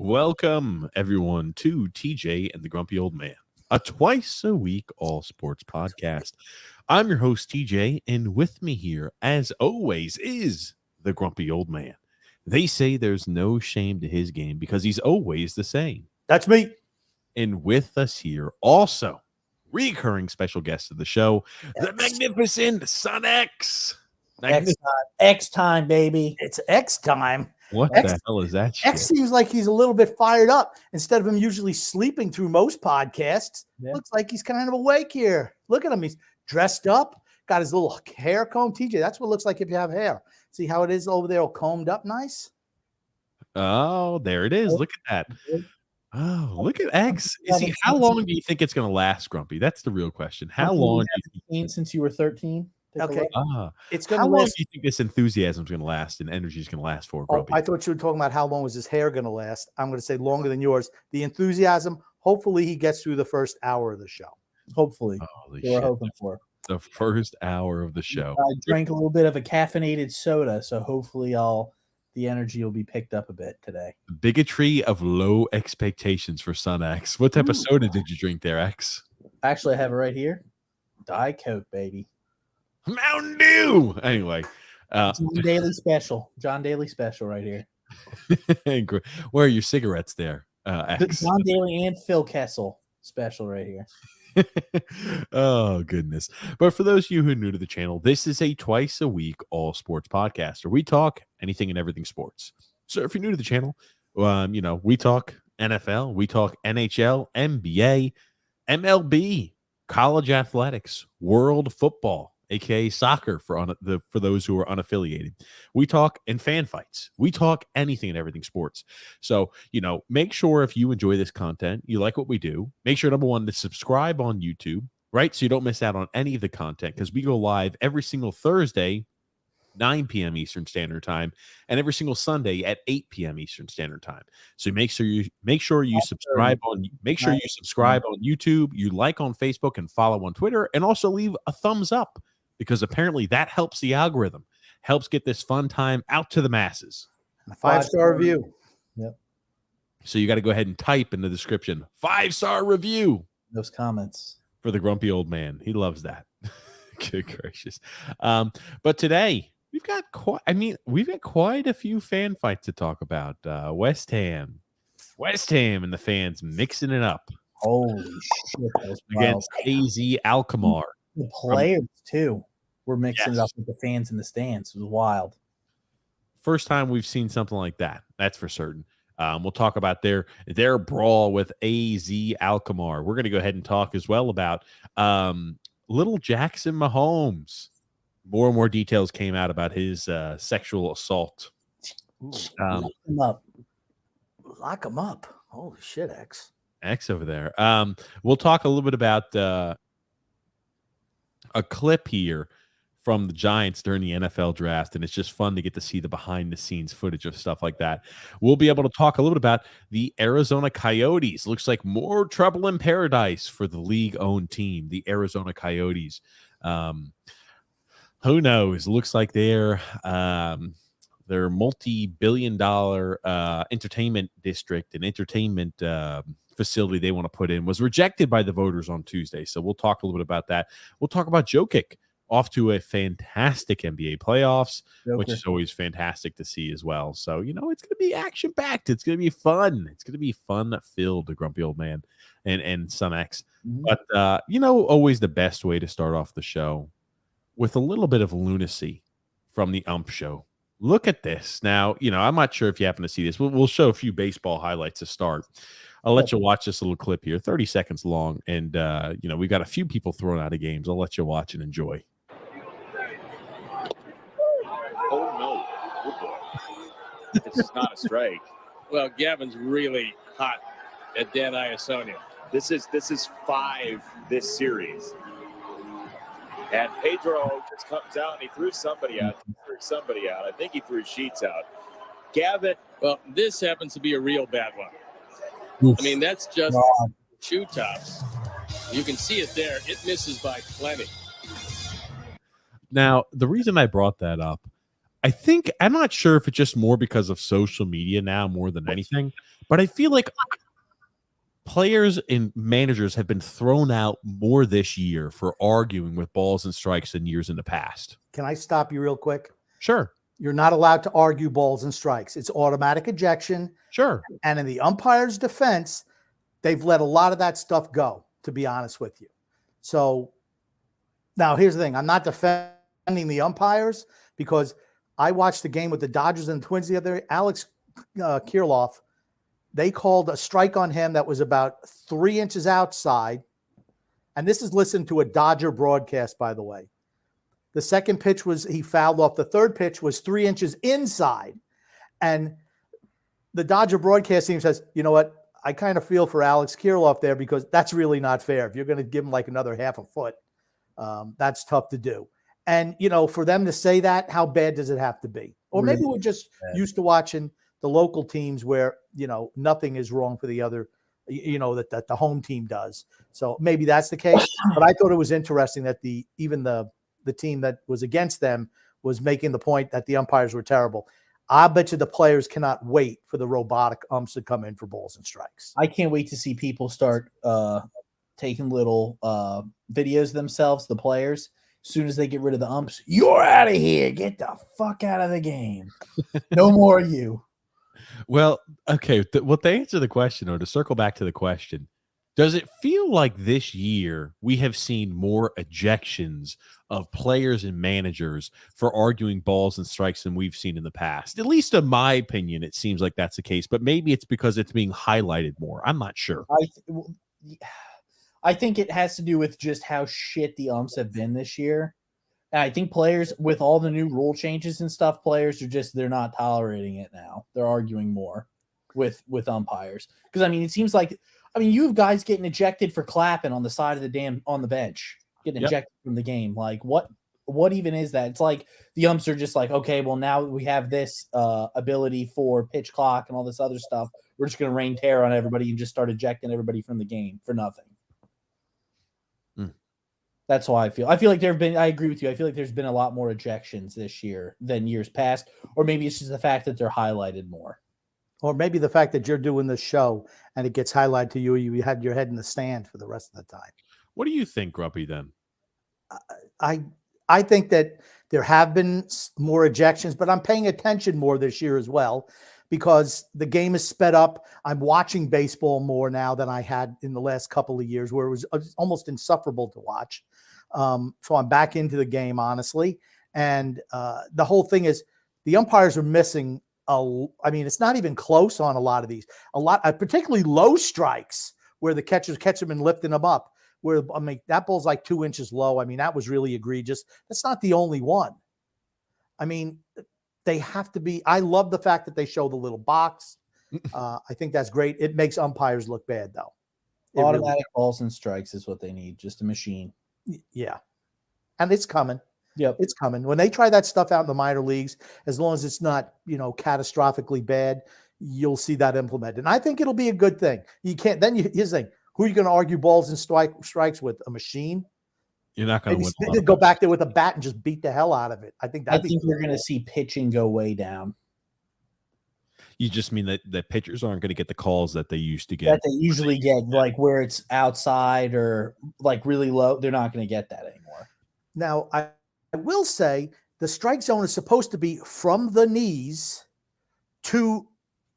Welcome, everyone, to TJ and the Grumpy Old Man, a twice-a-week all-sports podcast. I'm your host, TJ, and with me here, as always, is the Grumpy Old Man. They say there's no shame to his game because he's always the same. That's me. And with us here, also, recurring special guest of the show, the magnificent Son X. X time, baby. It's X time. What X, the hell is that shit? X seems like he's a little bit fired up. Instead of him usually sleeping through most podcasts, looks like he's kind of awake here. Look at him. He's dressed up, got his little hair comb. TJ, that's what it looks like if you have hair. See how it is over there all combed up nice? Oh, there it is. Look at that. Oh, look at X. How long do you think it's going to last, Grumpy? That's the real question. How long? Since you were 13? Okay. It's going to last. How long do you think this enthusiasm is going to last and energy is going to last for, Grumpy? I thought you were talking about how long was his hair going to last. I'm going to say longer than yours. The enthusiasm, hopefully he gets through the first hour of the show. Hopefully. We're hoping for. The first hour of the show. I drank a little bit of a caffeinated soda, so hopefully the energy will be picked up a bit today. Bigotry of low expectations for Son X. What type of soda did you drink there, X? Actually, I have it right here. Diet Coke, baby. Mountain Dew. Anyway, John Daly special right here. Where are your cigarettes there, X? John Daly and Phil Kessel special right here. Oh, goodness. But for those of you who are new to the channel, this is a twice a week all sports podcast where we talk anything and everything sports. So if you're new to the channel, we talk NFL, we talk NHL, NBA, MLB, college athletics, world football, aka soccer for those who are unaffiliated. We talk in fan fights. We talk anything and everything sports. So, make sure if you enjoy this content, you like what we do, make sure, number one, to subscribe on YouTube, right? So you don't miss out on any of the content because we go live every single Thursday, 9 p.m. Eastern Standard Time, and every single Sunday at 8 p.m. Eastern Standard Time. So make sure you subscribe on YouTube, you like on Facebook and follow on Twitter, and also leave a thumbs up because apparently that helps the algorithm, helps get this fun time out to the masses. A 5-star review. Yep. So you got to go ahead and type in the description 5-star review. Those comments for the Grumpy Old Man. He loves that. Good gracious. But today we've got quite a few fan fights to talk about. West Ham and the fans mixing it up. Holy shit. Against AZ Alkmaar. The players too. We're mixing it up with the fans in the stands. It was wild. First time we've seen something like that. That's for certain. We'll talk about their brawl with AZ Alkmaar. We're going to go ahead and talk as well about little Jackson Mahomes. More and more details came out about his sexual assault. Lock him up. Lock him up. Holy shit, X over there. We'll talk a little bit about a clip here from the Giants during the NFL draft, and it's just fun to get to see the behind-the-scenes footage of stuff like that. We'll be able to talk a little bit about the Arizona Coyotes. Looks like more trouble in paradise for the league-owned team, the Arizona Coyotes. Who knows? Looks like their multi-billion-dollar entertainment district and entertainment facility they want to put in was rejected by the voters on Tuesday. So we'll talk a little bit about that. We'll talk about Jokic off to a fantastic NBA playoffs, which is always fantastic to see as well. So, it's going to be action-packed. It's going to be fun. It's going to be fun-filled, the Grumpy Old Man and Son X. Mm-hmm. But, always the best way to start off the show with a little bit of lunacy from the Ump Show. Look at this. Now, I'm not sure if you happen to see this. We'll show a few baseball highlights to start. I'll let you watch this little clip here, 30 seconds long. And, we've got a few people thrown out of games. I'll let you watch and enjoy. Oh, no. Good boy. This is not a strike. Well, Gavin's really hot at Dan Iasonia. This is 5 this series. And Pedro just comes out and he threw somebody out. I think he threw Sheets out. Gavin. Well, this happens to be a real bad one. Oof. I mean, that's just shoe tops. You can see it there. It misses by plenty. Now, the reason I brought that up, I think I'm not sure if it's just more because of social media now more than anything, but I feel like players and managers have been thrown out more this year for arguing with balls and strikes than years in the past. Can I stop you real quick? Sure. You're not allowed to argue balls and strikes. It's automatic ejection. Sure. And in the umpire's defense, they've let a lot of that stuff go, to be honest with you. So now here's the thing. I'm not defending the umpires because I watched the game with the Dodgers and the Twins the other day. Alex Kirilloff, they called a strike on him that was about 3 inches outside. And this is listened to a Dodger broadcast, by the way. The second pitch was he fouled off. The third pitch was 3 inches inside. And the Dodger broadcast team says, you know what? I kind of feel for Alex Kirilloff there because that's really not fair. If you're going to give him like another half a foot, that's tough to do. And, for them to say that, how bad does it have to be? Or maybe we're just used to watching the local teams where, nothing is wrong for the other, that the home team does. So maybe that's the case. But I thought it was interesting that even the team that was against them was making the point that the umpires were terrible. I bet you the players cannot wait for the robotic umps to come in for balls and strikes. I can't wait to see people start taking little videos themselves, the players. As soon as they get rid of the umps, you're out of here. Get the fuck out of the game. No more of you. Well, okay. To answer the question, or to circle back to the question, does it feel like this year we have seen more ejections of players and managers for arguing balls and strikes than we've seen in the past? At least in my opinion, it seems like that's the case, but maybe it's because it's being highlighted more. I'm not sure. I think it has to do with just how shit the umps have been this year. And I think players, with all the new rule changes and stuff, players they're not tolerating it now. They're arguing more with umpires. Because, it seems like, you have guys getting ejected for clapping on the side of on the bench, getting ejected from the game. Like, what even is that? It's like the umps are just like, okay, well, now we have this ability for pitch clock and all this other stuff. We're just going to rain terror on everybody and just start ejecting everybody from the game for nothing. That's how I feel. I feel like I agree with you. I feel like there's been a lot more ejections this year than years past, or maybe it's just the fact that they're highlighted more. Or maybe the fact that you're doing the show and it gets highlighted to you, you had your head in the stand for the rest of the time. What do you think, Grumpy, then? I think that there have been more ejections, but I'm paying attention more this year as well because the game is sped up. I'm watching baseball more now than I had in the last couple of years where it was almost insufferable to watch. So I'm back into the game, honestly. And the whole thing is the umpires are missing. It's not even close on a lot of these. Particularly low strikes where the catchers catch them and lifting them up. Where that ball's like 2 inches low. That was really egregious. That's not the only one. They have to be. I love the fact that they show the little box. I think that's great. It makes umpires look bad, though. Automatic balls and strikes is what they need. Just a machine. Yeah. And it's coming. Yep. It's coming. When they try that stuff out in the minor leagues, as long as it's not, catastrophically bad, you'll see that implemented. And I think it'll be a good thing. Here's the thing. Who are you going to argue balls and strikes with? A machine? You're not going to win. Go back there with a bat and just beat the hell out of it. I think we're going to see pitching go way down. You just mean that pitchers aren't going to get the calls that they used to get. That they usually get, like where it's outside or like really low. They're not going to get that anymore. Now, I will say the strike zone is supposed to be from the knees to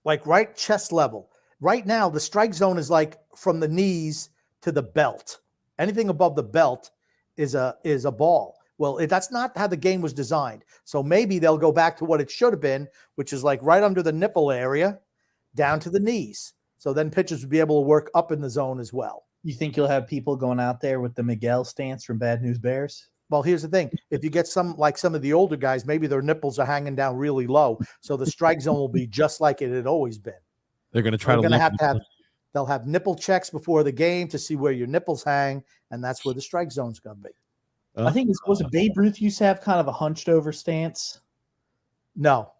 like right chest level. Right now, the strike zone is like from the knees to the belt. Anything above the belt is a ball. Well, that's not how the game was designed. So maybe they'll go back to what it should have been, which is like right under the nipple area down to the knees. So then pitchers would be able to work up in the zone as well. You think you'll have people going out there with the Miguel stance from Bad News Bears? Well, here's the thing. If you get some of the older guys, maybe their nipples are hanging down really low. So the strike zone will be just like it had always been. They're going to try they'll have nipple checks before the game to see where your nipples hang. And that's where the strike zone's going to be. I think was Babe Ruth used to have kind of a hunched over stance. No.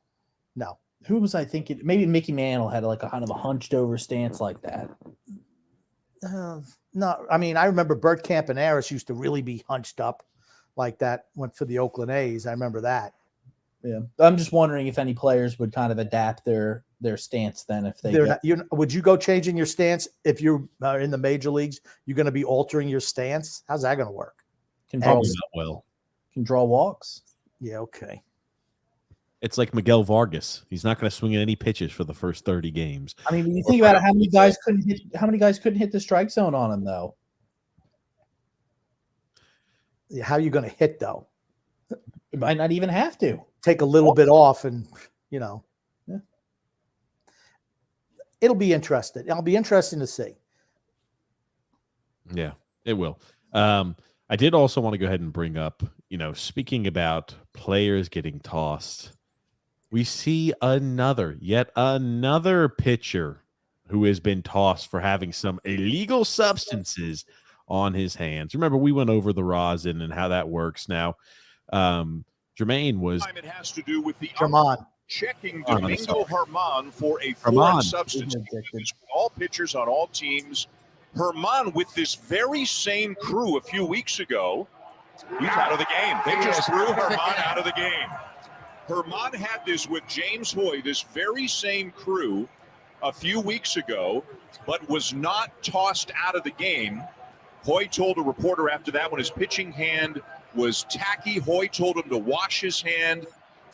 Who was I thinking? Maybe Mickey Mantle had like a kind of a hunched over stance like that. No, I remember Bert Campaneris used to really be hunched up like that. Went for the Oakland A's. I remember that. Yeah, I'm just wondering if any players would kind of adapt their stance then if they. Would you go changing your stance if you are in the major leagues? You're going to be altering your stance. How's that going to work? Can draw walks. Yeah, okay. It's like Miguel Vargas. He's not going to swing at any pitches for the first 30 games. I mean, when you think about it, how many guys couldn't hit the strike zone on him though? How are you going to hit though? It might not even have to take a little bit off, and it'll be interesting. It'll be interesting to see. Yeah, it will. I did also want to go ahead and bring up, speaking about players getting tossed, we see yet another pitcher who has been tossed for having some illegal substances on his hands. Remember, we went over the rosin and how that works now. Jermaine was. It has to do with the checking Oh, Domingo Germán for a foreign substance. All pitchers on all teams. Germán with this very same crew a few weeks ago. He's out of the game. They just threw Germán out of the game. Germán had this with James Hoy, this very same crew a few weeks ago, but was not tossed out of the game. Hoy told a reporter after that when his pitching hand was tacky, Hoy told him to wash his hand.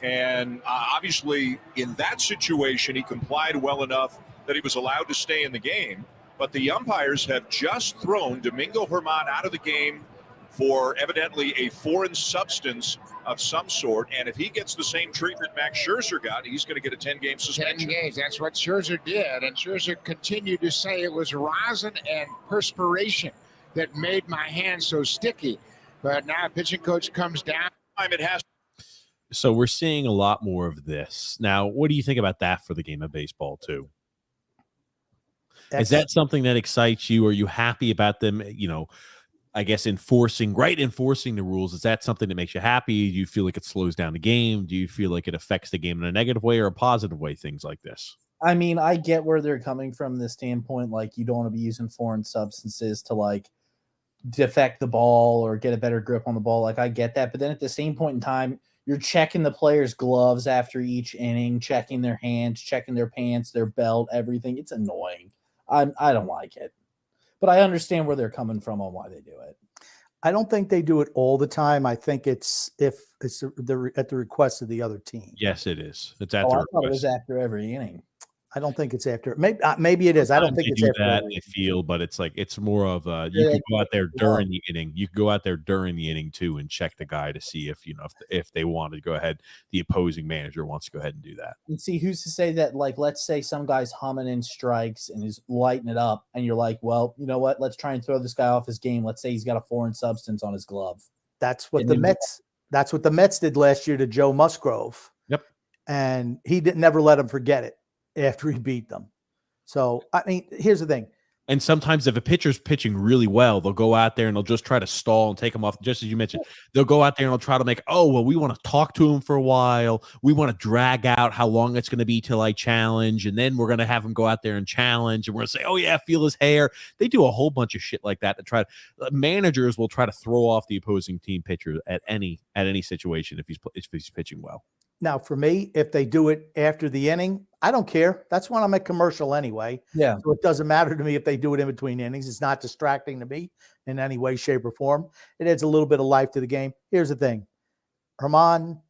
And obviously, in that situation, he complied well enough that he was allowed to stay in the game. But the umpires have just thrown Domingo Germán out of the game for evidently a foreign substance of some sort. And if he gets the same treatment Max Scherzer got, he's going to get a 10-game suspension. 10 games. That's what Scherzer did. And Scherzer continued to say it was rosin and perspiration that made my hand so sticky. But now a pitching coach comes down. It has. So we're seeing a lot more of this. Now, what do you think about that for the game of baseball, too? Is that something that excites you? Are you happy about them, I guess, enforcing the rules? Is that something that makes you happy? Do you feel like it slows down the game? Do you feel like it affects the game in a negative way or a positive way, things like this? I mean, I get where they're coming from the standpoint, like you don't want to be using foreign substances to like defect the ball or get a better grip on the ball. Like I get that. But then at the same point in time, you're checking the players' gloves after each inning, checking their hands, checking their pants, their belt, everything. It's annoying. I don't like it, but I understand where they're coming from on why they do it. I don't think they do it all the time. I think it's at the request of the other team. Yes, it is. It's at I the thought request. it was after every inning. I don't think it's after. Maybe it is. I don't think it's after that. They feel, but it's like it's more of you can go out there during the inning. You can go out there during the inning too and check the guy to see if if they want to go ahead. The opposing manager wants to go ahead and do that. And see, who's to say that? Like, let's say some guy's humming in strikes and is lighting it up, and you're like, well, you know what? Let's try and throw this guy off his game. Let's say he's got a foreign substance on his glove. That's what the Mets. That's what the Mets did last year to Joe Musgrove. Yep, and he never let him forget it after he beat them. So, I mean, here's the thing. And sometimes if a pitcher's pitching really well, they'll go out there and they'll just try to stall and take him off. Just as you mentioned, they'll go out there and they'll try to make, we want to talk to him for a while. We want to drag out how long it's going to be till I challenge. And then we're going to have him go out there and challenge. And we're going to say, oh, yeah, feel his hair. They do a whole bunch of shit like that to try to managers will try to throw off the opposing team pitcher at any situation if he's pitching well. Now, for me, if they do it after the inning, I don't care. That's when I'm at commercial anyway. Yeah. So it doesn't matter to me if they do it in between innings. It's not distracting to me in any way, shape, or form. It adds a little bit of life to the game. Here's the thing. Germán,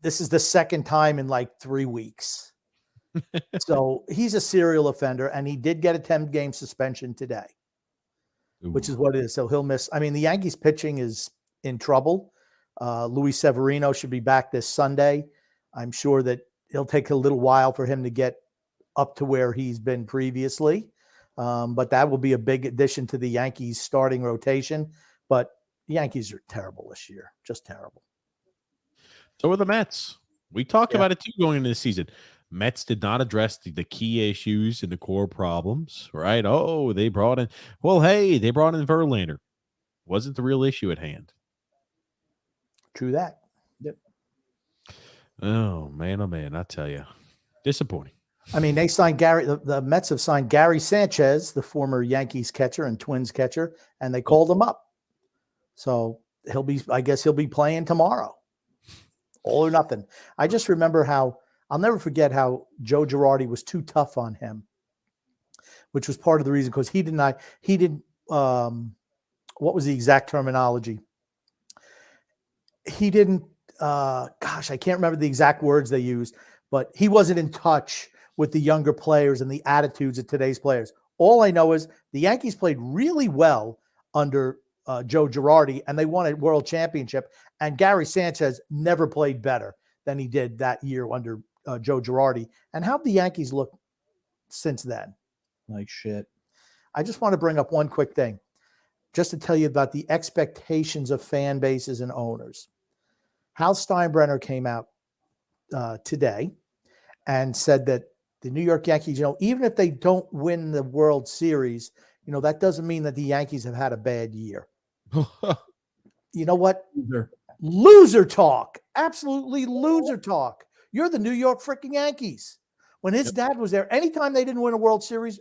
this is the second time in like 3 weeks. So he's a serial offender, and he did get a 10-game suspension today, which is what it is. So he'll miss. I mean, the Yankees pitching is in trouble. Luis Severino should be back this Sunday. I'm sure that it'll take a little while for him to get up to where he's been previously. But that will be a big addition to the Yankees starting rotation. But the Yankees are terrible this year, just terrible. So are the Mets. We talked about it too going into the season. Mets did not address the key issues and the core problems, right? Oh, they brought in Verlander. Wasn't the real issue at hand. True that. Yep. Oh man, I tell you, disappointing. I mean, they signed the Mets have signed Gary Sanchez, the former Yankees catcher and Twins catcher, and they called him up. So I guess he'll be playing tomorrow All or nothing. I just remember I'll never forget how Joe Girardi was too tough on him, which was part of the reason because he didn't, what was the exact terminology? He didn't, I can't remember the exact words they used, but he wasn't in touch with the younger players and the attitudes of today's players. All I know is the Yankees played really well under Joe Girardi, and they won a world championship. And Gary Sanchez never played better than he did that year under Joe Girardi. And how have the Yankees looked since then? Like shit. I just want to bring up one quick thing, just to tell you about the expectations of fan bases and owners. Hal Steinbrenner came out today and said that the New York Yankees, even if they don't win the World Series, that doesn't mean that the Yankees have had a bad year. You know what? Loser talk. Absolutely loser talk. You're the New York freaking Yankees. When his dad was there, anytime they didn't win a World Series,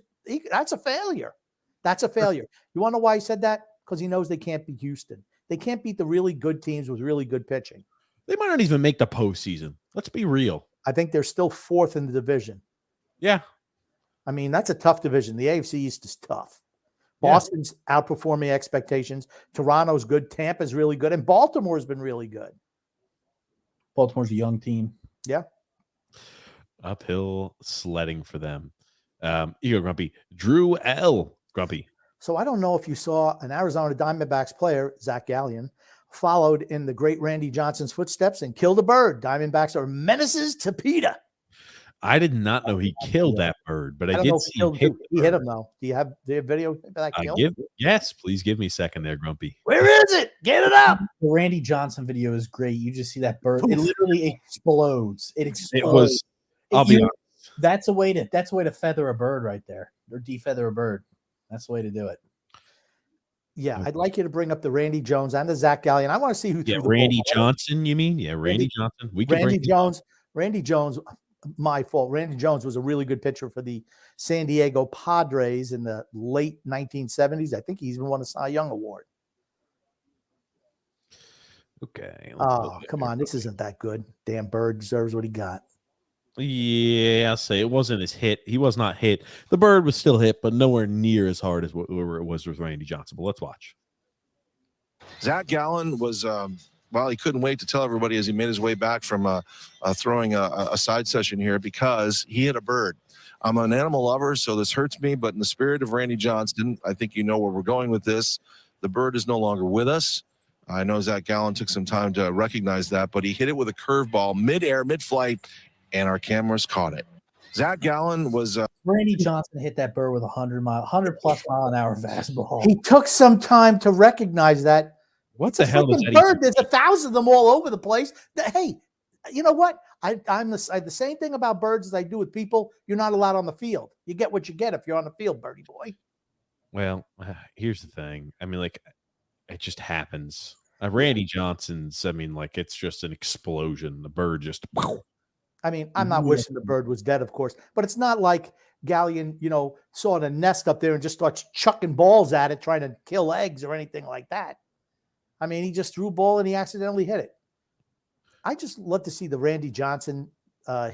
that's a failure. That's a failure. You want to know why he said that? Because he knows they can't beat Houston. They can't beat the really good teams with really good pitching. They might not even make the postseason. Let's be real. I think they're still fourth in the division. Yeah. I mean, that's a tough division. The AFC East is tough. Boston's outperforming expectations. Toronto's good. Tampa's really good. And Baltimore's been really good. Baltimore's a young team. Yeah. Uphill sledding for them. You go, Grumpy. Drew L. Grumpy. So I don't know if you saw an Arizona Diamondbacks player, Zach Gallion, followed in the great Randy Johnson's footsteps and killed a bird. Diamondbacks are menaces to PETA. I did not know he killed that bird, but I did see he hit him though. Do you have video of that kill? Yes, please give me a second there, Grumpy. Where is it? Get it up. The Randy Johnson video is great. You just see that bird. It literally explodes. It explodes. It was. I'll be honest. That's a way to feather a bird right there, or defeather a bird. That's the way to do it. Yeah, I'd like you to bring up the Randy Jones and the Zach Gallion. I want to see who threw the Randy ball. Johnson, you mean? Yeah, Randy Johnson. Randy Jones, my fault. Randy Jones was a really good pitcher for the San Diego Padres in the late 1970s. I think he even won a Cy Young Award. Okay. Oh, come on. This isn't that good. Damn bird deserves what he got. Yeah, I'll say it wasn't his hit. He was not hit. The bird was still hit, but nowhere near as hard as what it was with Randy Johnson. But let's watch. Zach Gallen was, he couldn't wait to tell everybody as he made his way back from throwing a side session here because he hit a bird. I'm an animal lover, so this hurts me, but in the spirit of Randy Johnson, I think you know where we're going with this. The bird is no longer with us. I know Zach Gallen took some time to recognize that, but he hit it with a curveball midair, mid-flight, and our cameras caught it. Zach Gallen was Randy Johnson hit that bird with 100+ mile an hour fastball. He took some time to recognize that. What the hell is that? Bird? There's 1,000 of them all over the place. Hey, you know what? I the same thing about birds as I do with people. You're not allowed on the field. You get what you get if you're on the field, birdie boy. Well, here's the thing. I mean, it just happens. Randy Johnson's. I mean, it's just an explosion. The bird just. I mean, I'm not wishing the bird was dead, of course, but it's not like Gallion, saw a nest up there and just starts chucking balls at it, trying to kill eggs or anything like that. I mean, he just threw a ball and he accidentally hit it. I just love to see the Randy Johnson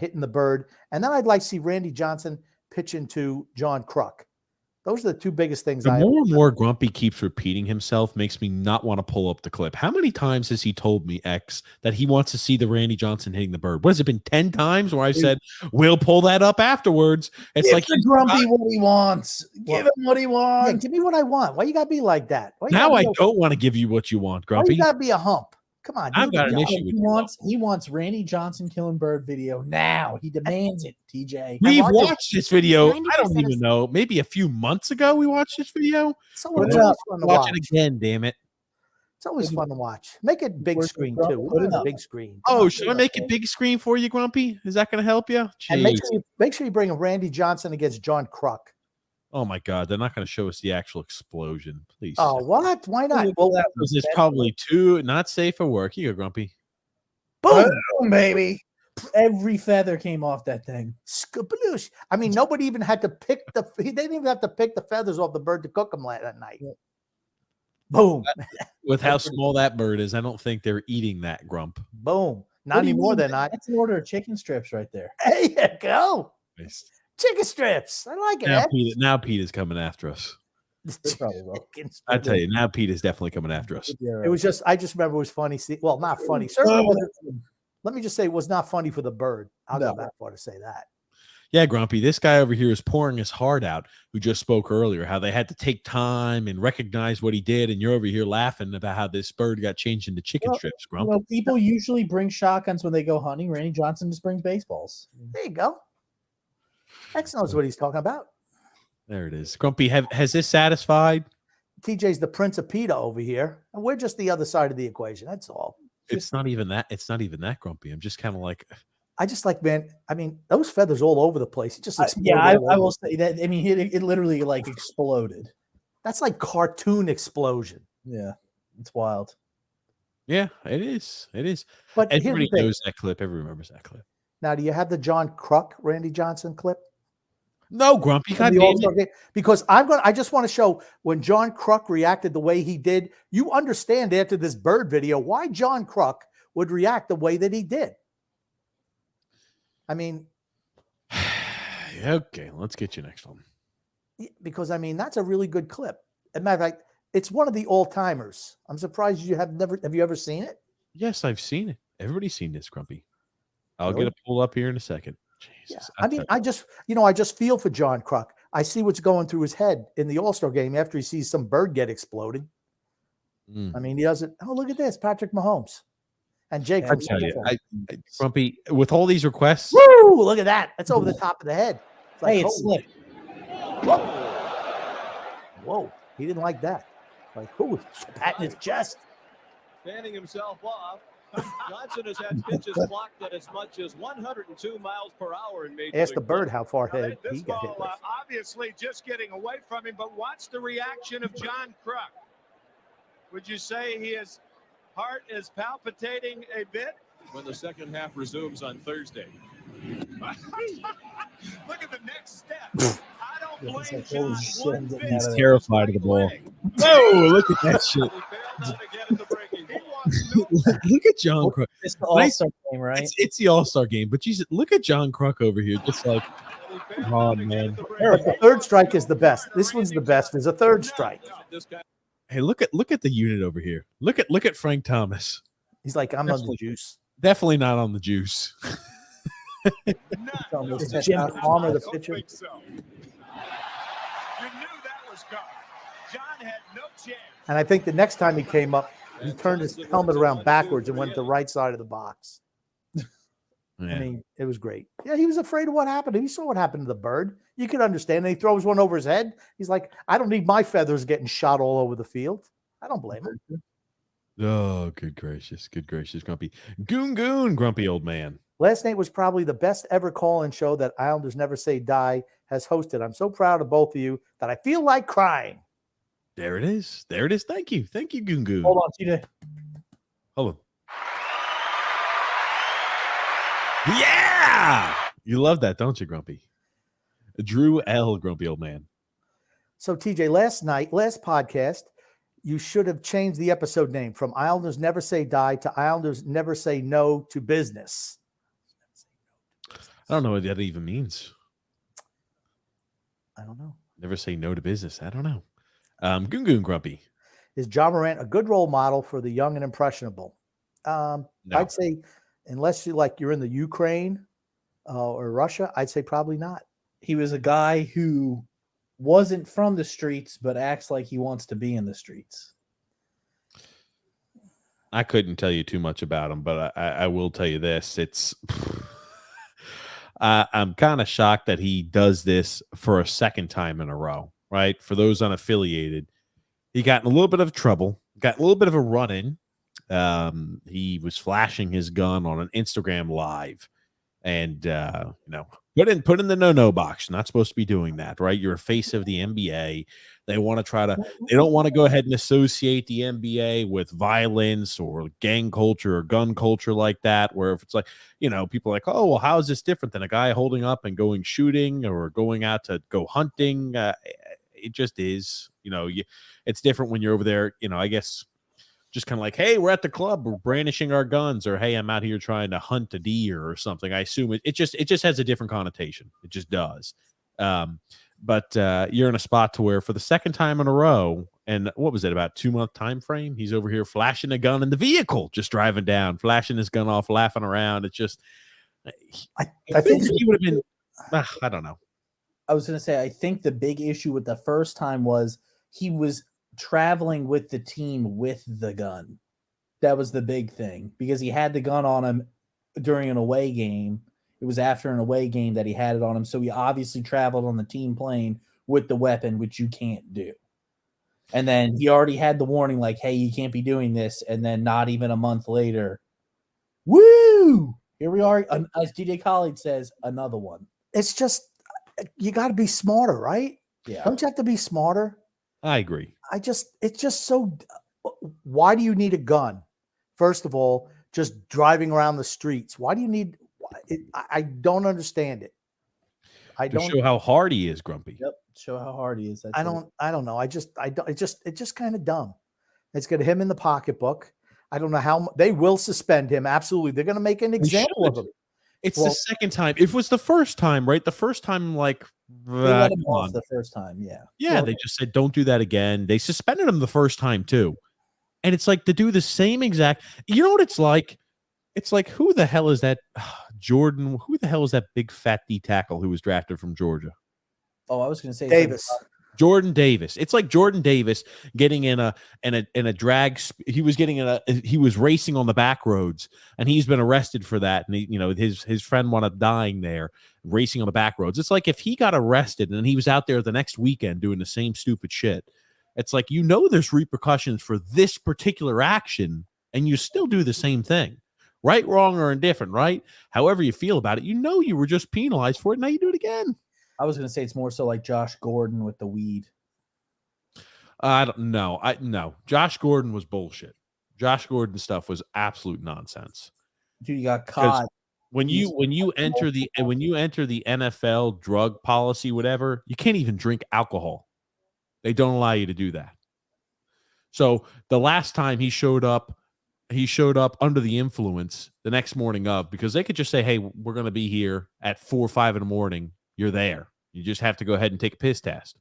hitting the bird. And then I'd like to see Randy Johnson pitching to John Kruk. Those are the two biggest things. The more and more Grumpy keeps repeating himself makes me not want to pull up the clip. How many times has he told me, X, that he wants to see the Randy Johnson hitting the bird? What has it been, 10 times where I've said, we'll pull that up afterwards? It's give the Grumpy what he wants. Give him what he wants. Yeah, give me what I want. Why you got to be like that? Now I don't want to give you what you want, Grumpy. Why you got to be a hump? Come on. I've got an issue with he wants Randy Johnson killing bird video now. He demands it, TJ. We've watched this video. I don't even know. Maybe a few months ago we watched this video. So it's always fun to watch it again, damn it. It's always fun to watch. Make it big screen too. Put it on big screen. Oh, should I make it big screen for you, Grumpy? Is that going to help you? And make sure you bring a Randy Johnson against John Kruk. Oh my God, they're not going to show us the actual explosion, please. Oh, what? Why not? Well, that was probably too not safe for work. You go, Grumpy. Boom, baby. Every feather came off that thing. Skabloosh. I mean, nobody even had to pick they didn't even have to pick the feathers off the bird to cook them that night. Boom. With how small that bird is, I don't think they're eating that, Grump. Boom. Not anymore. They're not. That's an order of chicken strips right there. There you go. Nice. Chicken strips. I like it. Now Pete is coming after us. I tell you, now Pete is definitely coming after us. It was just, I just remember it was funny. Well, not funny. Certainly wasn't. Let me just say it was not funny for the bird. I'll go that far to say that. Yeah, Grumpy, this guy over here is pouring his heart out, who just spoke earlier, how they had to take time and recognize what he did, and you're over here laughing about how this bird got changed into chicken strips, Grump. Well, people usually bring shotguns when they go hunting. Randy Johnson just brings baseballs. There you go. X knows what he's talking about. There it is. Grumpy, has this satisfied? TJ's the Prince of PETA over here, and we're just the other side of the equation. That's all. It's not even that. It's not even that, Grumpy. I'm just kind of like... I just like, man, I mean, those feathers all over the place. It just I will say that. I mean, it literally like exploded. That's like cartoon explosion. Yeah, it's wild. Yeah, it is. It is. But everybody knows that clip. Everyone remembers that clip. Now, do you have the John Kruk, Randy Johnson clip? No, Grumpy. Because I just want to show when John Kruk reacted the way he did. You understand after this bird video why John Kruk would react the way that he did. I mean, okay, let's get you next one. Because I mean, that's a really good clip. As a matter of fact, it's one of the all-timers. I'm surprised you have never. Have you ever seen it? Yes, I've seen it. Everybody's seen this, Grumpy. I'll get a pull up here in a second. Jesus, yeah. I mean, I just feel for John Kruk. I see what's going through his head in the All-Star game after he sees some bird get exploded. I mean, he doesn't. Oh, look at this, Patrick Mahomes. And Jake, I'm telling you, Grumpy, with all these requests, woo! Look at that. That's over the top of the head. It's like, hey, it's slick. Whoa! He didn't like that. Like, who? Patting his chest. Fanning himself off. Johnson has had pitches blocked at as much as 102 miles per hour in Major Ask the League bird how far ahead This he got hit ball with. obviously just getting away from him, but watch the reaction of John Kruk. Would you say his heart is palpitating a bit? when the second half resumes on Thursday. Look at the next step. I don't blame John one bit. he's terrified of the ball. Whoa, look at that shit. Look at John Kruk. It's the All-Star game, right? It's the All-Star game, but Jesus, look at John Kruk over here, just like, oh man. But the third strike is the best. This one's the best. There's a third strike. Hey, look at the unit over here. Look at Frank Thomas. He's like, I'm on the juice. Definitely not on the juice. It's Jim Palmer, the pitcher. You knew that was gone. John had no chance. And I think the next time he came up, he turned his helmet around backwards and went to the right side of the box. Yeah. I mean, it was great. Yeah, he was afraid of what happened. He saw what happened to the bird. You could understand. And he throws one over his head. He's like, I don't need my feathers getting shot all over the field. I don't blame him. Oh, good gracious, Grumpy. Goon, grumpy old man. Last night was probably the best ever call-in show that Islanders Never Say Die has hosted. I'm so proud of both of you that I feel like crying. There it is. Thank you, Goon. Hold on, TJ. Hold on. Yeah, you love that, don't you, Grumpy? Drew L. Grumpy old man. So TJ, last podcast, you should have changed the episode name from Islanders Never Say Die to Islanders Never Say No to Business. I don't know what that even means. I don't know. Never say no to business. I don't know. Goon Grumpy. Is John Morant a good role model for the young and impressionable? No. I'd say, unless you're in the Ukraine or Russia, I'd say probably not. He was a guy who wasn't from the streets, but acts like he wants to be in the streets. I couldn't tell you too much about him, but I will tell you this. I'm kind of shocked that he does this for a second time in a row, right? For those unaffiliated, he got in a little bit of trouble, got a little bit of a run-in. He was flashing his gun on an Instagram live and, put in the no box. You're not supposed to be doing that, right? You're a face of the NBA. They don't want to go ahead and associate the NBA with violence or gang culture or gun culture like that, where if it's like, people are like, oh, well, how is this different than a guy holding up and going shooting or going out to go hunting? It just is, it's different when you're over there, I guess just kind of like, hey, we're at the club, we're brandishing our guns, or hey, I'm out here trying to hunt a deer or something. I assume it just has a different connotation. It just does. But you're in a spot to where for the second time in a row, and what was it, about 2-month time frame, he's over here flashing a gun in the vehicle, just driving down, flashing his gun off, laughing around. It's just, I think he would have been, I don't know. I was going to say, I think the big issue with the first time was he was traveling with the team with the gun. That was the big thing, because he had the gun on him during an away game. It was after an away game that he had it on him. So he obviously traveled on the team plane with the weapon, which you can't do. And then he already had the warning, like, hey, you can't be doing this. And then not even a month later, woo! Here we are. As DJ Khaled says, another one. It's just, you got to be smarter, right? Yeah. Don't you have to be smarter? I agree. It's just so, why do you need a gun? First of all, just driving around the streets. Why do you need, I don't understand it. To show how hard he is, Grumpy. Yep. Show how hard he is. I don't know. It's just kind of dumb. It's got him in the pocketbook. I don't know how they will suspend him. Absolutely. They're going to make an example of him. It's the second time. It was the first time, right? The first time, like, they let him off the first time. Yeah. Yeah. They just said, don't do that again. They suspended him the first time too. And it's like to do the same exact, you know what it's like? It's like, who the hell is that Jordan? Who the hell is that big fat D tackle who was drafted from Georgia? Oh, I was going to say Davis. Jordan Davis. It's like Jordan Davis getting in a drag. He was racing on the back roads, and he's been arrested for that. And his friend wound up dying there, racing on the back roads. It's like if he got arrested and he was out there the next weekend doing the same stupid shit. It's like, there's repercussions for this particular action, and you still do the same thing. Right, wrong, or indifferent, right? However you feel about it, you were just penalized for it. Now you do it again. I was going to say it's more so like Josh Gordon with the weed. I don't know. No. Josh Gordon was bullshit. Josh Gordon stuff was absolute nonsense. Dude, you got caught. When you enter the NFL drug policy, whatever, you can't even drink alcohol. They don't allow you to do that. So the last time he showed up under the influence the next morning of, because they could just say, hey, we're going to be here at 4 or 5 in the morning. You're there. You just have to go ahead and take a piss test.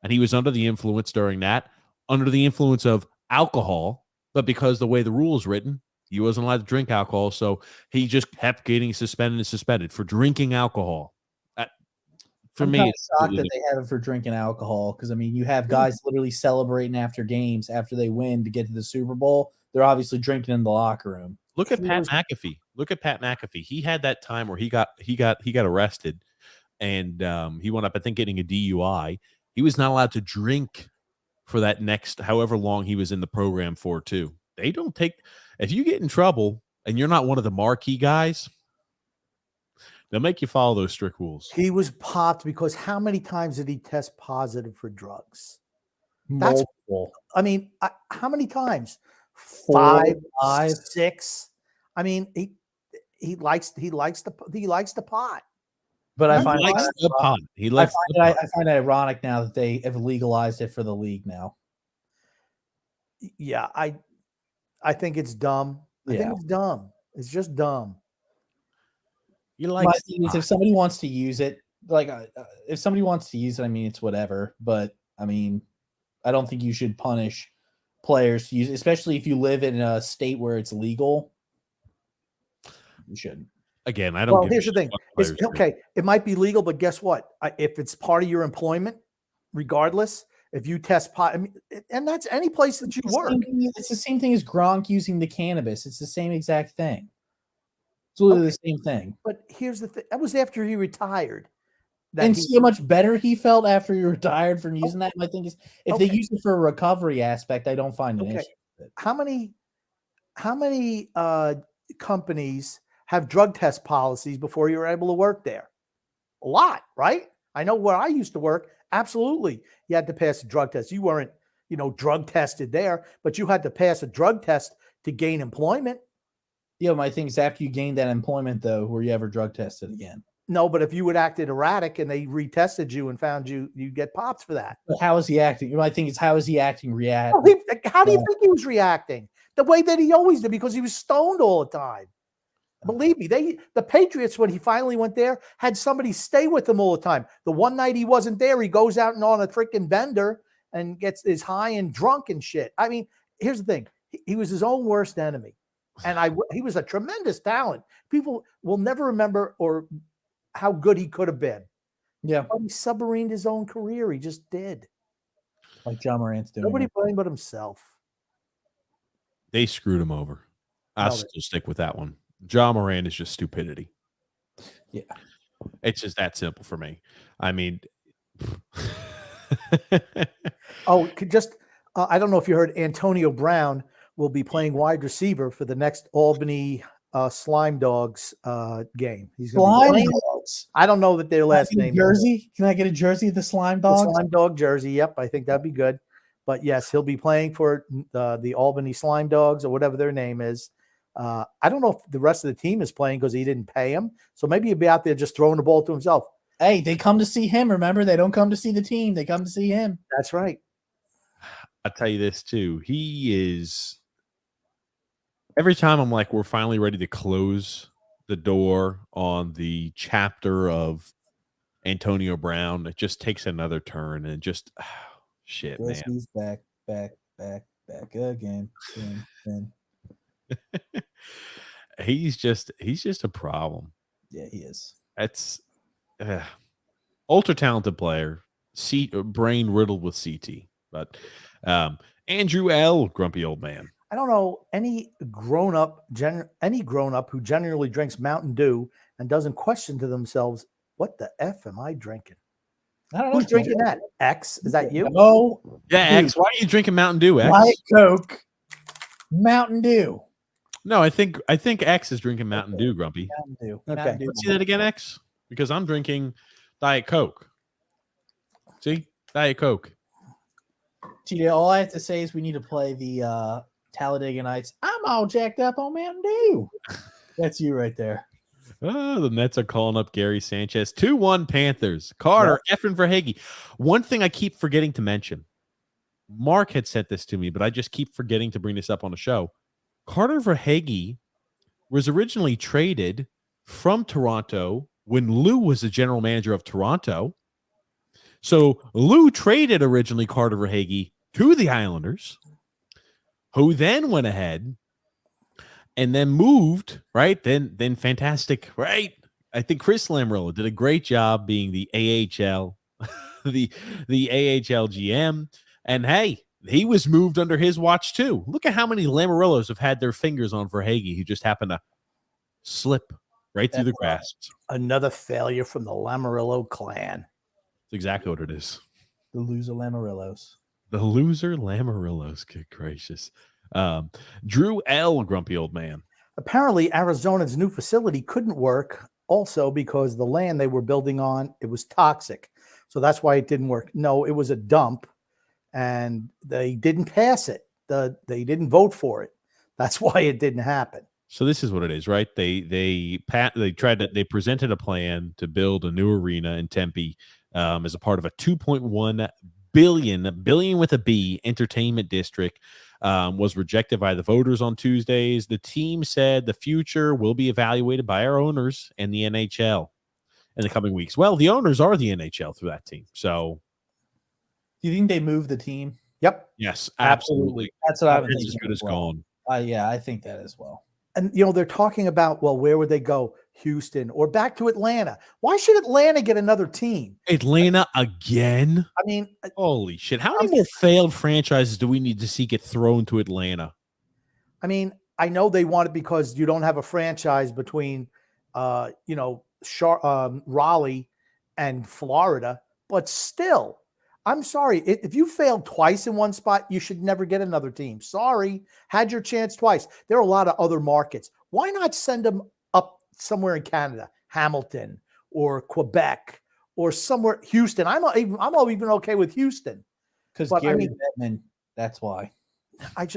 And he was under the influence during that, under the influence of alcohol, but because the way the rule is written, he wasn't allowed to drink alcohol, so he just kept getting suspended for drinking alcohol. I'm kind of shocked that they have him for drinking alcohol, because, you have guys literally celebrating after games, after they win to get to the Super Bowl. They're obviously drinking in the locker room. Look at Pat McAfee. He had that time where he got arrested, and he wound up, I think, getting a DUI. He was not allowed to drink for that next however long he was in the program for too. They don't take, if you get in trouble and you're not one of the marquee guys, they'll make you follow those strict rules. He was popped because how many times did he test positive for drugs? Multiple. How many times? 4, 5, 6. He likes the pot. But I find it ironic now that they have legalized it for the league now. Yeah, I think it's dumb. I think it's dumb. It's just dumb. If somebody wants to use it, it's whatever. But I don't think you should punish players to use it, especially if you live in a state where it's legal. You shouldn't. Again, I don't. Well, here's the thing. Okay, it might be legal, but guess what? If it's part of your employment, regardless, if you test pot, and that's any place that you work. It's the same thing as Gronk using the cannabis. It's the same exact thing. It's literally the same thing. But here's the thing. That was after he retired. See how much better he felt after he retired from using that. My thing is, if they use it for a recovery aspect, I don't find an issue with it. How many companies have drug test policies before you were able to work there? A lot, right? I know where I used to work. Absolutely. You had to pass a drug test. You weren't, drug tested there, but you had to pass a drug test to gain employment. Yeah, my thing is, after you gained that employment, though, were you ever drug tested again? No, but if you had acted erratic and they retested you and found you get popped for that. But how is he acting? My thing is, how is he acting? How do you think he was reacting? the way that he always did because he was stoned all the time. Believe me, the Patriots, when he finally went there, had somebody stay with him all the time. The one night he wasn't there, he goes out and on a freaking bender and is high and drunk and shit. I mean, here's the thing. He was his own worst enemy. And he was a tremendous talent. People will never remember how good he could have been. Yeah. But he submarined his own career. He just did. Like John Morant's doing. Nobody blamed but himself. They screwed him over. I'll still stick with that one. John Moran is just stupidity. Yeah. It's just that simple for me. I mean, I don't know if you heard Antonio Brown will be playing wide receiver for the next Albany Slime Dogs game. He's going to be playing. I don't know that their last name jersey. Can I get a jersey of the Slime Dogs? The Slime Dog jersey. Yep, I think that'd be good. But yes, he'll be playing for the Albany Slime Dogs or whatever their name is. I don't know if the rest of the team is playing because he didn't pay him. So maybe he'll be out there just throwing the ball to himself. Hey, they come to see him. Remember, they don't come to see the team. They come to see him. That's right. I'll tell you this too. He is. Every time I'm like, we're finally ready to close the door on the chapter of Antonio Brown, it just takes another turn and just shit, man. He's back again. He's just a problem. Yeah, he is. That's ultra talented player, brain riddled with CT. But Andrew L, grumpy old man. I don't know any grown up who genuinely drinks Mountain Dew and doesn't question to themselves, what the F am I drinking? I don't know. Who's drinking that? X? Is that you? Oh, yeah, X. Why are you drinking Mountain Dew, X? Diet Coke, Mountain Dew. No, I think X is drinking Mountain Dew, Grumpy. Mountain Dew. Okay. Mountain Dew. Let's see that again, X? Because I'm drinking Diet Coke. See? Diet Coke. TJ, all I have to say is we need to play the Talladega Nights. I'm all jacked up on Mountain Dew. That's you right there. Oh, the Nets are calling up Gary Sanchez. 2-1 Panthers. Carter, effing for Hagee. One thing I keep forgetting to mention. Mark had sent this to me, but I just keep forgetting to bring this up on the show. Carter Verhaeghe was originally traded from Toronto when Lou was the general manager of Toronto. So Lou traded originally Carter Verhaeghe to the Islanders, who then went ahead and then moved, right? Then fantastic, right? I think Chris Lamoriello did a great job being the AHL, the AHL GM. And hey, he was moved under his watch too. Look at how many Lamoriellos have had their fingers on Verhaeghe who just happened to slip right through the grasps. Another failure from the Lamoriello clan. That's exactly what it is. The loser Lamoriellos. The loser Lamoriellos. Good gracious. Drew L, grumpy old man. Apparently, Arizona's new facility couldn't work also because the land they were building on, it was toxic. So that's why it didn't work. No, it was a dump, and they didn't pass it. They didn't vote for it. That's why it didn't happen. So this is what it is, right? They presented a plan to build a new arena in Tempe as a part of a $2.1 billion with a B entertainment district. Was rejected by the voters on Tuesdays. The team said the future will be evaluated by our owners and the NHL in the coming weeks. Well, the owners are the NHL through that team. So do you think they moved the team? Yep. Yes, absolutely. That's what I was thinking. As good as gone. Yeah, I think that as well. And, they're talking about, well, where would they go? Houston or back to Atlanta. Why should Atlanta get another team? Atlanta again? I mean, holy shit. How many more failed franchises do we need to see get thrown to Atlanta? I mean, I know they want it because you don't have a franchise between, Raleigh and Florida, but still, I'm sorry. If you failed twice in one spot, you should never get another team. Sorry. Had your chance twice. There are a lot of other markets. Why not send them up somewhere in Canada, Hamilton or Quebec or somewhere, Houston? I'm even okay with Houston. Because Gary Bettman, that's why. I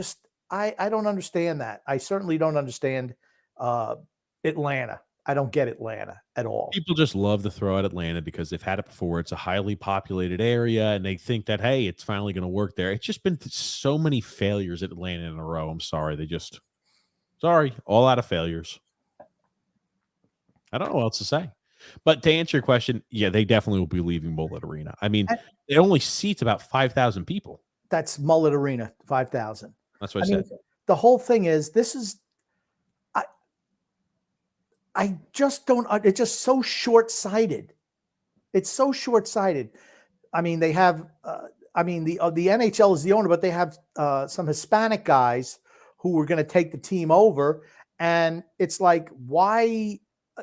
don't understand that. I certainly don't understand Atlanta. I don't get Atlanta at all. People just love to throw out Atlanta because they've had it before. It's a highly populated area, and they think that, hey, it's finally going to work there. It's just been so many failures at Atlanta in a row. I'm sorry. All out of failures. I don't know what else to say. But to answer your question, yeah, they definitely will be leaving Bullet Arena. I mean, it only seats about 5,000 people. That's Mullet Arena, 5,000. That's what I said. The whole thing is, I just don't. It's just so short-sighted. It's so short-sighted. I mean, they have. The NHL is the owner, but they have some Hispanic guys who were going to take the team over, and it's like, why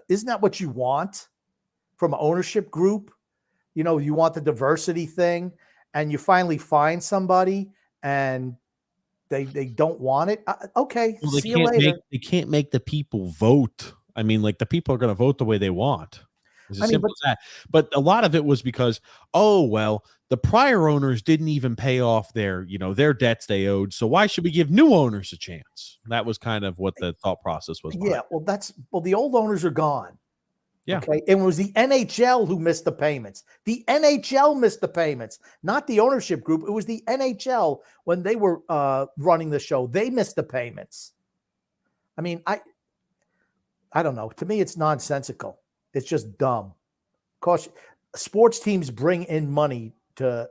isn't that what you want from an ownership group? You know, you want the diversity thing, and you finally find somebody, and they don't want it. Okay, well, see you later. They can't make the people vote. I mean, like, the people are going to vote the way they want. It's as simple as that. But a lot of it was because, the prior owners didn't even pay off their debts they owed. So why should we give new owners a chance? That was kind of what the thought process was. Yeah, the old owners are gone. Yeah. Okay. And it was the NHL who missed the payments. The NHL missed the payments, not the ownership group. It was the NHL when they were running the show. They missed the payments. I mean, I don't know. To me, it's nonsensical. It's just dumb. Because sports teams bring in money to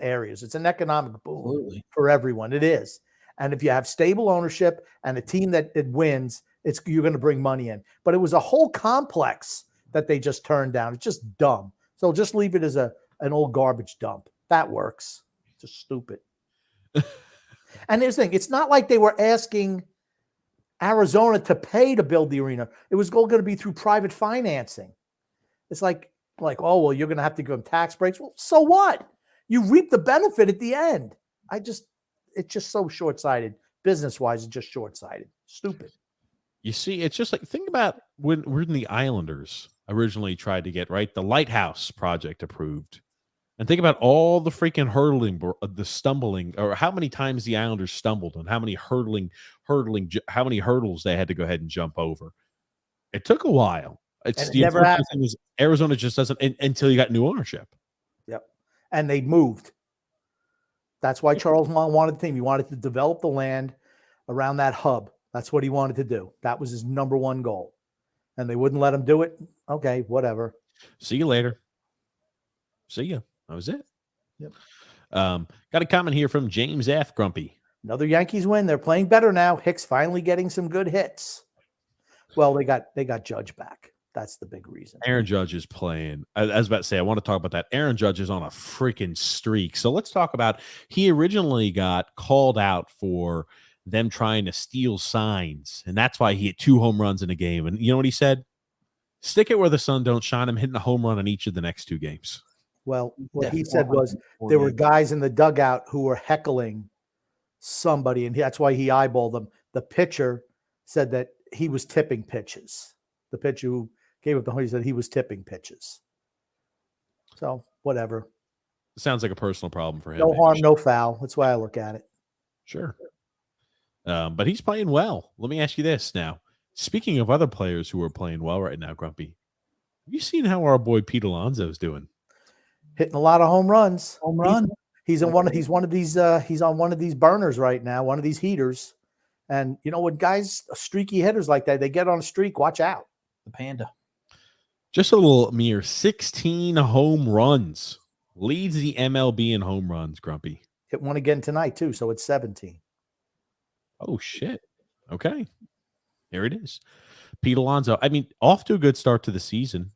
areas. It's an economic boom for everyone. It is. And if you have stable ownership and a team that it wins, you're going to bring money in. But it was a whole complex that they just turned down. It's just dumb. So just leave it as an old garbage dump. That works. Just stupid. And here's the thing. It's not like they were asking Arizona to pay to build the arena. It was all going to be through private financing. It's like, oh, well, you're going to have to give them tax breaks. Well, so what? You reap the benefit at the end. It's just so short-sighted. Business-wise, it's just short-sighted. Stupid. You see, it's just like, think about when the Islanders originally tried to get, the Lighthouse project approved. And think about all the freaking stumbling, or how many times the Islanders stumbled and how many how many hurdles they had to go ahead and jump over. It took a while. It's the never happened. Thing is, Arizona just doesn't until you got new ownership. Yep. And they moved. That's why Charles wanted the team. He wanted to develop the land around that hub. That's what he wanted to do. That was his number one goal. And they wouldn't let him do it. Okay, whatever. See you later. See ya. That was it. Yep. Got a comment here from James F. Grumpy. Another Yankees win. They're playing better now. Hicks finally getting some good hits. Well, they got Judge back. That's the big reason. Aaron Judge is playing. I was about to say, I want to talk about that. Aaron Judge is on a freaking streak. So let's talk about, he originally got called out for them trying to steal signs. And that's why he hit 2 home runs in a game. And you know what he said? Stick it where the sun don't shine. I'm hitting a home run in each of the next 2 games. Well, what he said was there were guys in the dugout who were heckling somebody, and that's why he eyeballed them. The pitcher said that he was tipping pitches. The pitcher who gave up the home, he said he was tipping pitches. So, whatever. Sounds like a personal problem for him. No harm, no foul. That's why I look at it. Sure. But he's playing well. Let me ask you this now. Speaking of other players who are playing well right now, Grumpy, have you seen how our boy Pete Alonso is doing? Hitting a lot of home runs. Home run. He's on one of these burners right now, one of these heaters. And you know, when guys, streaky hitters like that, they get on a streak, watch out. The Panda. Just a little mere 16 home runs. Leads the MLB in home runs, Grumpy. Hit one again tonight, too, so it's 17. Oh, shit. Okay. Here it is. Pete Alonso. I mean, off to a good start to the season.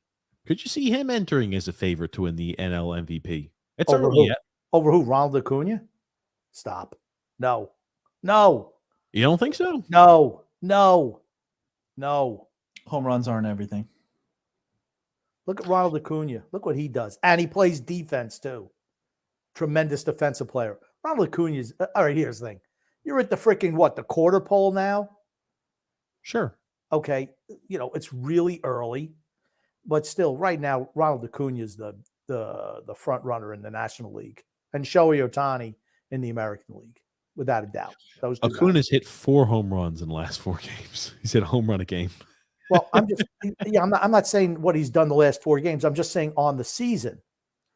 Could you see him entering as a favorite to win the NL MVP? It's early yet. Over who? Ronald Acuna? Stop. No. No. You don't think so? No. No. No. Home runs aren't everything. Look at Ronald Acuna. Look what he does. And he plays defense, too. Tremendous defensive player. Ronald Acuna is... all right, here's the thing. You're at the freaking, the quarter pole now? Sure. Okay. You know, it's really early. But still, right now, Ronald Acuna is the front runner in the National League. And Shohei Ohtani in the American League, without a doubt. Those two Acuna's hit 4 home runs in the last 4 games. He's hit a home run a game. Well, I'm not saying what he's done the last 4 games. I'm just saying on the season.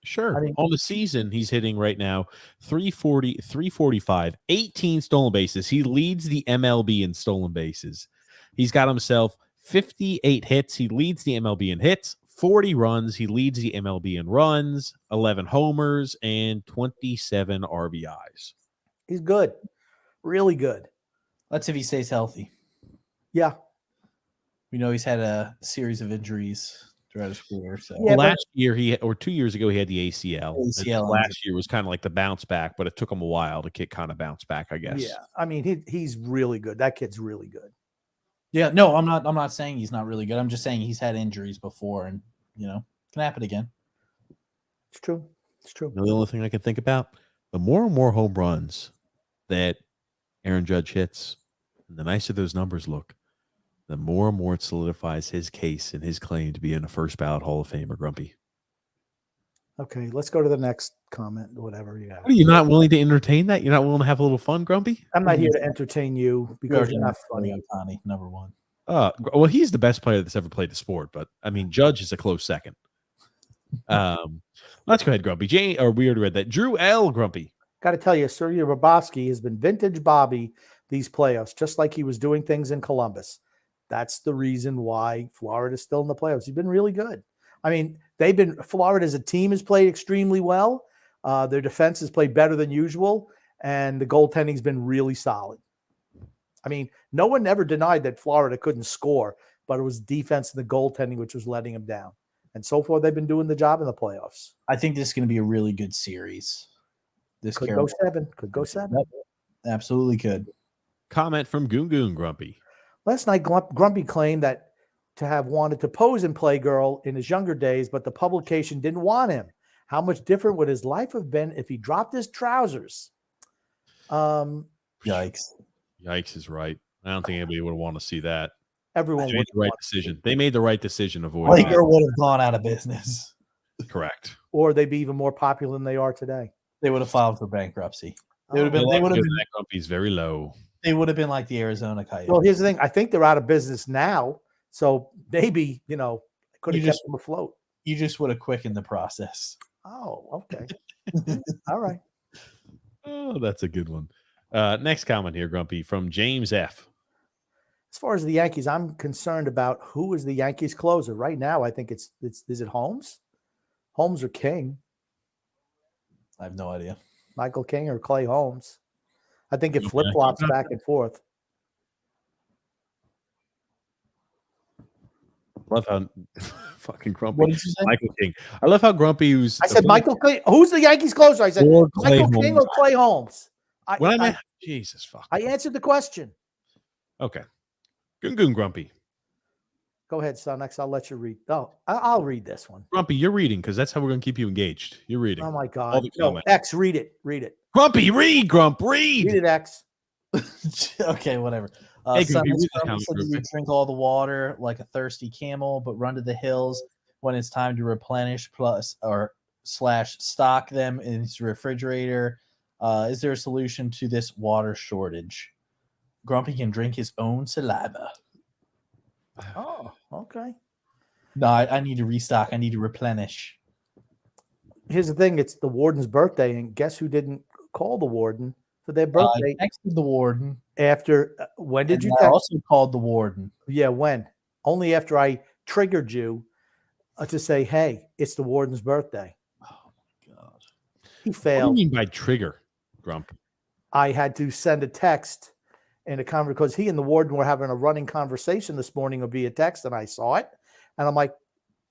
Sure. I mean, on the season, he's hitting right now 340, 345, 18 stolen bases. He leads the MLB in stolen bases. He's got himself 58 hits. He leads the MLB in hits, 40 runs. He leads the MLB in runs, 11 homers, and 27 RBIs. he's good. Really good. Let's see if he stays healthy. Yeah. We know he's had a series of injuries throughout his career. So Yeah, last year, or 2 years ago, he had the ACL. ACL Last year was kind of like the bounce back, but it took him a while to kind of bounce back, I guess. Yeah. I mean, he's really good. That kid's really good. yeah, no, I'm not saying he's not really good. I'm just saying he's had injuries before, and can happen again. It's true. It's true. The only thing I can think about, the more and more home runs that Aaron Judge hits, and the nicer those numbers look, the more and more it solidifies his case and his claim to be in a first ballot Hall of Famer, Grumpy. Okay, let's go to the next comment, whatever you have. Are you not willing to entertain that? You're not willing to have a little fun, Grumpy? I'm not here to entertain you because you're not funny. Ohtani, number one. Well, he's the best player that's ever played the sport, but I mean, Judge is a close second. Let's go ahead, Grumpy. We already read that. Drew L. Grumpy. Got to tell you, Sergei Bobrovsky has been vintage Bobby these playoffs, just like he was doing things in Columbus. That's the reason why Florida's still in the playoffs. He's been really good. I mean, Florida as a team has played extremely well. Their defense has played better than usual, and the goaltending's been really solid. I mean, no one ever denied that Florida couldn't score, but it was defense and the goaltending which was letting them down. And so far, they've been doing the job in the playoffs. I think this is going to be a really good series. This could go 7. Could go 7. Yep. Absolutely could. Comment from Goon Goon Grumpy. Last night, Grumpy claimed that to have wanted to pose in Playgirl in his younger days, but the publication didn't want him. How much different would his life have been if he dropped his trousers? Yikes. Yikes is right. I don't think anybody would want to see that. Everyone made the right decision. They made the right decision. Playgirl would have gone out of business. Correct. Or they'd be even more popular than they are today. They would have filed for bankruptcy. They would have been. That Grumpy's very low. They would have been like the Arizona Coyotes. Well, here's the thing. I think they're out of business now. So maybe, could have kept them afloat. You just would have quickened the process. Oh, okay. All right. Oh, that's a good one. Next comment here, Grumpy, from James F. As far as the Yankees, I'm concerned about who is the Yankees closer. Right now, I think is it Holmes? Holmes or King? I have no idea. Michael King or Clay Holmes? I think it flip-flops back and forth. Love how fucking Grumpy. What did you say? Michael King. I love how Grumpy was. I said Michael Clay. Who's the Yankees closer? I said Michael King or Clay Holmes. Jesus fuck. I answered the question. Okay. Goon Grumpy. Go ahead, son. Next, I'll let you read. Oh, I'll read this one. Grumpy, you're reading because that's how we're going to keep you engaged. You're reading. Oh my God. No, X, read it. Read it. Grumpy, read. Grump, read. Read it, X. Okay, whateher. Hey, Son, Grumpy, said that you drink all the water like a thirsty camel, but run to the hills when it's time to replenish / stock them in his refrigerator. Is there a solution to this water shortage? Grumpy can drink his own saliva. Oh, okay. No, I need to restock. I need to replenish. Here's the thing. It's the warden's birthday, and guess who didn't call the warden for their birthday? I texted the warden. After, when did you text? I also called the warden. Yeah, when? Only after I triggered you to say, hey, it's the warden's birthday. Oh, my God. He failed. What do you mean by trigger, Grump? I had to send a text in a conversation because he and the warden were having a running conversation this morning via text, and I saw it. And I'm like,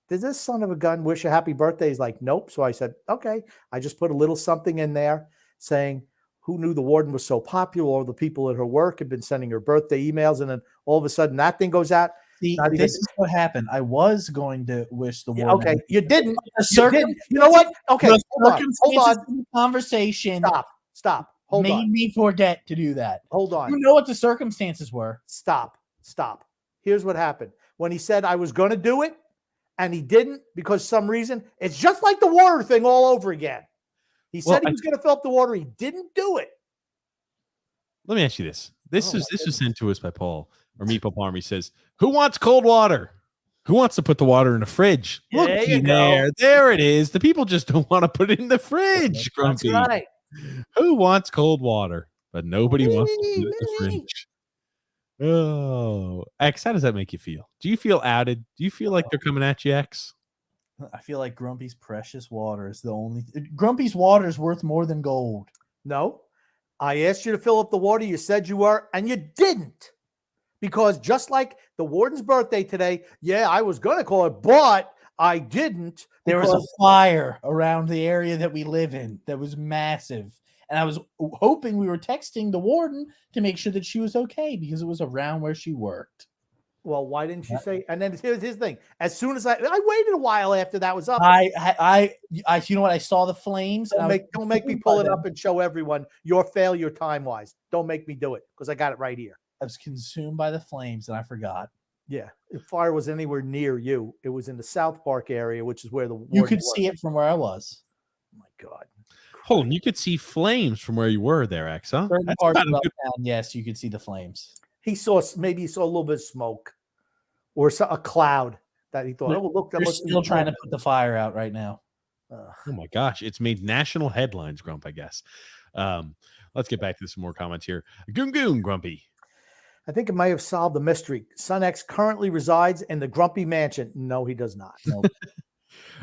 does this son of a gun wish a happy birthday? He's like, nope. So I said, okay. I just put a little something in there saying, who knew the warden was so popular, or the people at her work had been sending her birthday emails. And then all of a sudden that thing goes out. See, this is what happened. I was going to wish the warden. Okay. You didn't. You know what? Okay. Hold on. Conversation. Stop. Hold on. Made me forget to do that. Hold on. You know what the circumstances were. Stop. Here's what happened. When he said I was going to do it and he didn't because some reason, it's just like the water thing all over again. He said he was going to fill up the water. He didn't do it. Let me ask you this. This was sent to us by Paul. Or Meatball Army says, "Who wants cold water? Who wants to put the water in the fridge? There Look you there. go. There it is. The people just don't want to put it in the fridge, Grumpy. That's right. Who wants cold water? But nobody wants to Me, put it in the me. fridge. Oh, X, how does that make you feel? Do you feel outed? Do you feel like they're coming at you, X? I feel like Grumpy's precious water is the only. Grumpy's water is worth more than gold. No, I asked you to fill up the water. You said you were, and you didn't. Because just like the warden's birthday today, yeah, I was going to call it, but I didn't. There was a fire around the area that we live in that was massive. And I was hoping we were texting the warden to make sure that she was okay because it was around where she worked. Well, why didn't you say? And then here's his thing. As soon as I waited a while after that was up. I you know what? I saw the flames. Don't make me pull it up and show everyone your failure time wise. Don't make me do it because I got it right here. I was consumed by the flames and I forgot. Yeah, if fire was anywhere near you, it was in the South Park area, which is where you could see it from where I was. Oh my God. Hold on, you could see flames from where you were there, X, huh? Certain parts of town, yes, you could see the flames. He saw a little bit of smoke or a cloud that he thought, look, they're still trying to put the fire out right now. Oh my gosh, it's made national headlines, Grump, I guess. Let's get back to some more comments here. Goon, Grumpy. I think it might have solved the mystery. Son X currently resides in the Grumpy Mansion. No, he does not. Nope.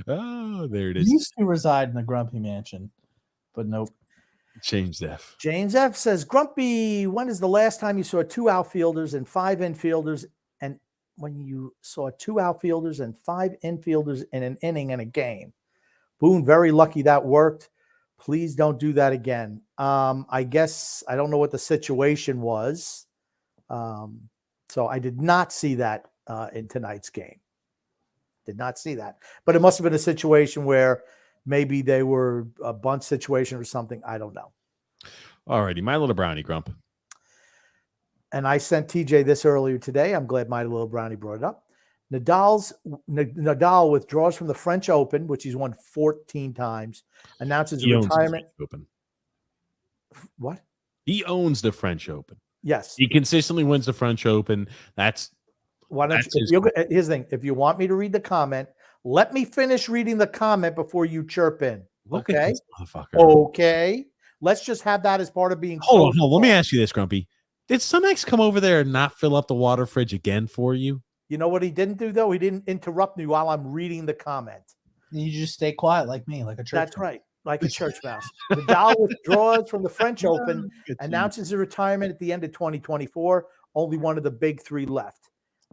Oh, there it is. He used to reside in the Grumpy Mansion, but nope. James F. James F says, Grumpy, when is the last time you saw 2 outfielders and 5 infielders? And when you saw 2 outfielders and 5 infielders in an inning in a game? Boone, very lucky that worked. Please don't do that again. I guess I don't know what the situation was. So I did not see that in tonight's game. Did not see that. But it must have been a situation where maybe they were a bunt situation or something. I don't know. All righty. My Little Brownie, Grump. And I sent TJ this earlier today. I'm glad My Little Brownie brought it up. Nadal withdraws from the French Open, which he's won 14 times, announces a retirement. What? He owns the French Open. Yes. He consistently wins the French Open. Why don't here's the thing. If you want me to read the comment, let me finish reading the comment before you chirp in. Look at this motherfucker. Okay. Let's just have that as part of being. Hold on. Let me ask you this, Grumpy. Did Sunex come over there and not fill up the water fridge again for you? You know what he didn't do, though? He didn't interrupt me while I'm reading the comment. You just stay quiet like me, like a church. That's right. Like a church mouse. Nadal withdraws from the French Open, announces his retirement at the end of 2024. Only one of the big 3 left.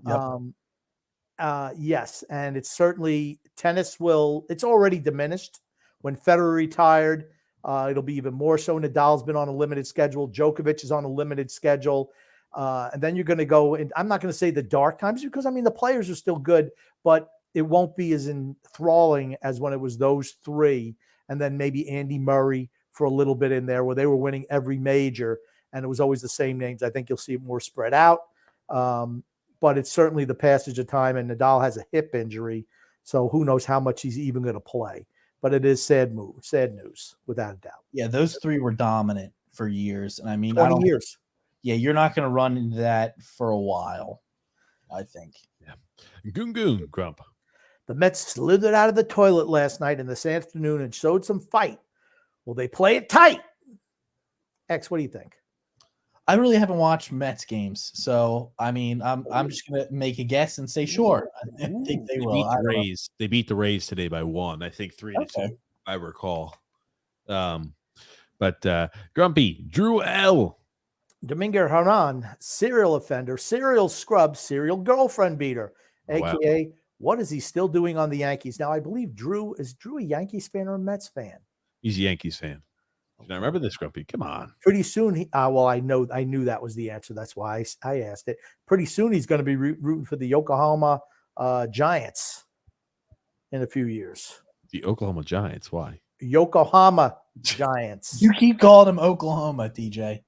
Yep. Yes, and it's certainly tennis it's already diminished. When Federer retired, it'll be even more so. Nadal's been on a limited schedule. Jokic is on a limited schedule. And then you're going to go, and I'm not going to say the dark times because, I mean, the players are still good, but it won't be as enthralling as when it was those 3. And then maybe Andy Murray for a little bit in there where they were winning every major and it was always the same names. I think you'll see it more spread out. But it's certainly the passage of time, and Nadal has a hip injury. So who knows how much he's even going to play. But it is sad news, without a doubt. Yeah, those 3 were dominant for years. And I mean, 20 years. Yeah, you're not going to run into that for a while, I think. Yeah. Goon, Grump. The Mets slithered out of the toilet last night and this afternoon and showed some fight. Will they play it tight? X, what do you think? I really haven't watched Mets games, so I mean, I'm just gonna make a guess and say sure. I think they will. They beat the Rays today by 1. I think 3-2. If I recall. But Grumpy, Drew L. Domingo Hernan, serial offender, serial scrub, serial girlfriend beater, aka what is he still doing on the Yankees? Now I believe Drew a Yankees fan or a Mets fan? He's a Yankees fan. I remember this, Grumpy. Come on. Pretty soon, I knew that was the answer. That's why I asked it. Pretty soon, he's going to be rooting for the Yokohama Giants in a few years. The Oklahoma Giants? Why? Yokohama Giants. You keep calling them Oklahoma, DJ.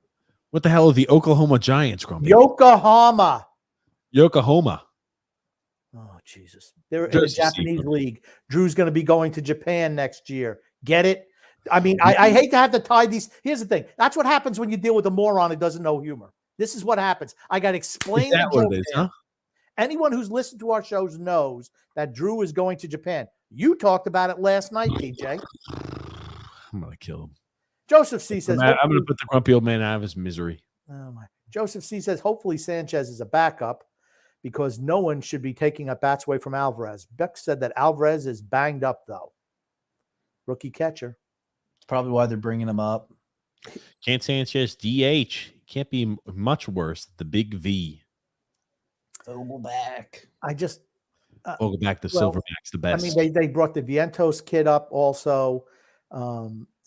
What the hell are the Oklahoma Giants, Grumpy? Yokohama. Oh, Jesus. They're in the Japanese league. Drew's going to be going to Japan next year. Get it? I mean, I hate to have to tie these. Here's the thing. That's what happens when you deal with a moron who doesn't know humor. This is what happens. I got to explain Is that to what it is, Japan. huh? Anyone who's listened to our shows knows that Drew is going to Japan. You talked about it last night, TJ. I'm going to kill him. Joseph C says, I'm going to put the grumpy old man out of his misery. oh my. Joseph C says, hopefully Sanchez is a backup because no one should be taking up bats away from Alvarez. Beck said that Alvarez is banged up, though. Rookie catcher. It's probably why they're bringing him up. Can't Sanchez DH. Can't be much worse. The big V. Vogelback. I just Vogelback, the Silverback's the best. I mean, they brought the Vientos kid up also.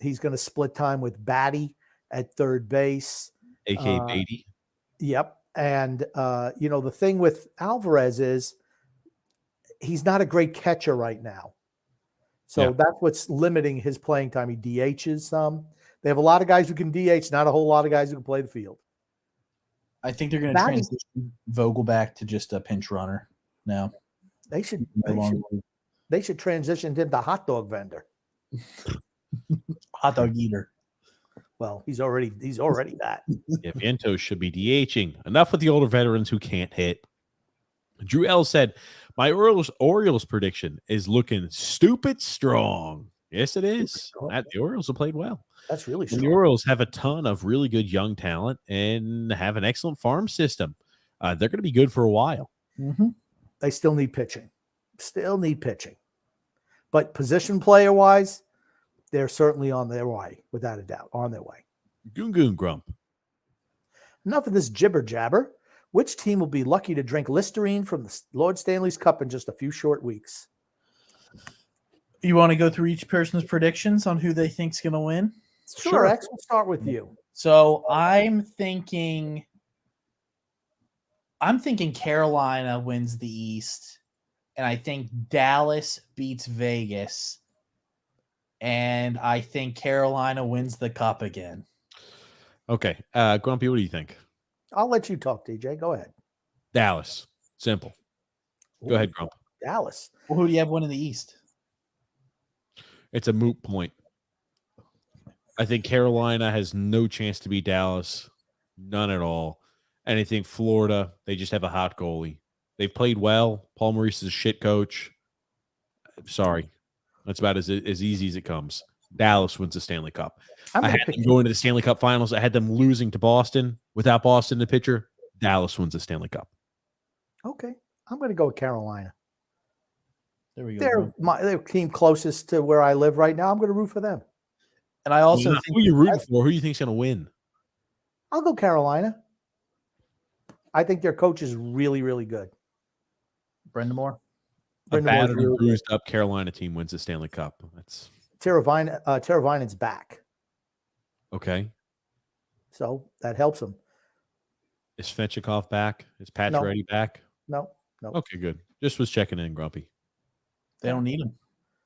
He's going to split time with Batty at third base. A.K.A. Beatty. Yep. And, the thing with Alvarez is he's not a great catcher right now. So that's what's limiting his playing time. He DHs some. They have a lot of guys who can DH, not a whole lot of guys who can play the field. I think they're going to transition Vogelback to just a pinch runner now. They should transition him to hot dog vendor. Hot dog eater. Well, he's already that. Yeah, Vientos should be DHing. Enough with the older veterans who can't hit. Drew L said, my Orioles prediction is looking stupid strong. Yes, it is. The Orioles have played well. That's really strong. The Orioles have a ton of really good young talent and have an excellent farm system. They're going to be good for a while. Mm-hmm. They still need pitching. But position player-wise, they're certainly on their way, without a doubt, on their way. Goon Grump. Enough of this jibber-jabber. Which team will be lucky to drink Listerine from the Lord Stanley's Cup in just a few short weeks? You want to go through each person's predictions on who they think's going to win? Sure. X, we'll start with you. So I'm thinking Carolina wins the East, and I think Dallas beats Vegas, and I think Carolina wins the Cup again. Okay. Grumpy, what do you think? I'll let you talk, DJ. Go ahead. Dallas. Simple. Go ahead, Grump. Dallas. Well, who do you have winning the East? It's a moot point. I think Carolina has no chance to beat Dallas. None at all. And I think Florida, they just have a hot goalie. They've played well. Paul Maurice is a shit coach. Sorry. That's about as easy as it comes. Dallas wins the Stanley Cup. I had them going to the Stanley Cup Finals. I had them losing to Boston. Without Boston in the picture, Dallas wins the Stanley Cup. Okay. I'm going to go with Carolina. There we go. They're their team closest to where I live right now. I'm going to root for them. And I also think who are you rooting for? Who do you think's going to win? I'll go Carolina. I think their coach is really, really good. Brendan Moore. A battered and bruised up Carolina team wins the Stanley Cup. That's Teravainen's back. Okay. So that helps him. Is Svechnikov back? Is Pacioretty back? No. Okay, good. Just was checking in, Grumpy. They don't need him.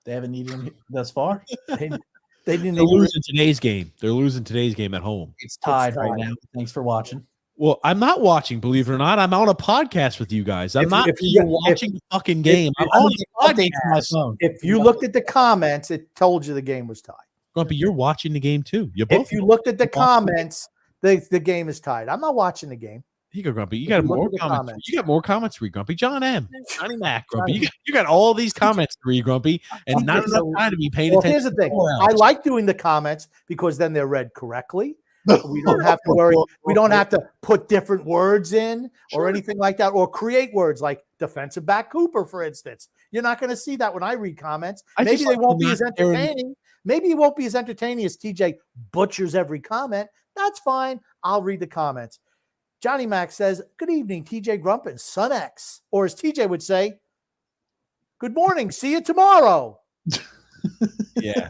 They haven't needed him thus far. They didn't. They're losing today's game. They're losing today's game at home. It's tied right now. Thanks for watching. Well, I'm not watching, believe it or not. I'm on a podcast with you guys. I'm not watching the fucking game. I'm on a podcast. My phone. If you looked at the comments, it told you the game was tied. Grumpy, you're watching the game too. If you looked at the comments, the game is tied. I'm not watching the game. Here you go, Grumpy. You got more comments. You got more comments to read, Grumpy. John M. Johnny Mac, Grumpy. You got all these comments to read, Grumpy, and not enough time to be paying attention. Here's the thing. I like doing the comments because then they're read correctly. We don't have to worry. We don't have to put different words in or anything like that, or create words like defensive back Cooper, for instance. You're not going to see that when I read comments. Maybe they won't be as entertaining. Maybe it won't be as entertaining as TJ butchers every comment. That's fine. I'll read the comments. Johnny Mac says, good evening, TJ Grump and Son X. Or as TJ would say, good morning. See you tomorrow. Yeah.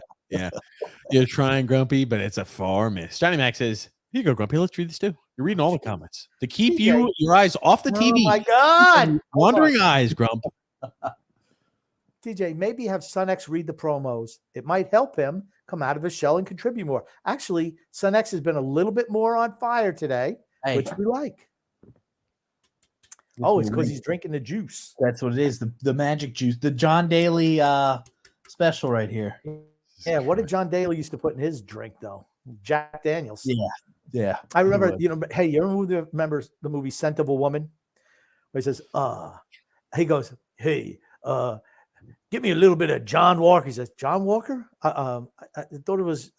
You're trying, Grumpy, but it's a far miss. Johnny Mac says, here you go, Grumpy. Let's read this too. You're reading all the comments. To keep your eyes off the TV. Oh, my God. Wandering eyes, Grump. TJ, maybe have Son X read the promos. It might help him come out of his shell and contribute more. Actually, Son X has been a little bit more on fire today, which we like. Oh, it's because he's drinking the juice. That's what it is. The magic juice. The John Daly special right here. Yeah, what did John Daly used to put in his drink, though? Jack Daniels. Yeah. Yeah. I remember, hey, you remember the movie Scent of a Woman? Where he says, he goes, hey, get me a little bit of John Walker. He says, John Walker? I thought it was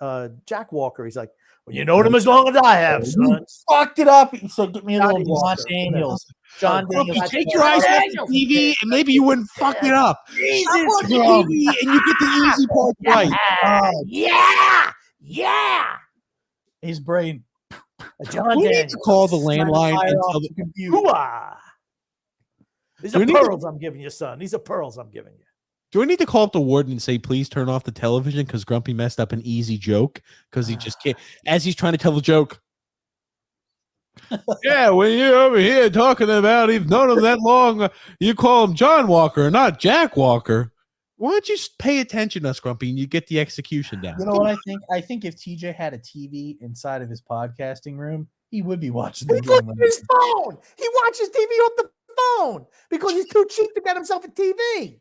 Jack Walker. He's like, well, you know him as long as I have, son. Fucked it up. He said, get me a little John Walker. Daniels. John Daniels. Take your eyes off the TV and maybe you wouldn't fuck it up. Stop watching TV and you get the easy part right. Yeah. His brain. John We Daniels. need to call the landline and tell them. Hoo-ah. These are pearls I'm giving you, son. These are pearls I'm giving you. Do I need to call up the warden and say, please turn off the television because Grumpy messed up an easy joke because he just can't, as he's trying to tell the joke. Yeah, when you're over here talking about he's known him that long, you call him John Walker, not Jack Walker. Why don't you pay attention to us, Grumpy, and you get the execution down? You know what I think? I think if TJ had a TV inside of his podcasting room, he would be watching the game. His phone. He watches TV off the phone because he's too cheap to get himself a TV.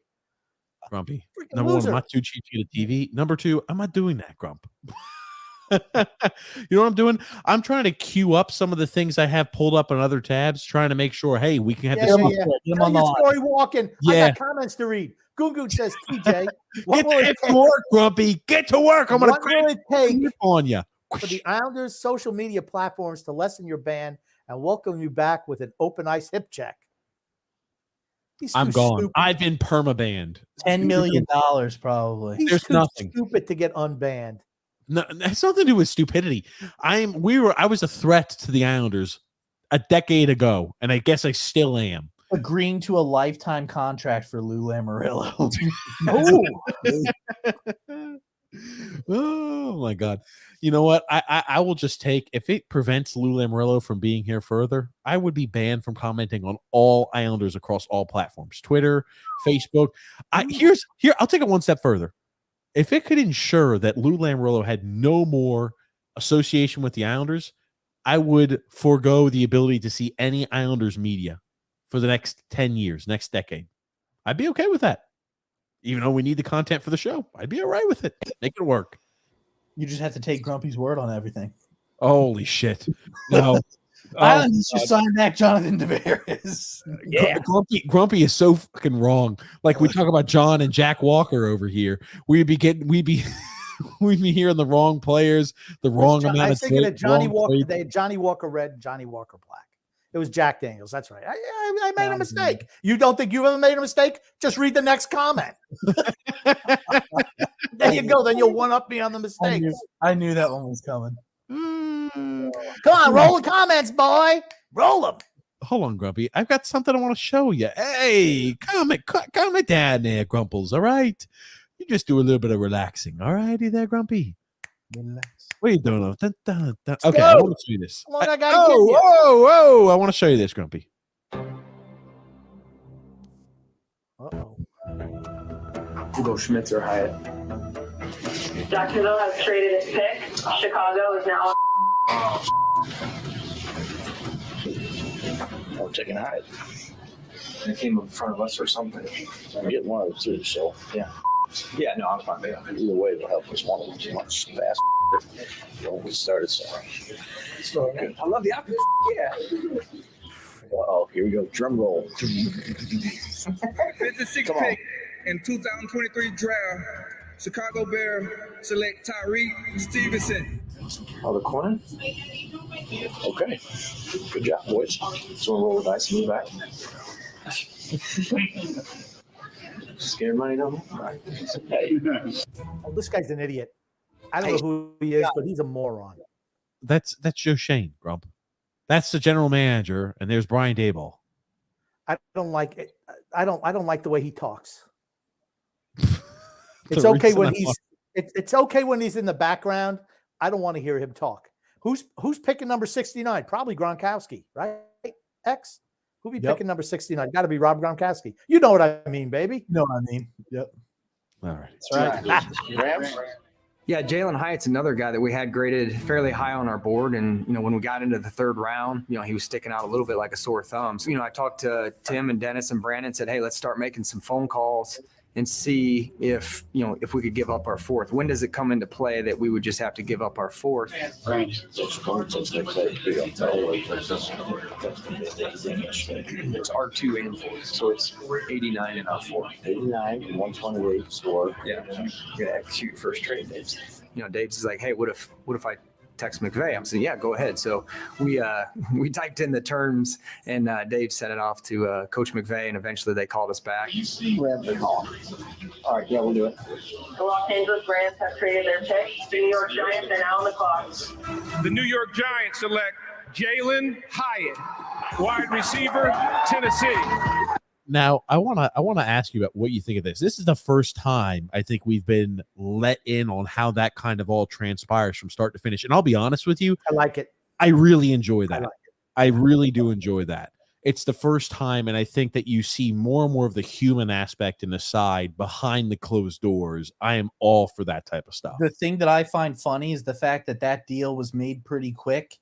Grumpy. Freaking Number loser. one, I'm not too cheap to get a TV. Number two, I'm not doing that, Grump. You know what I'm doing? I'm trying to queue up some of the things I have pulled up on other tabs, trying to make sure, hey, we can have this. Tell your story walking. I got comments to read. Goon says, TJ, what will it take? Work, Grumpy. Get to work. I'm going to will it take on you for the Islanders' social media platforms to lessen your ban and welcome you back with an open ice hip check? I'm gone. Stupid. I've been permabanned. $10 million probably. There's nothing stupid to get unbanned. No, it's nothing to do with stupidity. I was a threat to the Islanders a decade ago, and I guess I still am. Agreeing to a lifetime contract for Lou Lamoriello. Oh my God. You know what? I will just take, if it prevents Lou Lamoriello from being here further, I would be banned from commenting on all Islanders across all platforms, Twitter, Facebook. I'll take it one step further. If it could ensure that Lou Lamoriello had no more association with the Islanders, I would forego the ability to see any Islanders media for the next 10 years, next decade. I'd be okay with that. Even though we need the content for the show, I'd be all right with it. Make it work. You just have to take Grumpy's word on everything. Holy shit. No. Islanders should sign back Jonathan Tavares. Yeah. Grumpy is so fucking wrong. Like we talk about John and Jack Walker over here. We'd be hearing the wrong players, the wrong amount of. I was thinking of Johnny Walker. They had Johnny Walker red, Johnny Walker black. It was Jack Daniels. That's right. I made a mistake. You don't think you've ever made a mistake? Just read the next comment. There you go. Then you'll one-up me on the mistakes. I knew that one was coming. Come on, roll the comments, boy. Roll them. Hold on, Grumpy. I've got something I want to show you. Hey, comment down there, Grumples. All right. You just do a little bit of relaxing. All righty there, Grumpy. Relax. What are you doing? Okay, I want to show you this. Whoa! I want to show you this, Grumpy. Uh-oh. Go Schmitz or Hyatt. Jacksonville has traded its pick. Chicago is now. I'm taking Hyatt. It came in front of us or something. I'm getting one of the two, so yeah. Yeah, no, I'm fine. Either way, it'll help us one of them too much fast. Don't get started, so. Good. I love the outfit. Yeah. Oh, here we go. Drum roll. 56 pick in 2023 draft. Chicago Bear select Tyreek Stevenson. Oh, the corner? Okay. Good job, boys. So we'll roll the dice and move back. Scared money, though? Right. Hey. Oh, this guy's an idiot. I don't know who he is, but he's a moron. That's Joe Shane, Grump. That's the general manager, and there's Brian Daboll. I don't like it. I don't like the way he talks. It's okay when it's okay when he's in the background. I don't want to hear him talk. Who's picking number 69? Probably Gronkowski, right? X? Who be picking number 69? Got to be Rob Gronkowski. You know what I mean, baby. You know what I mean. Yep. All right. That's right. Rams? Yeah, Jalen Hyatt's another guy that we had graded fairly high on our board. And, when we got into the third round, he was sticking out a little bit like a sore thumb. So, I talked to Tim and Dennis and Brandon and said, hey, let's start making some phone calls, and see if we could give up our fourth. When does it come into play that we would just have to give up our fourth? It's R2 and 4, so it's 89 and R4. 89 and 128 score. Yeah, you gotta execute first trade, Dave's. Dave's is like, hey, what if I text McVay? I'm saying, yeah, go ahead. So we typed in the terms, and Dave sent it off to Coach McVay, and eventually they called us back. All right, yeah, we'll do it. The Los Angeles Rams have traded their pick. The New York Giants are now on the clock. The New York Giants select Jalen Hyatt, wide receiver, Tennessee. Now, I wanna ask you about what you think of this. This is the first time I think we've been let in on how that kind of all transpires from start to finish. And I'll be honest with you, I like it. I really enjoy that. I like it. I really do enjoy that. It's the first time, and I think that you see more and more of the human aspect and the side behind the closed doors. I am all for that type of stuff. The thing that I find funny is the fact that deal was made pretty quick.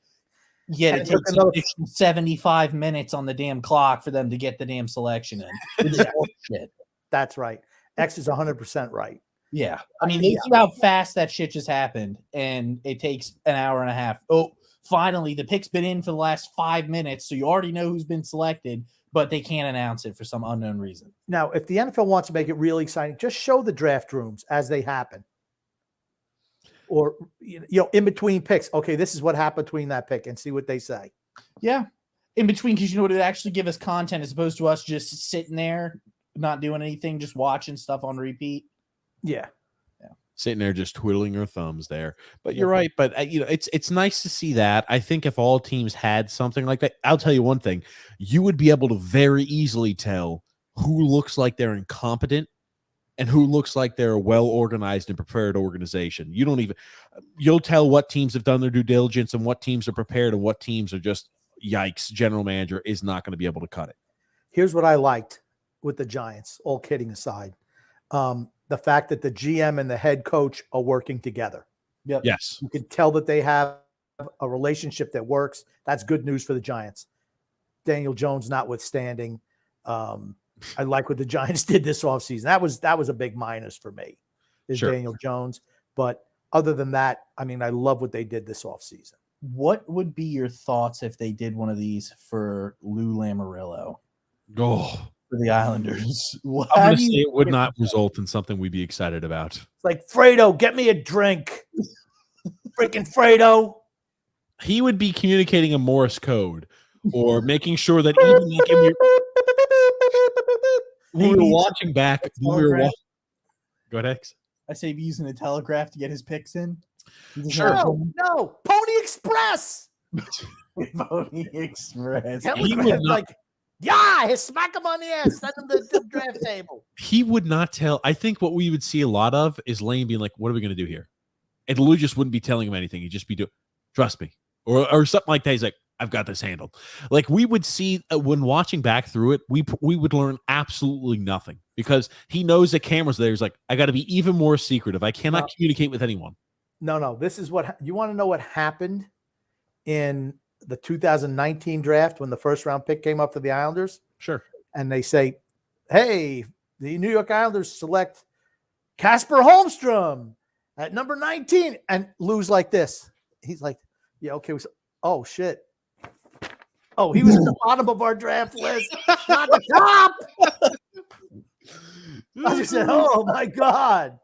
Yet it takes 75 minutes on the damn clock for them to get the damn selection in. Shit. That's right. X is 100% right. Yeah. I mean, they see how fast that shit just happened, and it takes an hour and a half. Oh, finally, the pick's been in for the last 5 minutes, so you already know who's been selected, but they can't announce it for some unknown reason. Now, if the NFL wants to make it really exciting, just show the draft rooms as they happen. Or, in between picks. Okay, this is what happened between that pick, and see what they say. Yeah. In between, because it would actually give us content as opposed to us just sitting there, not doing anything, just watching stuff on repeat. Yeah. Sitting there just twiddling your thumbs there. But you're right. But it's nice to see that. I think if all teams had something like that, I'll tell you one thing: you would be able to very easily tell who looks like they're incompetent and who looks like they're a well-organized and prepared organization. You'll tell what teams have done their due diligence and what teams are prepared and what teams are just, yikes, general manager is not going to be able to cut it. Here's what I liked with the Giants, all kidding aside. The fact that the GM and the head coach are working together. Yep. Yes. You can tell that they have a relationship that works. That's good news for the Giants. Daniel Jones notwithstanding, I like what the Giants did this offseason. That was a big minus for me, is Sure. Daniel Jones. But other than that, I mean, I love what they did this offseason. What would be your thoughts if they did one of these for Lou Lamoriello Oh, for the Islanders? I'm going to say it would not result in something we'd be excited about. It's like, Fredo, get me a drink. Freaking Fredo. He would be communicating a Morse code or making sure that even like we were watching back. Go ahead, X. I say he's using a telegraph to get his picks in. Sure. No. Pony Express. Pony Express. He would not, smack him on the ass. Send him to the draft table. he would not tell. I think what we would see a lot of is Lane being like, what are we going to do here? And Lou just wouldn't be telling him anything. He'd just be doing, trust me. Or something like that. He's like, I've got this handled. Like we would see when watching back through it, we would learn absolutely nothing because he knows the camera's there. He's like, I got to be even more secretive. I cannot communicate with anyone. No. This is what you want to know what happened in the 2019 draft when the first round pick came up for the Islanders. Sure. And they say, hey, the New York Islanders select Casper Holmstrom at number 19. And Lou's like this. He's like, yeah, okay. Oh, shit. Oh, he was at the bottom of our draft list, not the top. I just said, oh, my God.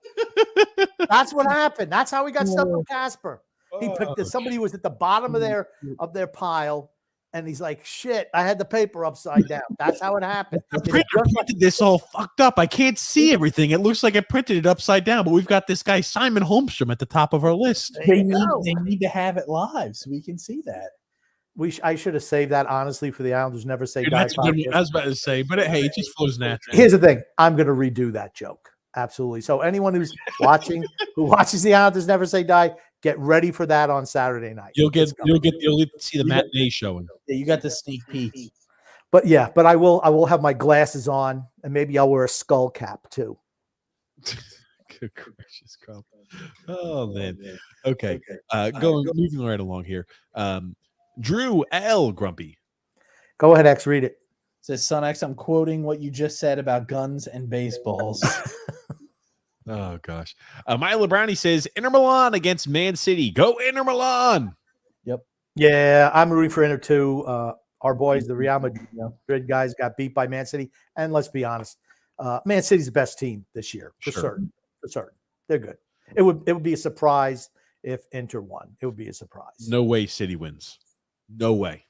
That's what happened. That's how we got stuck with Casper. He picked somebody who was at the bottom of their pile, and he's like, shit, I had the paper upside down. That's how it happened. The printer printed this all fucked up. I can't see everything. It looks like I printed it upside down, but we've got this guy, Simon Holmstrom, at the top of our list. They need to have it live so we can see that. I should have saved that, honestly, for the Islanders Never Say Die. That's what I was about to say, but hey, it just flows naturally. Here's the thing. I'm going to redo that joke. Absolutely. So anyone who's watching, who watches the Islanders Never Say Die, get ready for that on Saturday night. You'll get to see the matinee showing. Yeah, you got the sneak peek. But I will have my glasses on, and maybe I'll wear a skull cap too. Good gracious, Crump. Oh man. Okay. Moving right along here. Drew L. Grumpy. Go ahead, X. Read it. Says Son X, I'm quoting what you just said about guns and baseballs. Oh gosh. Milo Brownie says Inter Milan against Man City. Go Inter Milan. Yep. Yeah, I'm rooting for Inter too. Our boys, the Real Madrid guys, got beat by Man City, and let's be honest, Man City's the best team this year for certain. For certain, they're good. It would be a surprise if Inter won. It would be a surprise. No way City wins. No way.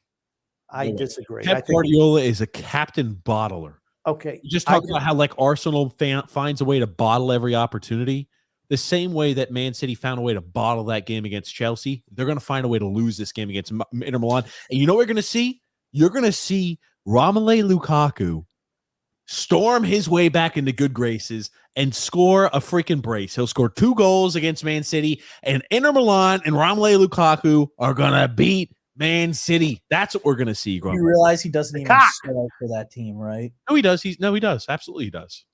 I disagree. Pep Guardiola is a captain bottler. Okay. You just talk about how like Arsenal finds a way to bottle every opportunity. The same way that Man City found a way to bottle that game against Chelsea, they're going to find a way to lose this game against Inter Milan. And you know what you're going to see? You're going to see Romelu Lukaku storm his way back into good graces and score a freaking brace. He'll score 2 goals against Man City, and Inter Milan and Romelu Lukaku are going to beat Man City. That's what we're going to see. You realize he doesn't even start for that team, right? No, he does. He does. Absolutely, he does.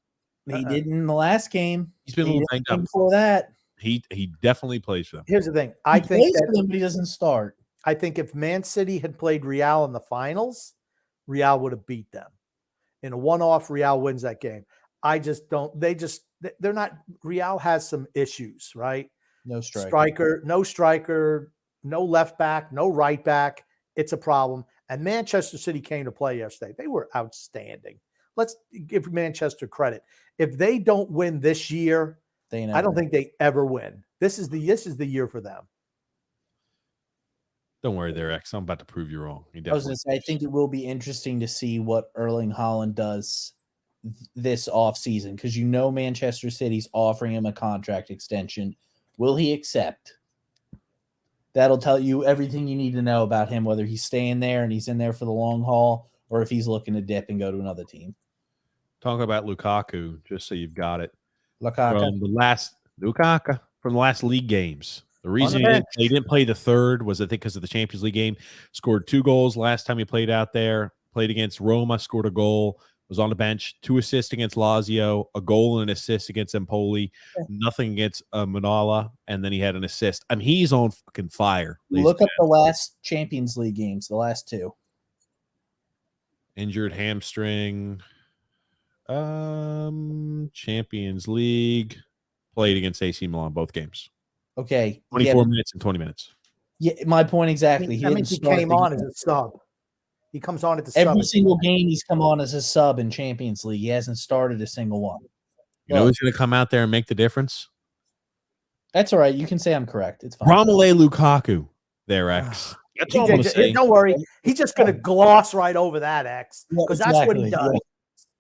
He didn't in the last game. He's been a little banged up before that. He definitely plays for them. Here's the thing. I think that but he doesn't start. I think if Man City had played Real in the finals, Real would have beat them. In a one-off, Real wins that game. I just don't. They're not. Real has some issues, right? No striker, no left back, no right back. It's a problem. And Manchester City came to play yesterday. They were outstanding. Let's give Manchester credit. If they don't win this year, I don't think they ever win. This is the year for them. Don't worry there, X. I'm about to prove you wrong. I was going to say, I think it will be interesting to see what Erling Haaland does this offseason because Manchester City's offering him a contract extension. Will he accept? That'll tell you everything you need to know about him, whether he's staying there and he's in there for the long haul or if he's looking to dip and go to another team. Talk about Lukaku, just so you've got it. Lukaku. From the last league games. The reason he didn't play the third was, I think, because of the Champions League game. Scored 2 goals last time he played out there. Played against Roma, scored a goal. Was on the bench. 2 assists against Lazio. A goal and an assist against Empoli. Nothing against Manala. And then he had an assist. I mean, he's on fucking fire. Look up the last Champions League games, the last 2. Injured hamstring. Champions League. Played against AC Milan both games. Okay. 24 minutes and 20 minutes. Yeah, my point exactly. That means he came on as a sub. He comes on at the every single game he's come on as a sub in Champions League. He hasn't started a single one. You know who's going to come out there and make the difference? That's all right. You can say I'm correct. It's fine. Romelu Lukaku there, X. That's all I'm going to say. Don't worry. He's just going to gloss right over that, X, because that's what he does.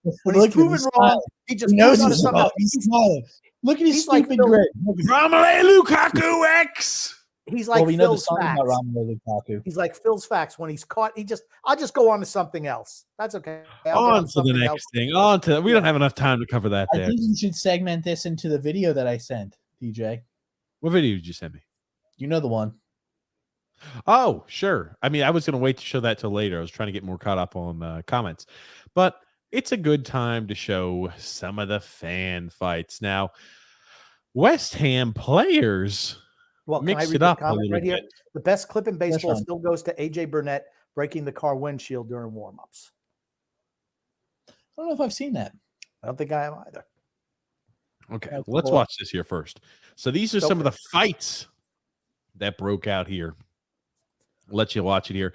Yeah. When he's proven wrong, he just knows on something. He's smiling. Look at his stupid grin. Romelu Lukaku X. He's like we know the Phil's song facts. about Romelu Lukaku. He's like Phil's facts. When he's caught, I'll just go on to something else. That's okay. On to the next thing. We don't have enough time to cover that. I think you should segment this into the video that I sent, DJ. What video did you send me? You know the one. Oh, sure. I mean, I was going to wait to show that till later. I was trying to get more caught up on comments, but it's a good time to show some of the fan fights. Now, West Ham players mixed it up a little bit. The best clip in baseball still goes to AJ Burnett breaking the car windshield during warm-ups. I don't know if I've seen that. I don't think I have either. Okay, let's watch this here first. So these are some of the fights that broke out here. I'll let you watch it here.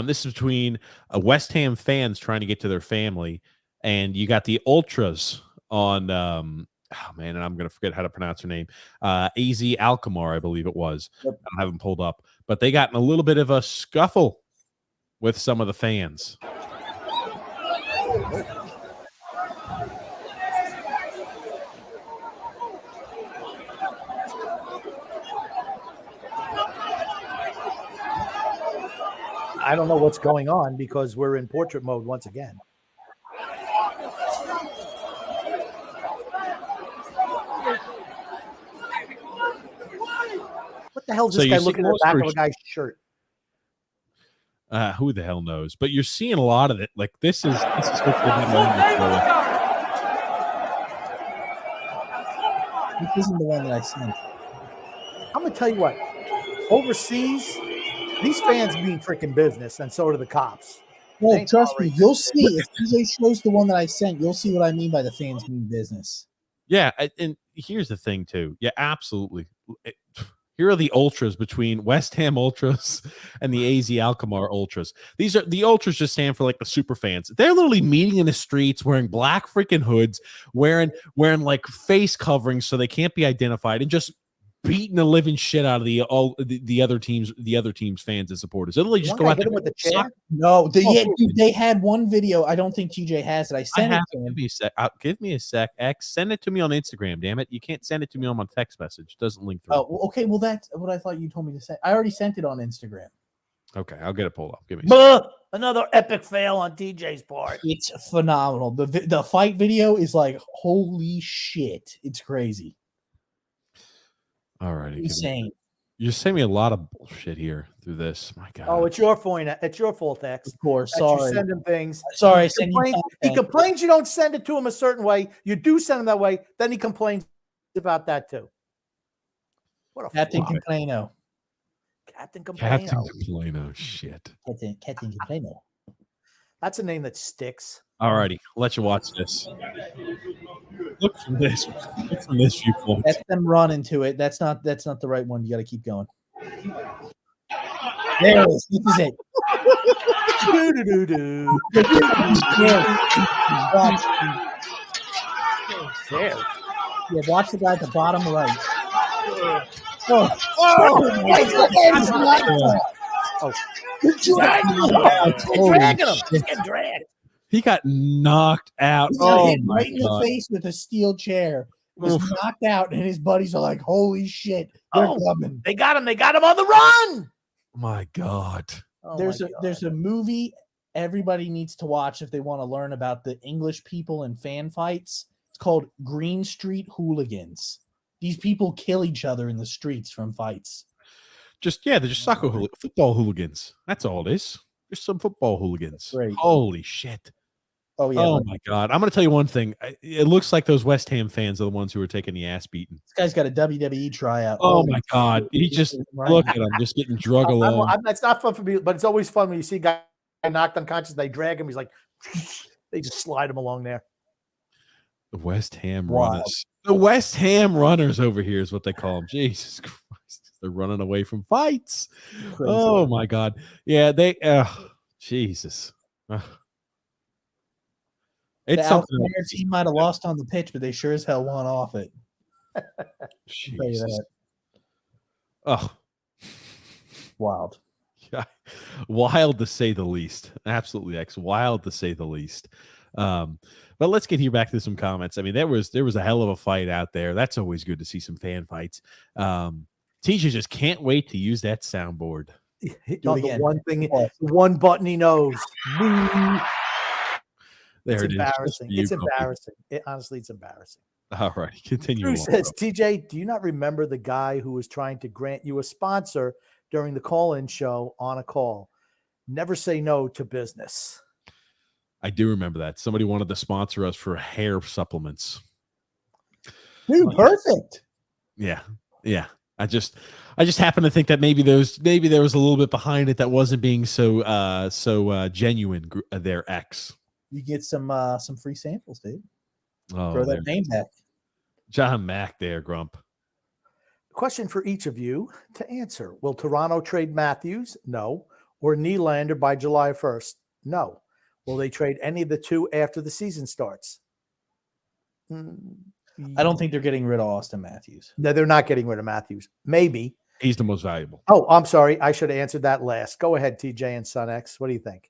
This is between West Ham fans trying to get to their family, and you got the Ultras on and I'm going to forget how to pronounce her name. AZ Alkmaar, I believe it was. Yep. I don't have them pulled up. But they got in a little bit of a scuffle with some of the fans. I don't know what's going on because we're in portrait mode once again. What the hell is this guy looking at the back of a guy's shirt? Who the hell knows? But you're seeing a lot of it. Like this is what This isn't the one that I sent. I'm gonna tell you what. Overseas, these fans mean freaking business, and so do the cops. Well, ain't trust me, tolerating you'll this see. If TJ shows the one that I sent, you'll see what I mean by the fans mean business. Yeah, and here's the thing too. Yeah, absolutely. Here are the ultras between West Ham ultras and the AZ Alkmaar ultras. These are the ultras, just stand for like the super fans. They're literally meeting in the streets wearing black freaking hoods, wearing like face coverings so they can't be identified, and just beating the living shit out of the other teams fans and supporters. They literally just go out there with the chair. No, dude, they had one video. I don't think TJ has it. I sent it to him. Give me a sec. Give me a sec. X, send it to me on Instagram. Damn it, you can't send it to me on my text message. It doesn't link through. Oh, okay. Well, that's what I thought you told me to say. I already sent it on Instagram. Okay, I'll get it pulled up. Give me a sec. Another epic fail on DJ's part. It's phenomenal. The fight video is like, holy shit. It's crazy. All right, Insane. You're sending me a lot of bullshit here through this. My God. Oh, it's your fault. It's your fault, X. Of course. That Sorry. you send him things. Sorry. He complains you don't send it to him a certain way. You do send him that way. Then he complains about that too. What a Captain Complaino. Captain Complaino. Shit. Captain Complaino. That's a name that sticks. All righty, let you watch this. Look from this. Look from this viewpoint. Let them run into it. That's not the right one. You got to keep going. There it is. This is it. Watch the guy at the bottom right. Dragging him. He's getting dragged. He got knocked out. He got hit right in the face with a steel chair. Was knocked out, and his buddies are like, "Holy shit, they're coming!" They got him. They got him on the run. My God. There's a movie everybody needs to watch if they want to learn about the English people and fan fights. It's called Green Street Hooligans. These people kill each other in the streets from fights. They're just football hooligans. That's all it is. Just some football hooligans. Right. Holy shit. Oh, yeah. Oh, my God. I'm going to tell you one thing. It looks like those West Ham fans are the ones who are taking the ass beating. This guy's got a WWE tryout. Oh, my God. He just, look at him, just getting drug along. It's not fun for me, but it's always fun when you see a guy knocked unconscious. They drag him. He's like, they just slide him along there. The West Ham runners. The West Ham runners over here is what they call them. Jesus Christ. They're running away from fights. Crazy. Oh, my God. Yeah, Jesus. It's something. Their team might have lost on the pitch, but they sure as hell won off it. Jesus. Oh, wild. Yeah, wild to say the least. Absolutely, X. Wild to say the least. But let's get here back to some comments. I mean, there was a hell of a fight out there. That's always good to see some fan fights. TJ just can't wait to use that soundboard. The one button he knows. There it is. Embarrassing. It's embarrassing. Honestly, it's embarrassing. All right, continue. Drew says, TJ, do you not remember the guy who was trying to grant you a sponsor during the call-in show on a call? Never say no to business. I do remember that. Somebody wanted to sponsor us for hair supplements. Dude, perfect. Yeah. I just happen to think that maybe there was a little bit behind it that wasn't being so genuine. Their X. You get some free samples, dude. Oh, throw that name back. John Mack there, Grump. Question for each of you to answer. Will Toronto trade Matthews? No. Or Nylander by July 1st? No. Will they trade any of the two after the season starts? I don't think they're getting rid of Austin Matthews. No, they're not getting rid of Matthews. Maybe. He's the most valuable. Oh, I'm sorry. I should have answered that last. Go ahead, TJ and Son X. What do you think?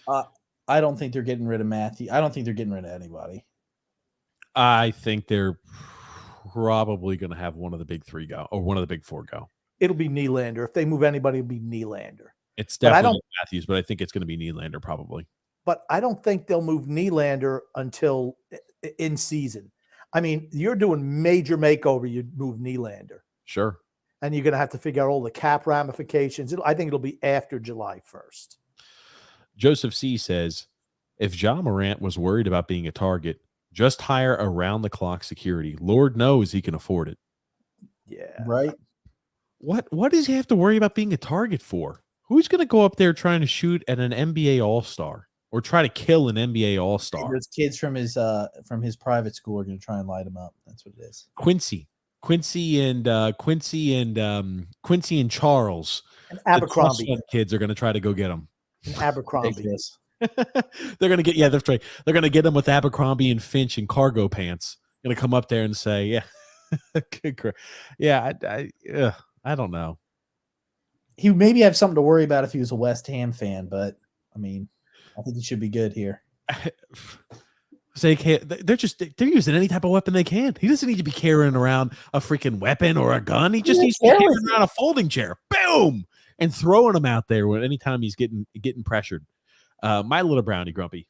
I don't think they're getting rid of Matthew. I don't think they're getting rid of anybody. I think they're probably going to have one of the big three go, or one of the big four go. It'll be Nylander. If they move anybody, it'll be Nylander. It's definitely Matthews, but I think it's going to be Nylander probably. But I don't think they'll move Nylander until in season. I mean, you're doing major makeover. You move Nylander. Sure. And you're going to have to figure out all the cap ramifications. I think it'll be after July 1st. Joseph C. says, if Ja Morant was worried about being a target, just hire around-the-clock security. Lord knows he can afford it. Yeah. Right? What does he have to worry about being a target for? Who's going to go up there trying to shoot at an NBA All-Star or try to kill an NBA All-Star? Those kids from his private school are going to try and light him up. That's what it is. Quincy and Charles, And Abercrombie. the Trust kids are going to try to go get him. And Abercrombie. They're going to get that's right. They're going to get him with Abercrombie and Finch and cargo pants. Going to come up there and say, I don't know. He maybe have something to worry about if he was a West Ham fan, but I mean, I think he should be good here. They're using any type of weapon they can. He doesn't need to be carrying around a freaking weapon or a gun. He just needs to be carrying around a folding chair, boom, and throwing him out there anytime he's getting pressured. My little brownie, Grumpy.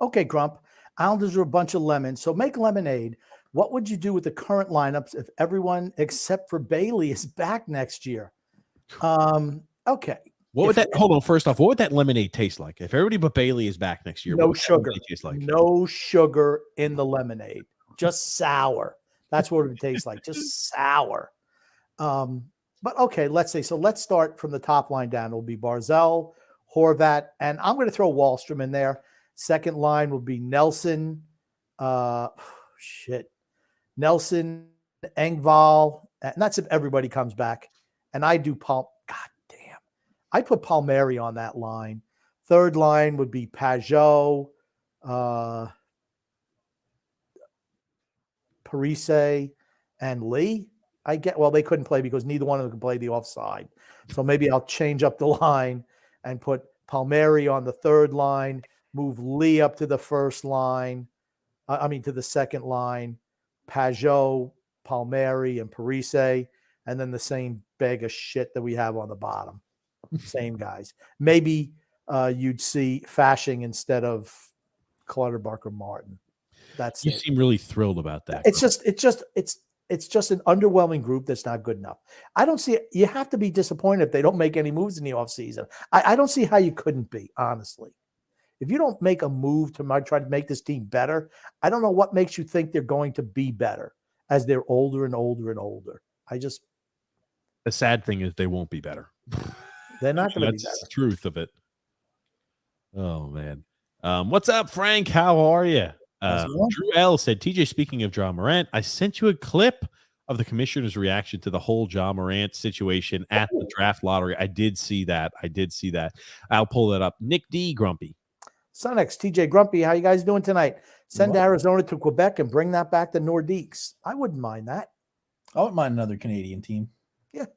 Okay, Grump. Islanders are a bunch of lemons, so make lemonade. What would you do with the current lineups if everyone except for Bailey is back next year? Okay. Hold on. First off, what would that lemonade taste like? If everybody but Bailey is back next year, no sugar. Taste like? No sugar in the lemonade. Just sour. That's what it would taste like. Just sour. But okay, let's start from the top line down. It'll be Barzell, Horvat, and I'm going to throw Wallstrom in there. Second line will be Nelson. Nelson, Engvall, and that's if everybody comes back. And I do I put Palmieri on that line. Third line would be Pajot, Parise, and Lee. They couldn't play because neither one of them could play the offside. So maybe I'll change up the line and put Palmieri on the third line, move Lee up to the first line. To the second line, Pajot, Palmieri, and Parise, and then the same bag of shit that we have on the bottom. Same guys. Maybe you'd see Fashing instead of Clutterbuck or Martin. You seem really thrilled about that. It's just an underwhelming group that's not good enough. I don't see it. You have to be disappointed if they don't make any moves in the offseason. I don't see how you couldn't be, honestly. If you don't make a move to try to make this team better, I don't know what makes you think they're going to be better as they're older and older and older. The sad thing is they won't be better. They're not going to be better. That's the truth of it. Oh, man. What's up, Frank? How are you? Drew L said, TJ, speaking of Ja Morant, I sent you a clip of the commissioner's reaction to the whole Ja Morant situation at the draft lottery. I did see that. I'll pull that up. Nick D. Grumpy. Sonex, TJ Grumpy, how you guys doing tonight? Send Arizona to Quebec and bring that back to Nordiques. I wouldn't mind that. I wouldn't mind another Canadian team. Yeah.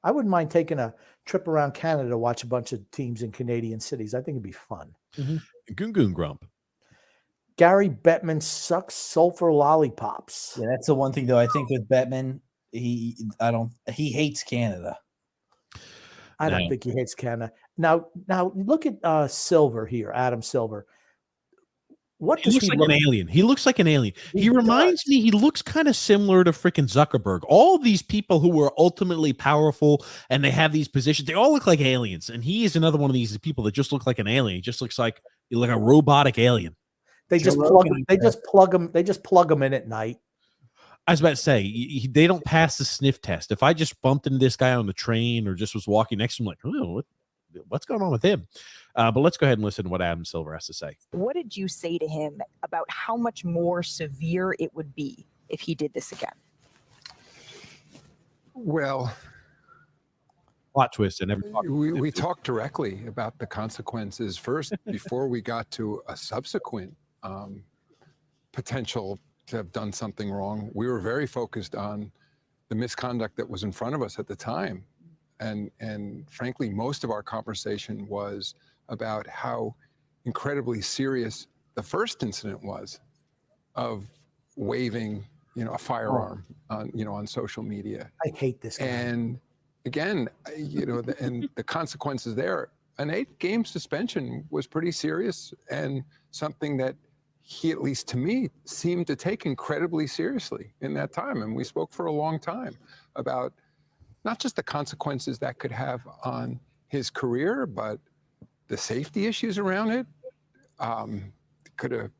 I wouldn't mind taking a trip around Canada to watch a bunch of teams in Canadian cities. I think it'd be fun. Goon Grump. Gary Bettman sucks sulfur lollipops. Yeah, that's the one thing, though. I think with Bettman, he hates Canada. I don't think he hates Canada. Now look at Silver here, Adam Silver. What does he looks like an alien? He looks like an alien. He reminds me. He looks kind of similar to freaking Zuckerberg. All these people who were ultimately powerful and they have these positions, they all look like aliens. And he is another one of these people that just look like an alien. He just looks like a robotic alien. They just plug him in at night. I was about to say, they don't pass the sniff test. If I just bumped into this guy on the train or just was walking next to him, like, oh, what's going on with him? But let's go ahead and listen to what Adam Silver has to say. What did you say to him about how much more severe it would be if he did this again? Well, plot twist, and we talked directly about the consequences first before we got to a subsequent potential to have done something wrong. We were very focused on the misconduct that was in front of us at the time. And frankly, most of our conversation was about how incredibly serious the first incident was of waving, a firearm on social media. I hate this guy. And again, and the consequences there, an 8-game suspension was pretty serious and something that he, at least to me, seemed to take incredibly seriously in that time. And we spoke for a long time about not just the consequences that could have on his career, but the safety issues around it. Could have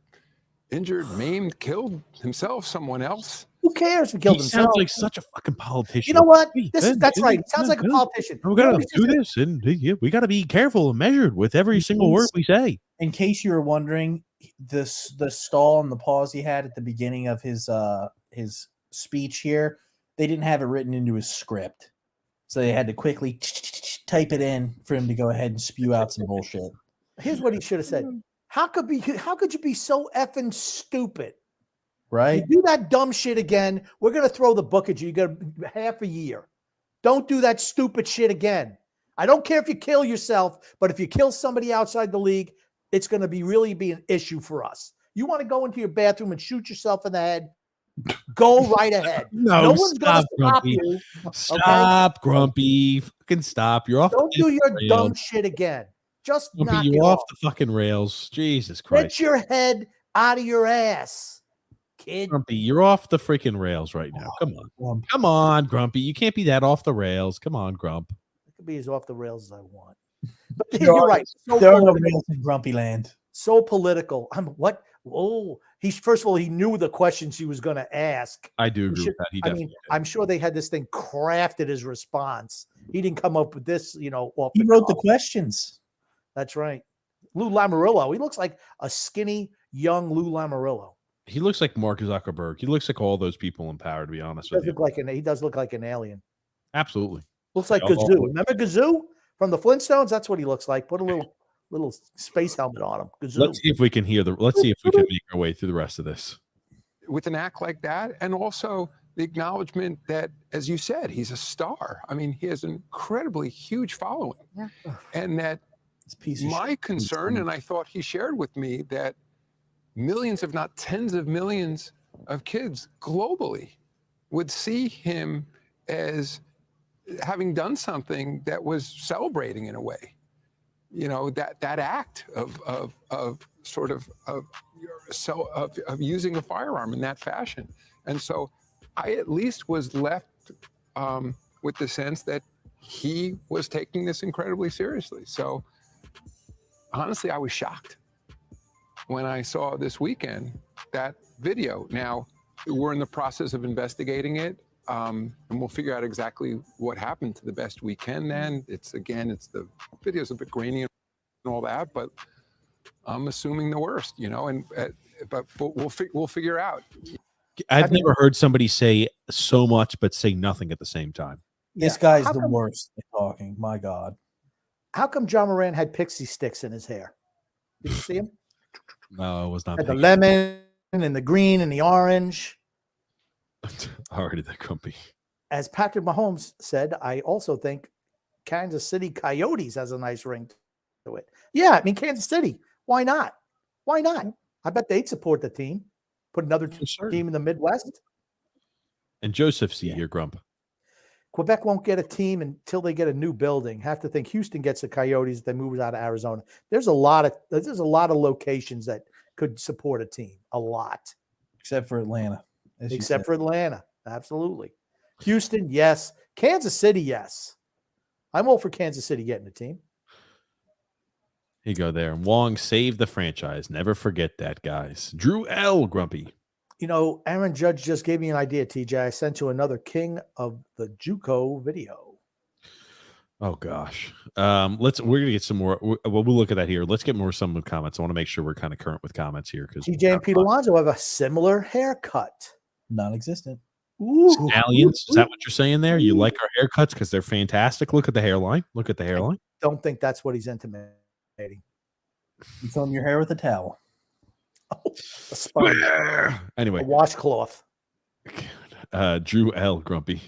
injured, maimed, killed himself, someone else. Who cares if he killed himself? Sounds like such a fucking politician. You know what? Hey, That's right. He sounds like a politician. We got to do this, and we got to be careful and measured with every single word we say. In case you were wondering, the stall and the pause he had at the beginning of his speech here, they didn't have it written into his script, so they had to quickly type it in for him to go ahead and spew out some bullshit. Here's what he should have said. How could you be so effing stupid? Right? You do that dumb shit again, we're going to throw the book at you. You got half a year. Don't do that stupid shit again. I don't care if you kill yourself, but if you kill somebody outside the league, it's going to really be an issue for us. You want to go into your bathroom and shoot yourself in the head? Go right ahead. No one's going to stop Grumpy. you. Stop, Grumpy. Fucking stop. You're off. Don't do your dumb shit again. Just Grumpy, knock you're it off off. the fucking rails. Jesus Christ. Get your head out of your ass, kid. Grumpy, you're off the freaking rails right now. Come on. Come on, Grumpy. You can't be that off the rails. Come on, Grump. I could be as off the rails as I want. But There you're are- right. There are no rails in Grumpy Land. So political. What? Oh, first of all, he knew the questions he was going to ask. I do agree with that. He definitely did. I'm sure they had this thing crafted his response. He didn't come up with this, off He wrote the questions. That's right. Lou Lamoriello. He looks like a skinny, young Lou Lamoriello. He looks like Mark Zuckerberg. He looks like all those people in power, to be honest with you. He does look like an alien. Absolutely. Looks like Gazoo. Remember Gazoo from the Flintstones? That's what he looks like. Put a little space helmet on him. Gazoo. Let's see if we can let's see if we can make our way through the rest of this. With an act like that, and also the acknowledgement that, as you said, he's a star. I mean, he has an incredibly huge following. Yeah. And that my concern, and I thought he shared with me, that millions, if not tens of millions of kids globally would see him as having done something that was celebrating in a way. That act of using a firearm in that fashion. And so I at least was left with the sense that he was taking this incredibly seriously. So honestly, I was shocked when I saw this weekend that video. Now, we're in the process of investigating it, and we'll figure out exactly what happened to the best we can then. It's the video's a bit grainy and all that, but I'm assuming the worst, but we'll figure out. I've never heard somebody say so much but say nothing at the same time. This guy's the worst at talking. My God. How come John Moran had pixie sticks in his hair? Did you see him? No, it was not. Had the lemon and the green and the orange. Already that Grumpy. As Patrick Mahomes said, I also think Kansas City Coyotes has a nice ring to it. Yeah, I mean, Kansas City. Why not? Why not? I bet they'd support the team. Put another team in the Midwest. And Joseph's here, Grump. Quebec won't get a team until they get a new building. Have to think Houston gets the Coyotes. They move out of Arizona. There's a lot of locations that could support a team. A lot, except for Atlanta. Except for Atlanta, absolutely. Houston, yes. Kansas City, yes. I'm all for Kansas City getting a team. You go there. Wong saved the franchise. Never forget that, guys. Drew L. Grumpy. Aaron Judge just gave me an idea, TJ. I sent you another King of the JUCO video. Oh gosh. We're gonna get some more. We'll look at that here. Let's get some of the comments. I want to make sure we're kind of current with comments here because TJ and Pete Alonso have a similar haircut. Non-existent. Stallions. Is that what you're saying there? You like our haircuts because they're fantastic. Look at the hairline. Look at the hairline. Don't think that's what he's intimating. You comb your hair with a towel. A sponge. Anyway, a washcloth. Drew L. Grumpy.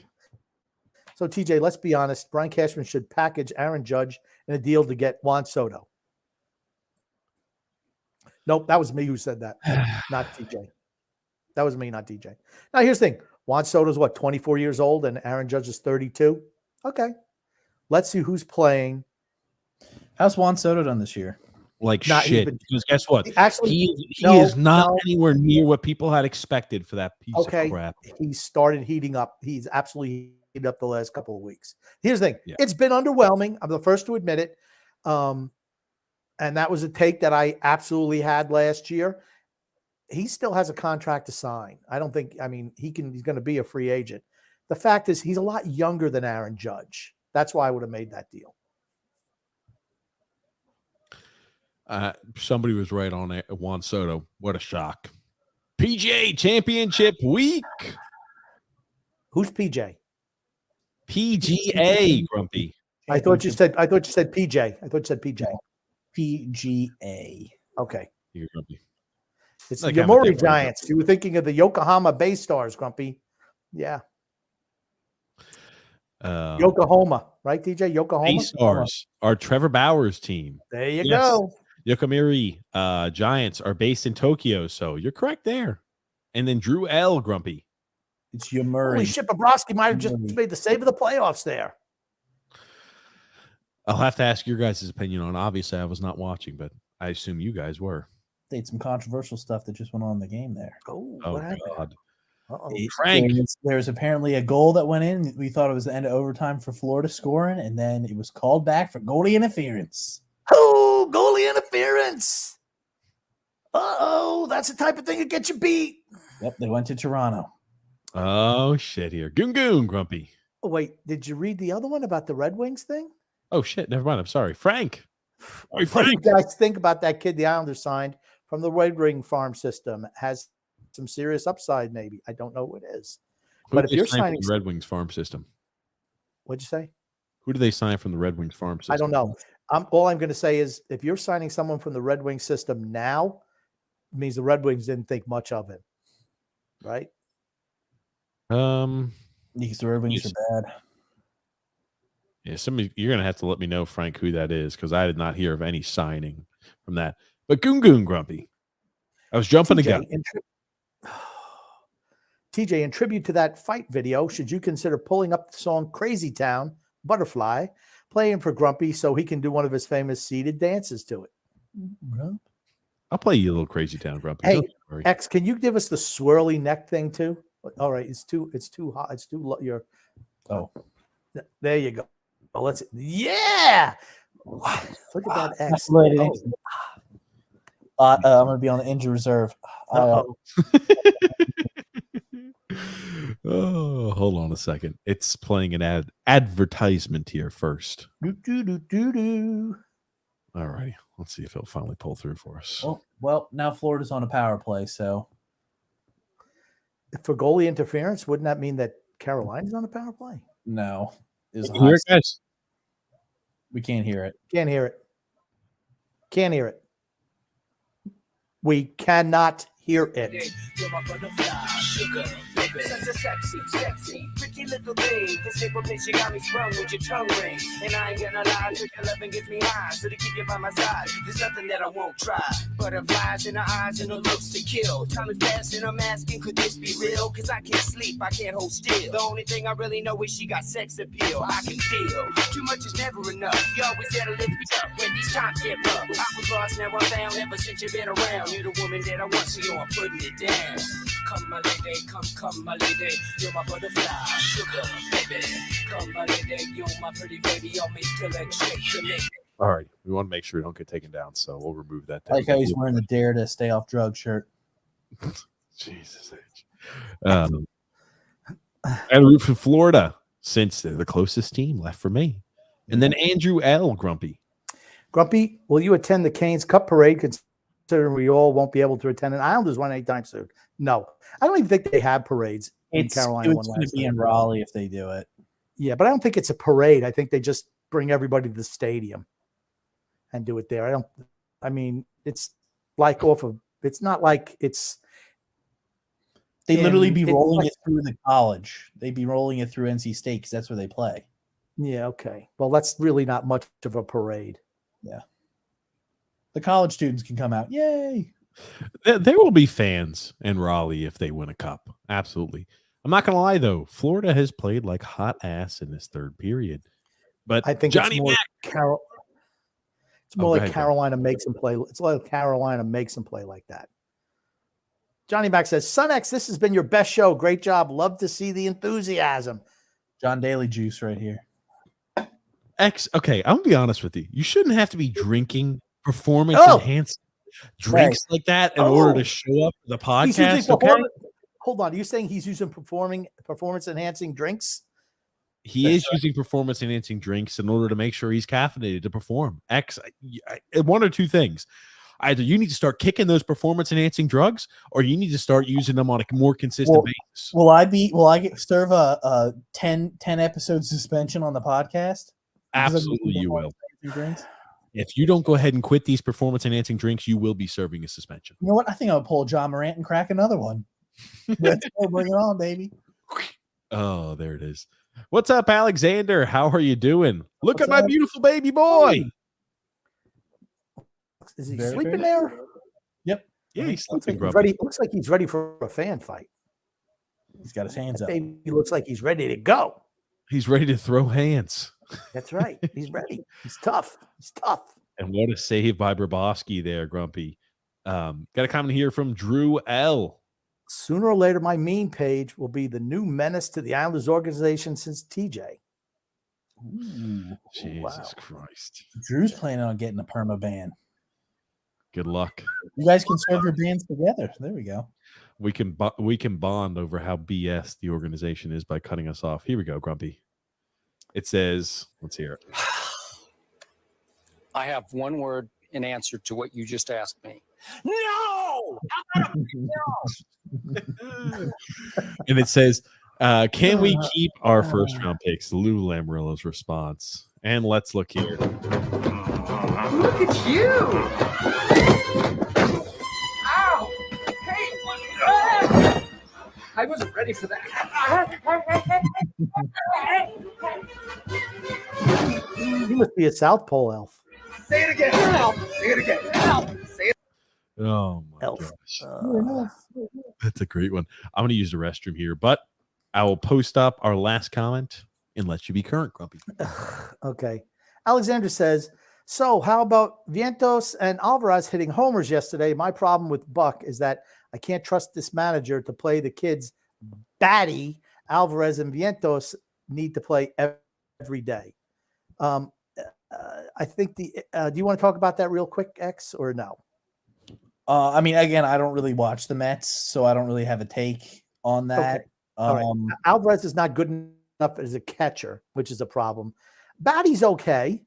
So, TJ, let's be honest. Brian Cashman should package Aaron Judge in a deal to get Juan Soto. Nope, that was me who said that, not TJ. That was me, not TJ. Now, here's the thing. Juan Soto's, 24 years old, and Aaron Judge is 32? Okay. Let's see who's playing. How's Juan Soto done this year? Like shit. Because guess what? He No, is not anywhere near what people had expected for that piece of crap. He started heating up. He's absolutely heated up the last couple of weeks. Here's the thing. Yeah. It's been underwhelming. I'm the first to admit it. And that was a take that I absolutely had last year. he still has a contract to sign. I don't think. I mean, he's going to be a free agent. The fact is, he's a lot younger than Aaron Judge. That's why I would have made that deal. Somebody was right on it. Juan Soto. What a shock. PGA Championship Week. Who's PJ? PGA, Grumpy. I thought you said PJ. I thought you said PJ. PGA. Okay. You're Grumpy. It's Like the I'm a Yomiuri different Giants. You were thinking of the Yokohama Bay Stars, Grumpy. Yeah. Yokohama, right, DJ? Yokohama. Bay Stars are Trevor Bauer's team. There you go. Yokohama Giants are based in Tokyo, so you're correct there. And then Drew L. Grumpy. It's Yomiuri. Holy shit, Bobrovsky might have just made the save of the playoffs there. I'll have to ask your guys' opinion on. Obviously, I was not watching, but I assume you guys were. They had some controversial stuff that just went on in the game there. Oh, what happened? God. Frank. There's apparently a goal that went in. We thought it was the end of overtime for Florida scoring, and then it was called back for goalie interference. Oh, goalie interference. Uh-oh, that's the type of thing that gets you beat. Yep, they went to Toronto. Oh, shit here. Goon, Grumpy. Oh, wait, did you read the other one about the Red Wings thing? Oh, shit, never mind. I'm sorry. Frank. What do you guys think about that kid the Islanders signed from the Red Wing farm system? Has some serious upside, maybe. I don't know who it is. But if you're signing the Red Wings farm system, what'd you say? Who do they sign from the Red Wings farm system? I don't know. All I'm going to say is if you're signing someone from the Red Wings system now, it means the Red Wings didn't think much of him, right? Because the Red Wings are bad. Yeah, you're going to have to let me know, Frank, who that is, because I did not hear of any signing from that. But Goon, Grumpy. I was jumping the gun. TJ, in tribute to that fight video, should you consider pulling up the song Crazy Town, Butterfly, playing for Grumpy so he can do one of his famous seated dances to it? I'll play you a little Crazy Town, Grumpy. Hey, X, can you give us the swirly neck thing too? All right, it's too hot. It's too low. There you go. Oh, yeah. Look at that X. I'm going to be on the injury reserve. Oh, hold on a second. It's playing an advertisement here first. All righty. Let's see if it'll finally pull through for us. Well, now Florida's on a power play, so. For goalie interference, wouldn't that mean that Carolina's on a power play? No. Hear it, guys? We can't hear it. Can't hear it. Can't hear it. We cannot hear it. Such a sexy, pretty little thing. This simple bitch, you got me sprung with your tongue ring. And I ain't gonna lie, your loving gets me high. So to keep you by my side, there's nothing that I won't try. Butterflies in her eyes and her looks to kill. Time is passing, I'm asking, could this be real? Cause I can't sleep, I can't hold still. The only thing I really know is she got sex appeal. I can feel too much is never enough. You always gotta lift me up when these times get rough. I was lost, now I'm found. Ever since you've been around, you're the woman that I want, so you're putting it down. Come my lady, come my lady, you're my butterfly, sugar baby. Come my lady, you're my pretty baby, I'll make your legs shake. All right, we want to make sure we don't get taken down, so we'll remove that. Like how he's wearing the Dare to Stay Off Drugs shirt. Jesus. I root for Florida since they're the closest team left for me. And then Andrew L. Grumpy, will you attend the Canes Cup Parade? Considering we all won't be able to attend an Islanders one anytime soon. No, I don't even think they have parades in Carolina. It's going to be in Raleigh if they do it. Yeah, but I don't think it's a parade. I think they just bring everybody to the stadium and do it there. It's like it's not like it's. They literally be rolling it through the college. They'd be rolling it through NC State because that's where they play. Yeah, okay. Well, that's really not much of a parade. Yeah. The college students can come out. Yay. There will be fans in Raleigh if they win a cup. Absolutely. I'm not going to lie, though. Florida has played like hot ass in this third period. But I think Johnny it's more Mac. It's more like Carolina makes them play. It's like Carolina makes them play like that. Johnny Mac says, Son X, this has been your best show. Great job. Love to see the enthusiasm. John Daly juice right here. X, okay, I'm going to be honest with you. You shouldn't have to be drinking performance enhancing drinks like that in order to show up for the He's using podcast. Okay, hold on. Are you saying he's using performance enhancing drinks? he is using performance enhancing drinks in order to make sure he's caffeinated to perform. One or two things. Either you need to start kicking those performance enhancing drugs, or you need to start using them on a more consistent basis. Will I serve a 10 episode suspension on the podcast? Absolutely, you will. If you don't go ahead and quit these performance enhancing drinks, you will be serving a suspension. You know what? I think I'll pull John Morant and crack another one. Let's go, bring it on, baby. Oh, there it is. What's up, Alexander? How are you doing? Look at my beautiful baby boy. Is he sleeping there? Yep. Yeah, he's sleeping. Ready. Looks like he's ready for a fan fight. He's got his hands up. He looks like he's ready to go. He's ready to throw hands. That's right. He's ready. He's tough. He's tough. And what a save by Bobrovsky there, Grumpy. Got a comment here from Drew L. Sooner or later, my meme page will be the new menace to the Islanders organization since TJ. Ooh, Jesus Christ. Drew's planning on getting a perma ban. Good luck. You guys can serve your bands together. There we go. We can bond over how BS the organization is by cutting us off. Here we go, Grumpy. It says, let's hear it. I have one word in answer to what you just asked me. No! And it says, can we keep our first round picks? Lou Lamoriello's response. And let's look here. Look at you! Ow! Hey! I wasn't ready for that. He must be a South Pole elf. Say it again. Help! Say it again. Help! Say it. Oh my gosh. That's a great one. I'm going to use the restroom here, but I will post up our last comment and let you be current, Grumpy. Okay. Alexander says, so how about Vientos and Alvarez hitting homers yesterday? My problem with Buck is that I can't trust this manager to play the kids. Batty, Alvarez and Vientos need to play every day. I think do you want to talk about that real quick, X, or no? I mean, again, I don't really watch the Mets, so I don't really have a take on that. Okay. All right. Alvarez is not good enough as a catcher, which is a problem. Batty's okay.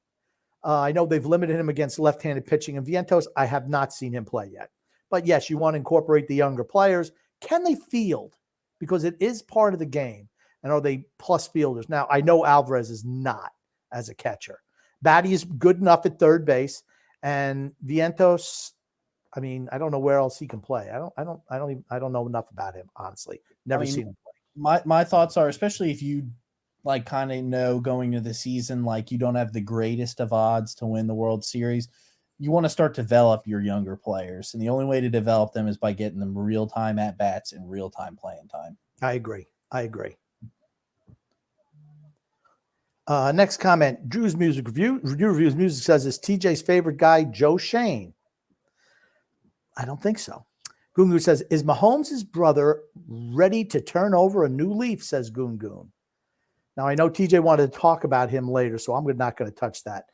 I know they've limited him against left-handed pitching. And Vientos, I have not seen him play yet. But yes, you want to incorporate the younger players. Can they field? Because it is part of the game. And are they plus fielders? Now, I know Alvarez is not as a catcher. Batty is good enough at third base. And Vientos, I mean, I don't know where else he can play. I don't know enough about him, honestly. Never seen him play. My thoughts are, especially if you like kind of know going into the season, like you don't have the greatest of odds to win the World Series, you want to start to develop your younger players. And the only way to develop them is by getting them real-time at-bats and real-time playing time. I agree. Next comment, Drew's Music Review. Drew Reviews Music says, is TJ's favorite guy Joe Shane? I don't think so. Goon says, is Mahomes' brother ready to turn over a new leaf, says Goon. Now, I know TJ wanted to talk about him later, so I'm not going to touch that.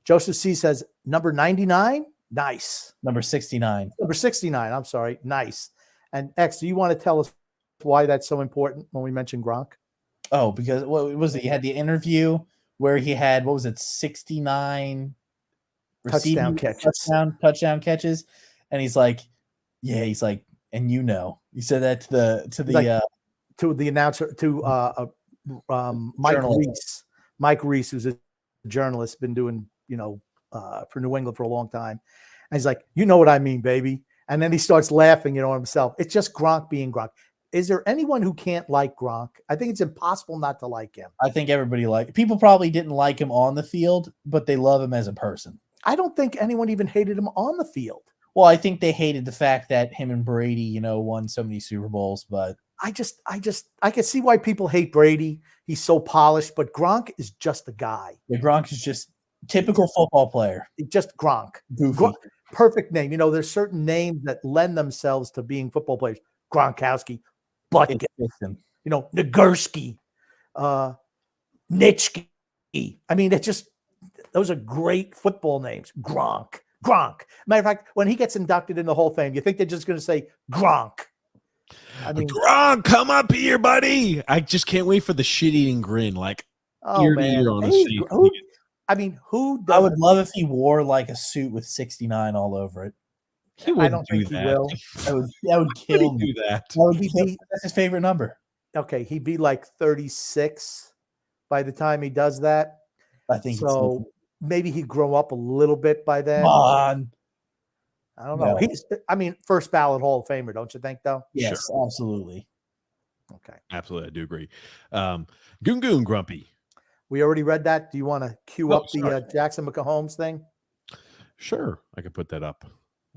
Joseph C. says, number 99? Nice. Number 69. Number 69, I'm sorry. Nice. And X, do you want to tell us why that's so important when we mention Gronk? Oh, because what was it? You had the interview where he had, 69 touchdown catches. Touchdown catches. And he's like, and he said that to the announcer, to Mike Reese. Mike Reese, who's a journalist, been doing, for New England for a long time. And he's like, you know what I mean, baby. And then he starts laughing, himself. It's just Gronk being Gronk. Is there anyone who can't like Gronk? I think it's impossible not to like him. I think everybody people probably didn't like him on the field, but they love him as a person. I don't think anyone even hated him on the field. Well, I think they hated the fact that him and Brady, won so many Super Bowls, but I can see why people hate Brady. He's so polished, but Gronk is just a guy. Yeah, Gronk is just typical football player. Just Gronk. Perfect name. There's certain names that lend themselves to being football players. Gronkowski, Butkus, Nagurski, Nitschke. I mean, those are great football names. Gronk. Gronk. Matter of fact, when he gets inducted in the Hall of Fame, you think they're just going to say Gronk? I mean, Gronk, come up here, buddy. I just can't wait for the shit-eating grin, like ear to ear on his Hey, face. who I would doesn't? love if he wore like a suit with 69 all over it. He I wouldn't don't do think he that. will. That would kill me. Do that. That's his favorite number. Okay, he'd be like 36 by the time he does that. I think so. Maybe he'd grow up a little bit by then. Come on. I don't know. No. First ballot Hall of Famer, don't you think, though? Yes, Sure. absolutely. Okay. Absolutely, I do agree. Goon Grumpy. We already read that. Do you want to cue up the Jackson Mahomes thing? Sure, I could put that up.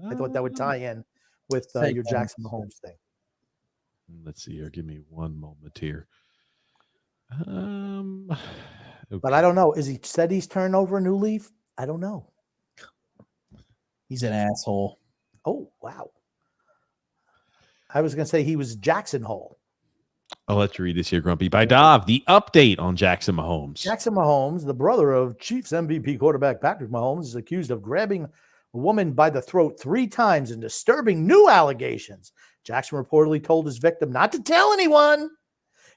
I thought that would tie in with your Jackson Mahomes thing. Let's see here. Give me one moment here. Okay. But I don't know. Is he said he's turned over a new leaf? I don't know. He's an asshole. Oh, wow. I was going to say he was Jackson Hole. I'll let you read this here, Grumpy. By Dov, the update on Jackson Mahomes. Jackson Mahomes, the brother of Chiefs MVP quarterback Patrick Mahomes, is accused of grabbing a woman by the throat 3 times in disturbing new allegations. Jackson reportedly told his victim not to tell anyone.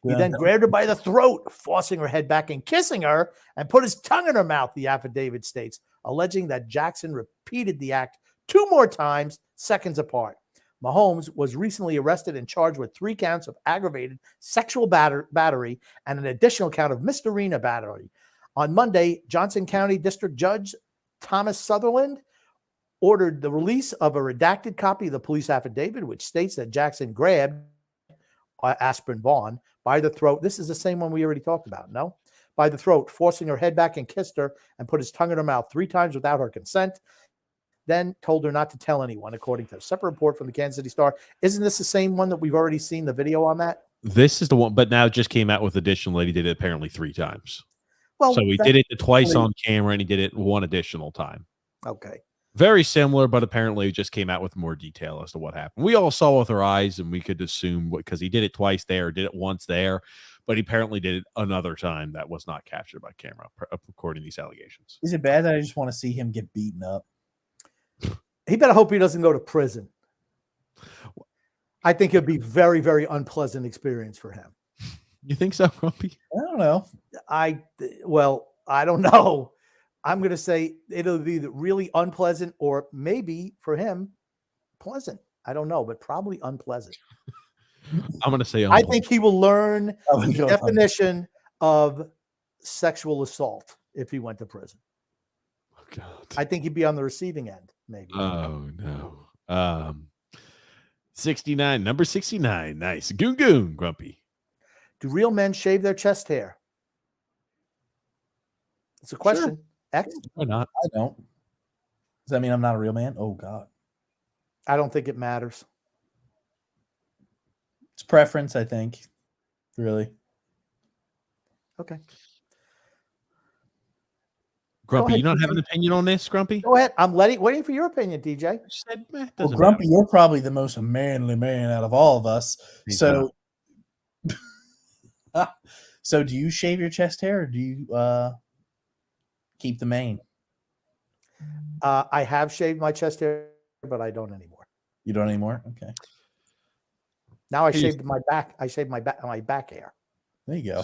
He then grabbed her by the throat, forcing her head back and kissing her, and put his tongue in her mouth, the affidavit states, alleging that Jackson repeated the act 2 more times, seconds apart. Mahomes was recently arrested and charged with 3 counts of aggravated sexual battery and an additional count of misdemeanor battery. On Monday, Johnson County District Judge Thomas Sutherland ordered the release of a redacted copy of the police affidavit, which states that Jackson grabbed Aspirin Vaughn by the throat. This is the same one we already talked about, no? By the throat, forcing her head back and kissed her and put his tongue in her mouth 3 times without her consent. Then told her not to tell anyone, according to a separate report from the Kansas City Star. Isn't this the same one that we've already seen the video on that? This is the one, but now it just came out with additional. He did it apparently 3 times. Well, so he did it twice on camera, and he did it 1 additional time. Okay. Very similar, but apparently it just came out with more detail as to what happened. We all saw with our eyes, and we could assume because he did it twice there, did it once there, but he apparently did it another time that was not captured by camera, according to these allegations. Is it bad that I just want to see him get beaten up? He better hope he doesn't go to prison. I think it'd be very, very unpleasant experience for him. You think so, Grumpy? I don't know. I don't know. I'm going to say it'll be really unpleasant or maybe for him pleasant. I don't know, but probably unpleasant. I'm going to say I think he will learn the definition of sexual assault if he went to prison. Oh, God. I think he'd be on the receiving end, maybe. Oh, no. 69, number 69. Nice. Goon, Grumpy. Do real men shave their chest hair? It's a question. Sure. X? Why not? I don't. Does that mean I'm not a real man? Oh, God. I don't think it matters. It's preference, I think. Really. Okay. Grumpy, you don't have an opinion on this, Grumpy? Go ahead. I'm waiting for your opinion, DJ. Well, Grumpy, you're probably the most manly man out of all of us. So do you shave your chest hair or do you keep the mane? I have shaved my chest hair, but I don't anymore. You don't anymore? Okay. Now I shaved my back. I shaved my back hair. There you go.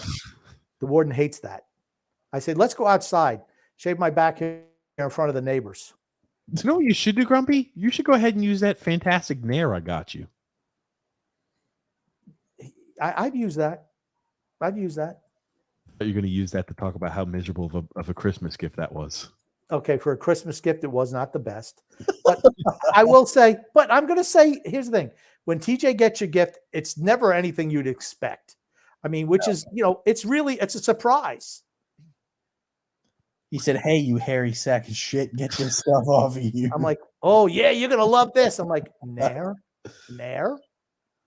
The warden hates that. I said, let's go outside. Shave my back hair in front of the neighbors. You know what you should do, Grumpy? You should go ahead and use that fantastic nair I got you. I've used that. Are you going to use that to talk about how miserable of a Christmas gift that was? Okay, for a Christmas gift, it was not the best. But I will say, but I'm going to say, here's the thing. When TJ gets your gift, it's never anything you'd expect. I mean, which is, it's a surprise. He said, hey, you hairy sack of shit, get this stuff off of you. I'm like, oh, yeah, you're going to love this. I'm like, nair?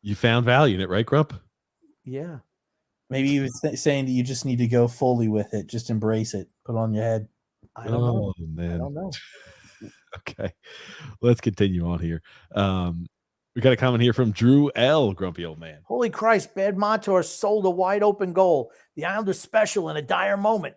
You found value in it, right, Grump? Yeah. Maybe he was saying that you just need to go fully with it. Just embrace it. Put it on your head. I don't know. Man. I don't know. Okay. Let's continue on here. We got a comment here from Drew L. Grumpy old man. Holy Christ, Bad Montour sold a wide open goal. The Islanders special in a dire moment.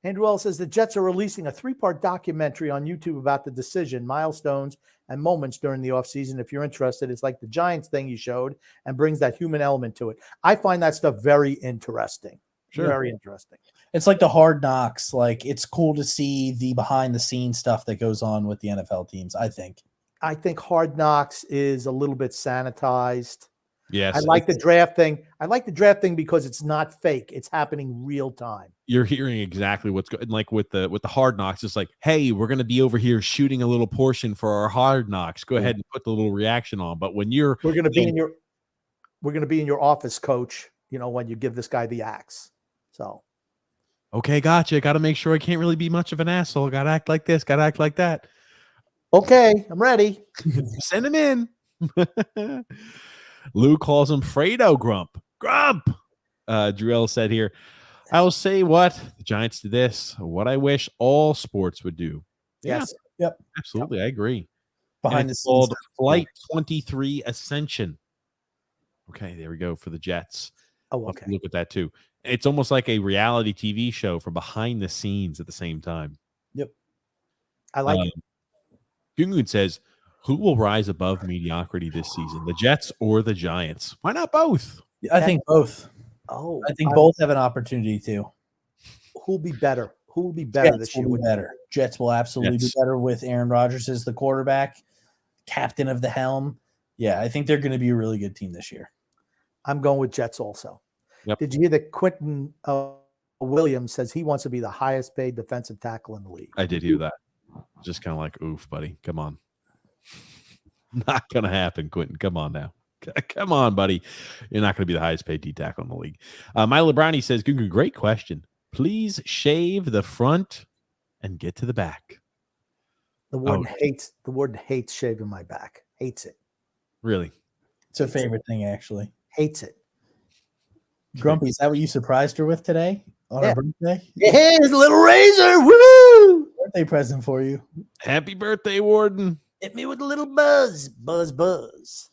Andrew L says the Jets are releasing a 3-part documentary on YouTube about the decision, milestones, and moments during the offseason. If you're interested, it's like the Giants thing you showed and brings that human element to it. I find that stuff very interesting. Sure. Very interesting. It's like the Hard Knocks. Like, it's cool to see the behind-the-scenes stuff that goes on with the NFL teams, I think. I think Hard Knocks is a little bit sanitized. Yes. I like the draft thing. I like the draft thing because it's not fake. It's happening real time. You're hearing exactly what's going. Like with the Hard Knocks, it's like, hey, we're going to be over here shooting a little portion for our Hard Knocks. Go ahead and put the little reaction on. But when we're going to be in your office, coach. You know, when you give this guy the axe. So, okay, gotcha. Got to make sure I can't really be much of an asshole. Got to act like this. Got to act like that. Okay, I'm ready. Send him in. Lou calls him Fredo Grump. Grump. Drell said here, I will say what the Giants did this. What I wish all sports would do. Yes. Yeah, yep. Absolutely. Yep. I agree. Behind the scenes called Flight 23 Ascension. Okay, there we go for the Jets. Oh, okay. Look at that too. It's almost like a reality TV show from behind the scenes at the same time. Yep. I like it. Gungun says, who will rise above mediocrity this season, the Jets or the Giants? Why not both? I think both. Oh, I think both have an opportunity to. Who'll be better? Who will be better this year? Jets will absolutely be better with Aaron Rodgers as the quarterback, captain of the helm. Yeah, I think they're going to be a really good team this year. I'm going with Jets also. Yep. Did you hear that Quentin Williams says he wants to be the highest paid defensive tackle in the league? I did hear that. Just kind of like, oof, buddy. Come on. Not going to happen, Quentin. Come on now. Come on, buddy. You're not going to be the highest paid D tackle in the league. Milo Brownie says, Gungun, great question. Please shave the front and get to the back. The warden hates shaving my back. Hates it. Really? It's her favorite thing, actually. Hates it. Grumpy, is that what you surprised her with today on her birthday? Yeah, it's a little razor. Woo! Birthday present for you. Happy birthday, Warden. Hit me with a little buzz. Buzz, buzz.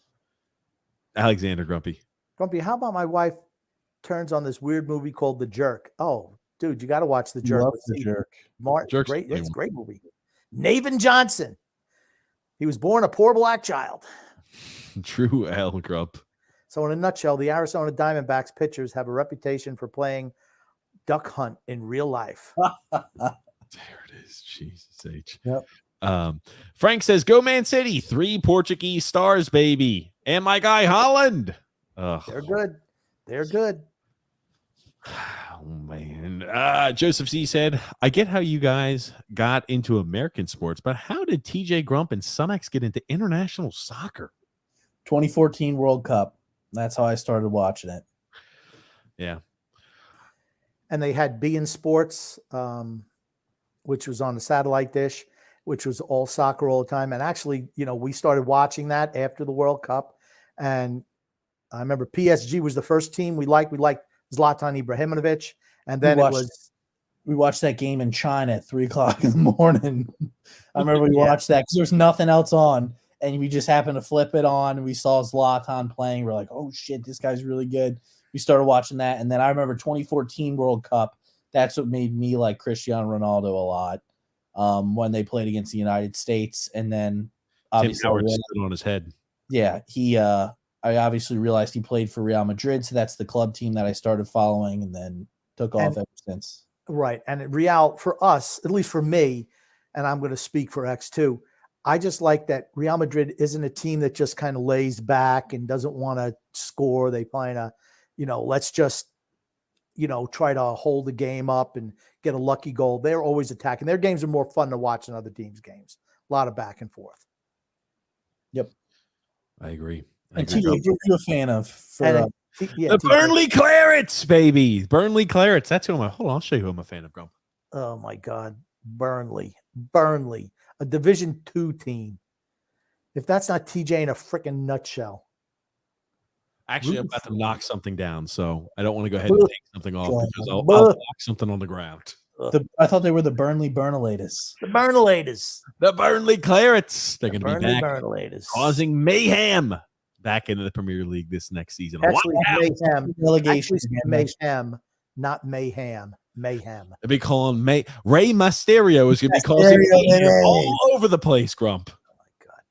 Alexander Grumpy. Grumpy, how about my wife turns on this weird movie called The Jerk? Oh, dude, you got to watch The Jerk. Love The Jerk. Great. It's a great movie. Navin Johnson. He was born a poor black child. True Al Grump. So in a nutshell, the Arizona Diamondbacks pitchers have a reputation for playing duck hunt in real life. There it is. Jesus H. Yep. Frank says, go Man City. 3 Portuguese stars, baby. And my guy Holland. They're good. They're good. Oh, man. Joseph C said, I get how you guys got into American sports, but how did TJ Grump and Sunex get into international soccer? 2014 World Cup. That's how I started watching it. Yeah. And they had B in Sports, which was on the satellite dish, which was all soccer all the time. And actually, you know, we started watching that after the World Cup. And I remember PSG was the first team we liked. We liked Zlatan Ibrahimovic. And then we watched that game in China at 3:00 in the morning. I remember we watched that because there was nothing else on. And we just happened to flip it on. And we saw Zlatan playing. We're like, oh, shit, this guy's really good. We started watching that. And then I remember 2014 World Cup. That's what made me like Cristiano Ronaldo a lot when they played against the United States. And then obviously Tim Howard stood on his head. Yeah, I obviously realized he played for Real Madrid. So that's the club team that I started following and then took off ever since. Right. And Real, for us, at least for me, and I'm going to speak for X too, I just like that Real Madrid isn't a team that just kind of lays back and doesn't want to score. They find let's just, try to hold the game up and get a lucky goal. They're always attacking. Their games are more fun to watch than other teams' games. A lot of back and forth. Yep. I agree. And TJ, what are you a fan of? The Burnley Clarets, baby. Burnley Clarets. That's who I'm. Hold on, I'll show you who I'm a fan of, Grump. Oh, my God. Burnley. A Division II team. If that's not TJ in a freaking nutshell. Actually, I'm about to knock something down, so I don't want to go ahead and take something off because I'll knock something on the ground. I thought they were the Burnley Burnalators. The Burnalators. The Burnley Clarets. They're going to be back, Burnalators. causing mayhem back into the Premier League this next season. Actually, mayhem. Relegation. Mayhem, not mayhem. mayhem. They'll be calling Rey Mysterio is going to be causing mayhem all over the place, Grump. Oh my God.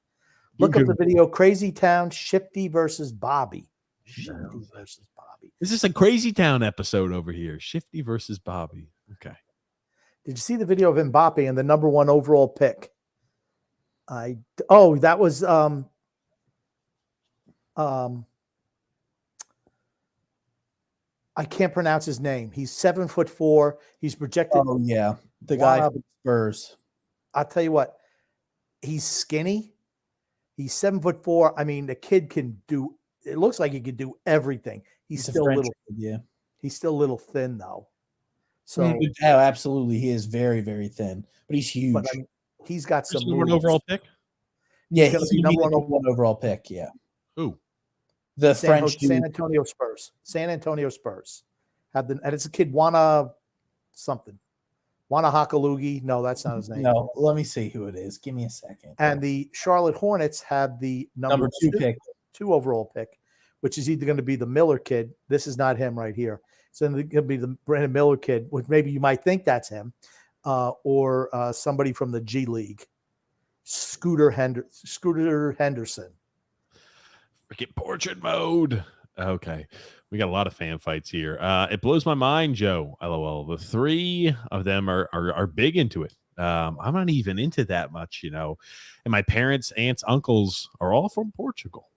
Look up the video, Crazy Town, Shifty versus Bobby. Shifty versus Bobby. This is a Crazy Town episode over here. Shifty versus Bobby. Okay. Did you see the video of Mbappe and the number 1 overall pick? That was I can't pronounce his name. He's 7'4". He's projected. Oh yeah, the guy from Spurs. I'll tell you what. He's skinny. He's 7'4". I mean, the kid can do. It looks like he could do everything. He's still a little. Yeah. He's still a little thin though. So absolutely, he is very, very thin, but he's huge. But, he's got some number 1 overall pick. Yeah, he's number one overall pick. Yeah. Who? The French San Antonio Spurs. San Antonio Spurs have and it's a kid Wana Hakalugi. No, that's not his name. No, let me see who it is. Give me a second. And the Charlotte Hornets have the number 2 pick, 2 overall pick, which is either going to be the Miller kid. This is not him right here. So it's going to be the Brandon Miller kid, which maybe you might think that's him, or somebody from the G League, Scooter Henderson. Freaking portrait mode. Okay. We got a lot of fan fights here. It blows my mind, Joe. LOL. The 3 of them are big into it. I'm not even into that much, And my parents, aunts, uncles are all from Portugal.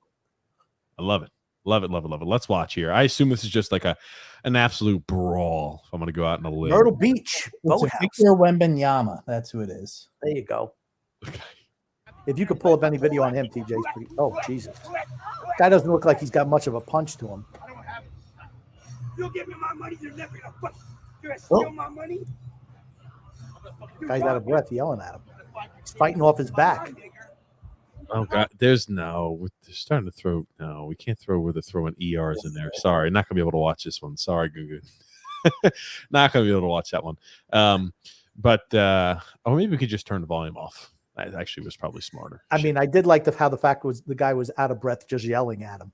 I love it. Love it, love it, love it. Let's watch here. I assume this is just like an absolute brawl. If I'm going to go out in a limb. Myrtle Beach. It's Victor Wembanyama. That's who it is. There you go. Okay. If you could pull up any video on him, TJ. Oh, Jesus. Guy doesn't look like he's got much of a punch to him. You'll give me my money, you're never gonna fuck. You're gonna steal my money. Guy's out of breath yelling at him. He's fighting off his back. Oh, God. They're starting to throw. No, we can't throw where they're throwing ERs in there. Sorry. Not going to be able to watch this one. Sorry, Gugu. Not going to be able to watch that one. Maybe we could just turn the volume off. That actually was probably smarter. I mean, I did like how the fact was the guy was out of breath just yelling at him.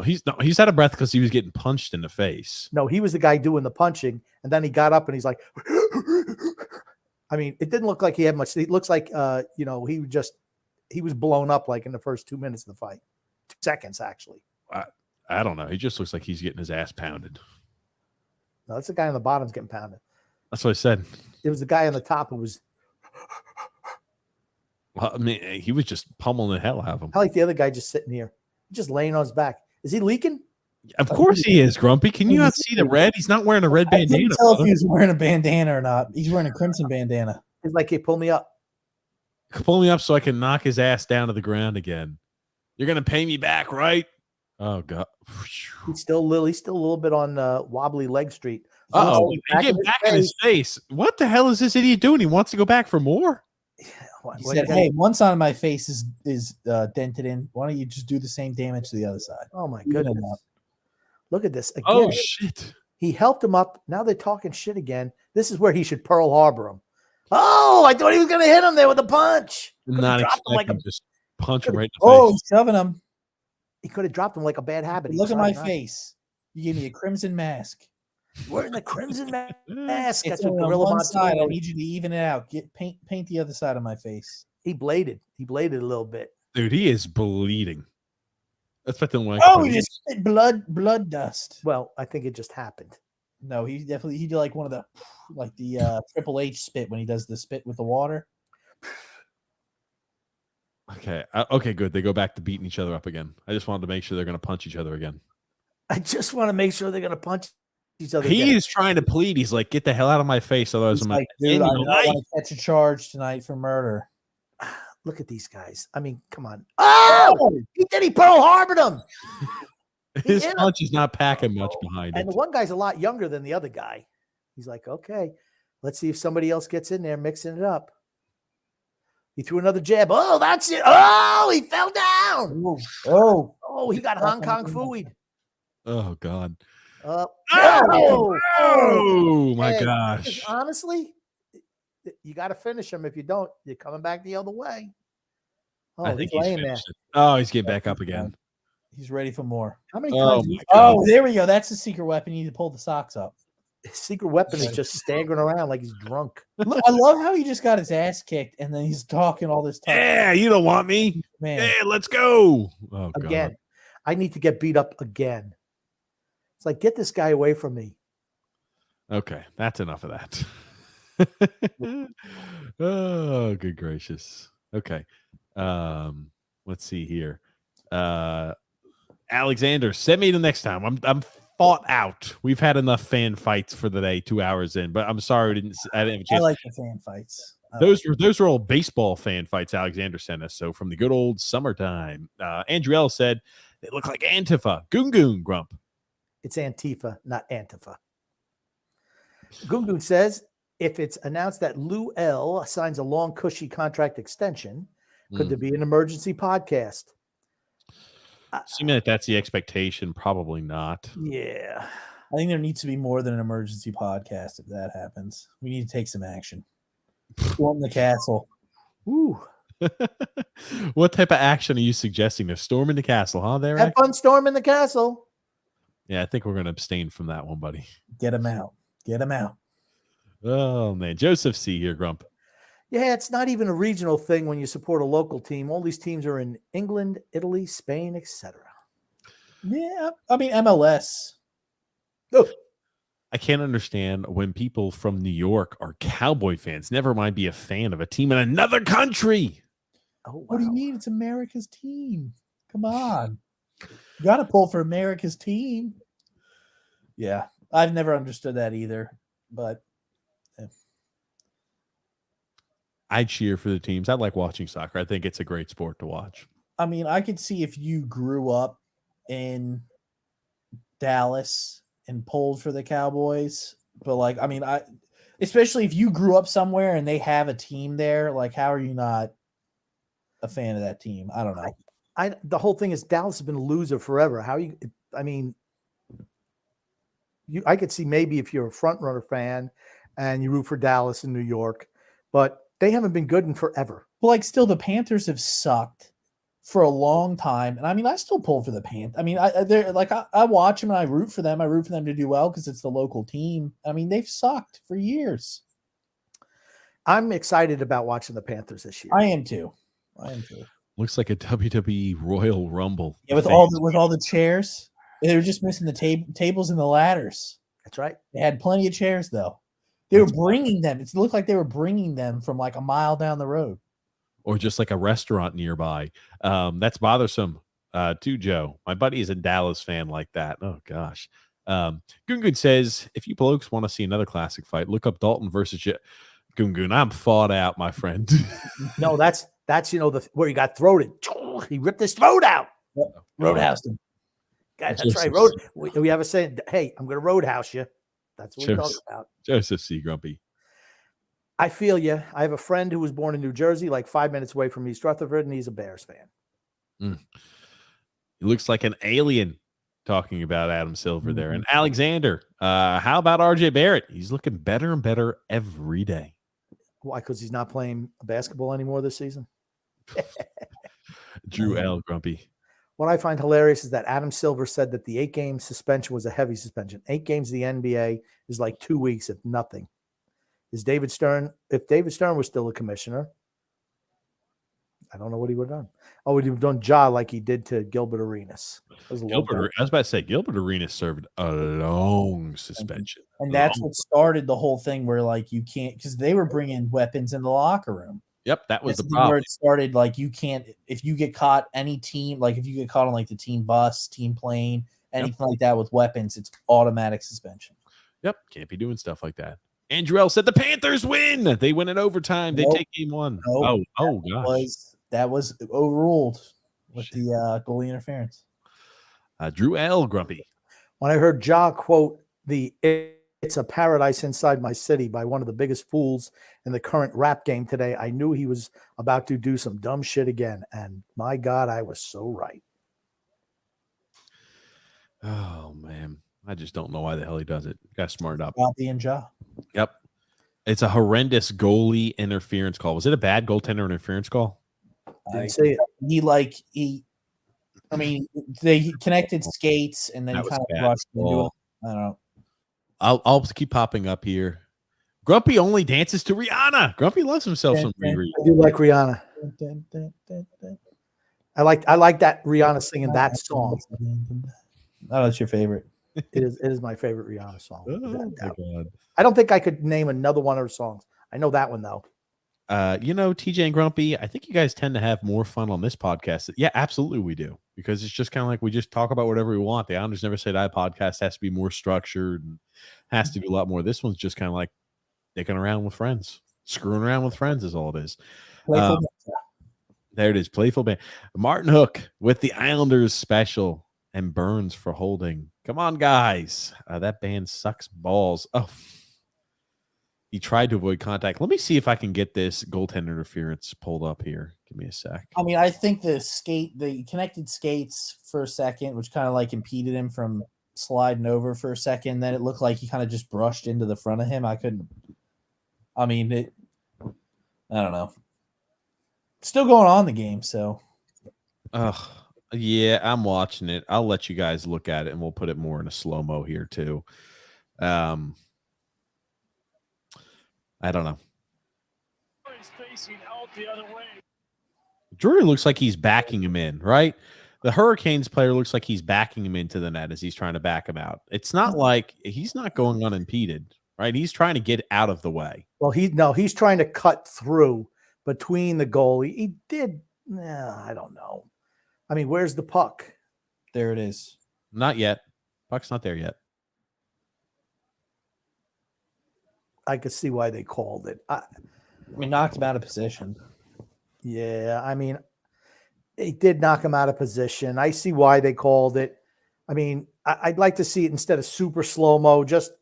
He's out of breath because he was getting punched in the face. No, he was the guy doing the punching, and then he got up and he's like, I mean, it didn't look like he had much. It looks like, he was blown up like in the first 2 minutes of the fight. 2 seconds, actually. I don't know. He just looks like he's getting his ass pounded. No, that's the guy on the bottom's getting pounded. That's what I said. It was the guy on the top who was. Well, I mean, he was just pummeling the hell out of him. I like the other guy just sitting here, just laying on his back. Is he leaking? Of course he is, Grumpy. Can you not see the red? He's not wearing a red bandana. I can't tell if he's wearing a bandana or not. He's wearing a crimson bandana. He's like, hey, pull me up. Pull me up so I can knock his ass down to the ground again. You're going to pay me back, right? Oh, God. He's still a little bit on wobbly leg street. Oh, get back in his face. What the hell is this idiot doing? He wants to go back for more? He said, hey, one side of my face is dented in. Why don't you just do the same damage to the other side? Oh, my goodness. Look at this. Again, oh, shit. He helped him up. Now they're talking shit again. This is where he should Pearl Harbor him. Oh, I thought he was going to hit him there with a punch. Not expecting just punch him right in the face. Oh, he's shoving him. He could have dropped him like a bad habit. Look at my face. You gave me a crimson mask. Wearing the crimson mask. That's what Gorilla one side. I need you to even it out. Paint the other side of my face. He bladed. He bladed a little bit. Dude, he is bleeding. That's better than when he just spit blood dust. Well, I think it just happened. No, he did like one of the Triple H spit when he does the spit with the water. Okay. Okay, good. They go back to beating each other up again. I just wanted to make sure they're going to punch each other again. I just want to make sure they're going to punch each other. He is trying to plead. He's like, get the hell out of my face. Otherwise, I'm like, dude, I want to catch a charge tonight for murder. Look at these guys. I mean, come on. Oh, he Pearl Harbored him. His punch is not packing much behind it. And the one guy's a lot younger than the other guy. He's like, okay, let's see if somebody else gets in there mixing it up. He threw another jab. Oh, that's it. Oh, he fell down. Oh, he got Hong Kong fooeyed. Oh, God. Oh, my gosh. Honestly, you got to finish him. If you don't, you're coming back the other way. Oh, I think he's laying there. Oh, he's getting back up again. He's ready for more. How many times? Oh, there we go. That's the secret weapon. You need to pull the socks up. his secret weapon is just staggering around like he's drunk. Look, I love how he just got his ass kicked and then he's talking all this time. Yeah, you don't want me. Man. Yeah, let's go. Oh, Again, God. I need to get beat up again. It's like, get this guy away from me. Okay, that's enough of that. Oh, good gracious. Okay. Let's see here. Alexander, send me the next time. I'm fought out. We've had enough fan fights for the day, 2 hours in, but I'm sorry I didn't have a chance. I like the fan fights. Those were all baseball fan fights Alexander sent us. So from the good old summertime. Andrew L said they look like Antifa. Goon Grump. It's Antifa, not Antifa. Gungun says, if it's announced that Lou L signs a long, cushy contract extension, could there be an emergency podcast? Assuming that's the expectation, probably not. Yeah. I think there needs to be more than an emergency podcast if that happens. We need to take some action. Storm the castle. Ooh. What type of action are you suggesting? They're storming the castle, huh? There. Have fun storming the castle. Yeah, I think we're going to abstain from that one, buddy. Get him out. Get him out. Oh, man. Joseph C. here, Grump. Yeah, it's not even a regional thing when you support a local team. All these teams are in England, Italy, Spain, etc. Yeah, I mean, MLS. Oh. I can't understand when people from New York are Cowboy fans. Never mind be a fan of a team in another country. Oh, wow. What do you mean? It's America's team. Come on. You got to pull for America's team. Yeah, I've never understood that either. But I cheer for the teams. I like watching soccer. I think it's a great sport to watch. I mean, I could see if you grew up in Dallas and pulled for the Cowboys, but like, I mean, especially if you grew up somewhere and they have a team there, like, how are you not a fan of that team? I don't know. The whole thing is Dallas has been a loser forever. I could see maybe if you're a front runner fan and you root for Dallas in New York, but they haven't been good in forever. Well, like, still the Panthers have sucked for a long time, and I mean, I still pull for the Panthers. I mean, I watch them and I root for them. I root for them to do well because it's the local team. I mean, they've sucked for years. I'm excited about watching the Panthers this year. I am too. Looks like a WWE Royal Rumble. Yeah, with all the chairs. They were just missing the tables and the ladders. That's right. They had plenty of chairs though. They were bringing them. It looked like they were bringing them from like a mile down the road. Or just like a restaurant nearby. That's bothersome too, Joe. My buddy is a Dallas fan like that. Oh, gosh. Gungun says, if you blokes want to see another classic fight, look up Dalton versus Gungun. I'm fought out, my friend. No, that's where he got throated. He ripped his throat out. Roadhouse him. That's right. We have a saying, hey, I'm going to roadhouse you. That's what we talk about. Joseph C. Grumpy. I feel you. I have a friend who was born in New Jersey, like 5 minutes away from East Rutherford, and he's a Bears fan. He looks like an alien talking about Adam Silver there. And Alexander, how about RJ Barrett? He's looking better and better every day. Why? Because he's not playing basketball anymore this season? Drew L. Grumpy. What I find hilarious is that Adam Silver said that the 8-game suspension was a heavy suspension. 8 games in the NBA is like 2 weeks, if nothing. If David Stern was still a commissioner, I don't know what he would have done. Oh, he would have done Ja like he did to Gilbert Arenas. I was about to say, Gilbert Arenas served a long suspension. And that's what started the whole thing where, like, you can't, because they were bringing weapons in the locker room. Yep, that was the problem. Where it started, like, you can't, if you get caught, any team, like, if you get caught on, like, the team bus, team plane, anything like that with weapons, it's automatic suspension. Yep, can't be doing stuff like that. Andrew L. said the Panthers win. They win in overtime. They take game 1. Nope. Oh, gosh. That was overruled with the goalie interference. Drew L. Grumpy. When I heard Ja quote "It's a paradise inside my city" by one of the biggest fools in the current rap game today, I knew he was about to do some dumb shit again. And my God, I was so right. Oh, man. I just don't know why the hell he does it. Got smarted up. Not being Ja. Yep. It's a horrendous goalie interference call. Was it a bad goaltender interference call? Didn't say it. They connected skates and then he kind of rushed into it. I don't know. I'll keep popping up here. Grumpy only dances to Rihanna. Grumpy loves himself some Riri. I do like Rihanna. I like that Rihanna singing that song. Oh, that's your favorite. It is my favorite Rihanna song. Oh my God. I don't think I could name another one of her songs. I know that one though. TJ and Grumpy, I think you guys tend to have more fun on this podcast. Yeah, absolutely we do. Because it's just kind of like we just talk about whatever we want. The Islanders Never Say Die podcast has to be more structured and has to do a lot more. This one's just kind of like dicking around with friends. Screwing around with friends is all it is. There it is. Playful band. Martin Hook with the Islanders special and Burns for holding. Come on, guys. That band sucks balls. Oh, he tried to avoid contact. Let me see if I can get this goaltender interference pulled up here. Give me a sec. I mean, I think the connected skates for a second, which kind of like impeded him from sliding over for a second. Then it looked like he kind of just brushed into the front of him. I don't know. Still going on in the game, so. Yeah, I'm watching it. I'll let you guys look at it, and we'll put it more in a slow-mo here, too. I don't know. Drury looks like he's backing him in, right? The Hurricanes player looks like he's backing him into the net as he's trying to back him out. It's not like he's not going unimpeded, right? He's trying to get out of the way. Well, he's trying to cut through between the goalie. He did. I don't know. I mean, where's the puck? There it is. Not yet. Puck's not there yet. I could see why they called it. I mean, knocked him out of position. Yeah, I mean, it did knock him out of position. I see why they called it. I mean, I'd like to see it instead of super slow-mo, just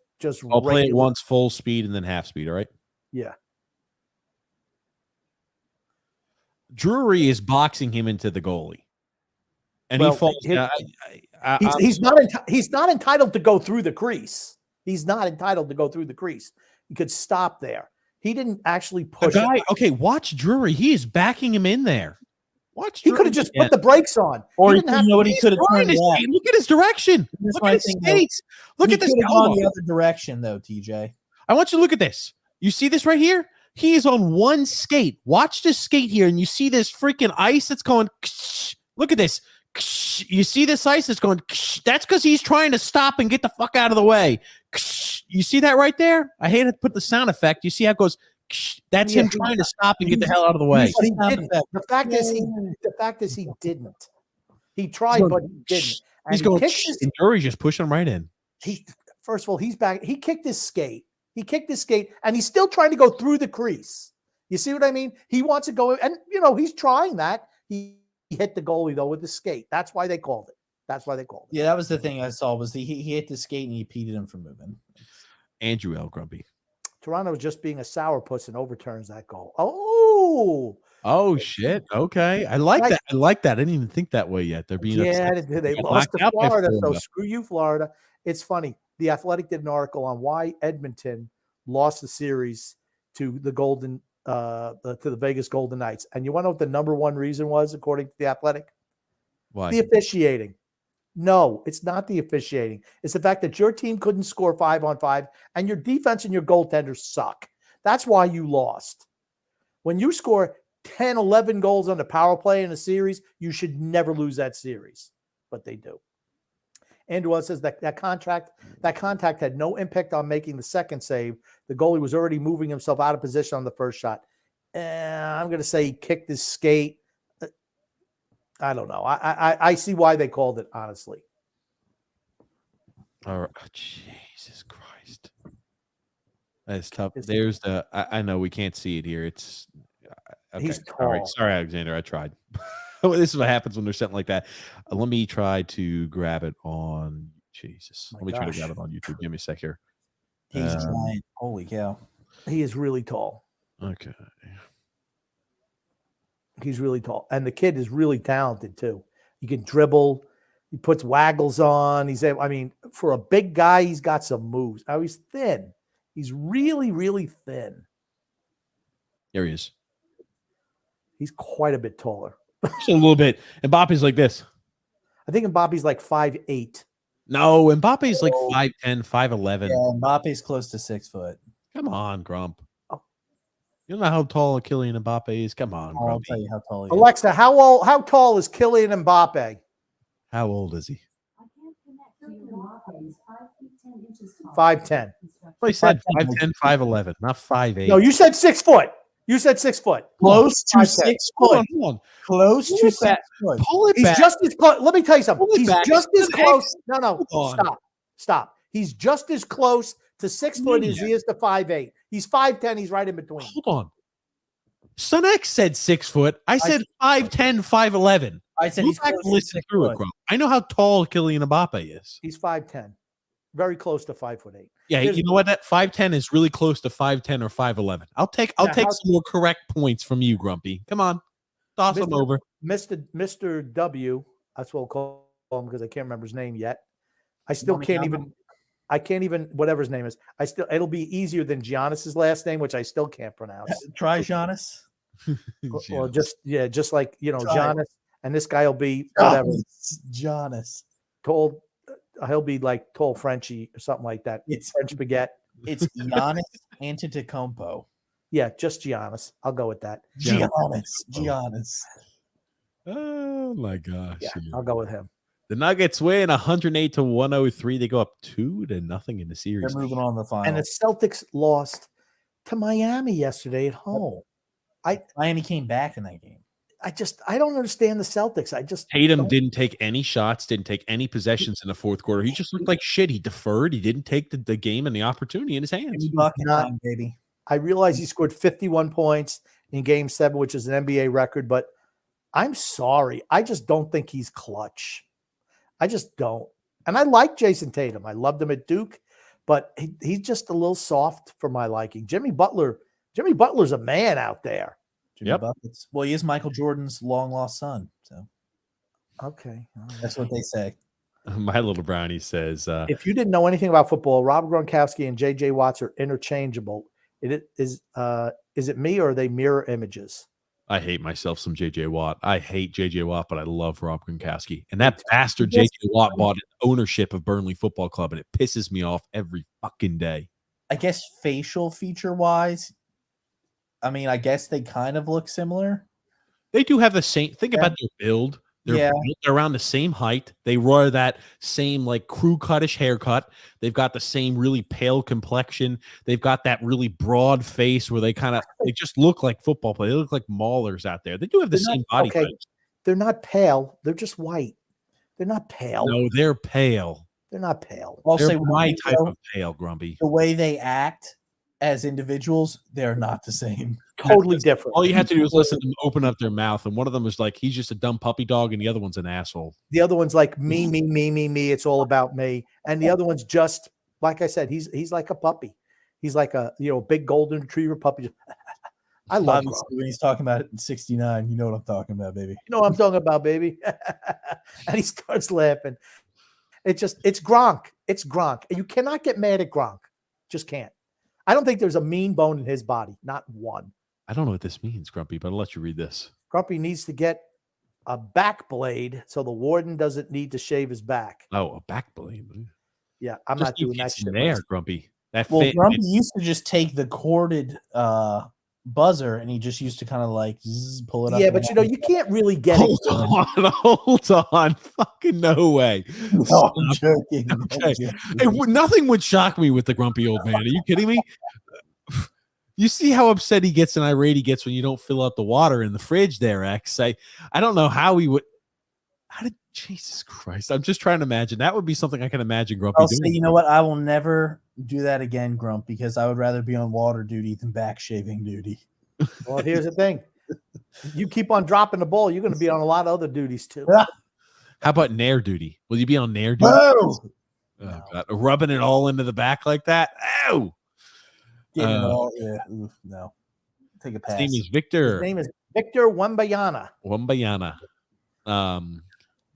I'll play it once full speed and then half speed, all right? Yeah. Drury is boxing him into the goalie. And he falls down. He's not entitled to go through the crease. He's not entitled to go through the crease. He could stop there. He didn't actually push. Okay, watch Drury. He is backing him in there. Watch. He could have just put the brakes on, or he didn't have what he could have turned. Look at his direction. Look at his skates. Look at this. Gone the other direction, though, TJ. I want you to look at this. You see this right here? He is on one skate. Watch this skate here, and you see this freaking ice that's going. Look at this. You see this ice that's going. That's because he's trying to stop and get the fuck out of the way. You see that right there? I hate to put the sound effect. You see how it goes. That's him trying to stop and get the hell out of the way. But he didn't. The fact is he didn't. He tried, but he didn't. And he's going. And Drury's just pushing him right in. First of all, he's back. He kicked his skate. And he's still trying to go through the crease. You see what I mean? He wants to go, and he's trying that. He hit the goalie though with the skate. That's why they called it. Yeah, that was the thing I saw was he hit the skate and he impeded him from moving. Andrew L. Grumpy. Toronto was just being a sourpuss and overturns that goal. Oh shit. Okay. I like that. I didn't even think that way yet. They're being they lost to Florida. So screw you, Florida. It's funny. The Athletic did an article on why Edmonton lost the series to the the Vegas Golden Knights. And you want to know what the number one reason was, according to the Athletic? Why? The officiating. No, it's not the officiating. It's the fact that your team couldn't score 5-on-5 and your defense and your goaltenders suck. That's why you lost. When you score 10, 11 goals on the power play in a series, you should never lose that series. But they do. Andrew says that contact had no impact on making the second save. The goalie was already moving himself out of position on the first shot. I'm going to say he kicked his skate. I don't know. I see why they called it, honestly. All right. Oh, Jesus Christ. That's tough. There's I know we can't see it here. It's okay. He's tall. All right. Sorry, Alexander. I tried. This is what happens when there's something like that. Let me try to grab it on Jesus. Let me try to grab it on YouTube. Give me a sec here. He's giant. Holy cow. He is really tall. Okay. He's really tall. And the kid is really talented too. He can dribble. He puts waggles on. For a big guy, he's got some moves. Now he's thin. He's really, really thin. There he is. He's quite a bit taller. Just a little bit. And Mbappé's like this. I think Mbappé's like 5'8". No, Mbappe's like 5'10", 5'11". Yeah, Mbappe's close to 6 foot. Come on, Grump. You don't know how tall Kylian Mbappe is? Come on, I'll Grumpy. tell you how tall he is. Alexa, how tall is Kylian Mbappe? How old is he? 5'10". Well, he said 5'10", 5'11", not 5'8". No, you said 6 foot. You said 6 foot. Close to 5'10". 6 Hold foot. on, hold on. Close Pull to it 6 back. foot. Pull it He's back. just as close. Let me tell you something. Pull it He's back. just as It's an close. X. No, Hold on. stop. He's just as close to 6 foot as he is to 5'8". He's 5'10". He's right in between. Hold on. Son X said 6 foot. I said 5'10", 5'11". I said Look he's back close and to listen 6 through it, foot. Grump. I know how tall Kylian Mbappe is. He's 5'10". Very close to 5'8". Yeah, you know what? That 5'10" is really close to 5'10" or 5'11". I'll take some more correct points from you, Grumpy. Come on. Toss them over. Mr. W, that's what we'll call him because I can't remember his name yet. I can't even, whatever his name is. It'll be easier than Giannis's last name, which I still can't pronounce. Try Giannis. Or just like, Try Giannis. And this guy will be whatever. Giannis. Told, he'll be like tall Frenchie or something like that. It's French baguette. It's Giannis Antetokounmpo. Yeah, just Giannis. I'll go with that. Giannis. Oh my gosh. Yeah, I'll go with him. The Nuggets win 108-103. They go up 2-0 in the series. They're moving on to the final. And the Celtics lost to Miami yesterday at home. Miami came back in that game. I don't understand the Celtics. Tatum didn't take any shots, didn't take any possessions in the fourth quarter. He just looked like shit. He deferred. He didn't take the game and the opportunity in his hands. Baby. I realize he scored 51 points in Game 7, which is an NBA record, but I'm sorry. I just don't think he's clutch. I just don't. And I like Jason Tatum. I loved him at Duke, but he's just a little soft for my liking. Jimmy Butler's a man out there. Jimmy Buckets. Well, he is Michael Jordan's long lost son. So okay, that's what they say. My little brownie says, if you didn't know anything about football, Rob Gronkowski and J.J. Watts are interchangeable. Is it me or are they mirror images? I hate myself some J.J. Watt. I hate J.J. Watt, but I love Rob Gronkowski. And that bastard J.J. Watt bought an ownership of Burnley Football Club, and it pisses me off every fucking day. I guess facial feature wise, I mean, I guess they kind of look similar. They do have the same. Think about their build. They're around the same height. They wear that same like crew cutish haircut. They've got the same really pale complexion. They've got that really broad face where they just look like football players. They look like maulers out there. They do have the same body type. They're not pale. They're just white. They're not pale. No, they're pale. They're not pale. They're my type of pale, Grumpy. The way they act as individuals, they're not the same. Totally different. All you have to do is listen to them open up their mouth, and one of them is like, he's just a dumb puppy dog, and the other one's an asshole. The other one's like me. It's all about me. And the other one's just like I said, he's like a puppy. He's like a big golden retriever puppy. I love him. When he's talking about it in 69. You know what I'm talking about, baby. You know what I'm talking about, baby. And he starts laughing. It's Gronk. It's Gronk. And you cannot get mad at Gronk. Just can't. I don't think there's a mean bone in his body. Not one. I don't know what this means, Grumpy, but I'll let you read this. Grumpy needs to get a back blade so the warden doesn't need to shave his back. Oh, a back blade. Yeah, I'm not doing that shit. There, Grumpy. Grumpy used to just take the corded buzzer and he just used to kind of like pull it up. Yeah, but you can't really get it. Hold on. Fucking no way. No, I'm joking. Okay. Hey, nothing would shock me with the grumpy old man. Are you kidding me? You see how upset he gets and irate he gets when you don't fill out the water in the fridge there, X. I don't know how he would. Jesus Christ. I'm just trying to imagine. That would be something I can imagine Grumpy doing. Say, you know what? I will never do that again, Grump, because I would rather be on water duty than back shaving duty. Well, here's the thing. You keep on dropping the ball, you're going to be on a lot of other duties too. How about nair duty? Will you be on nair duty? No. Oh, God. Rubbing it all into the back like that? Ow! Getting it all, yeah. Oof, no. Take a pass. His name is Victor. His name is Victor Wembanyama.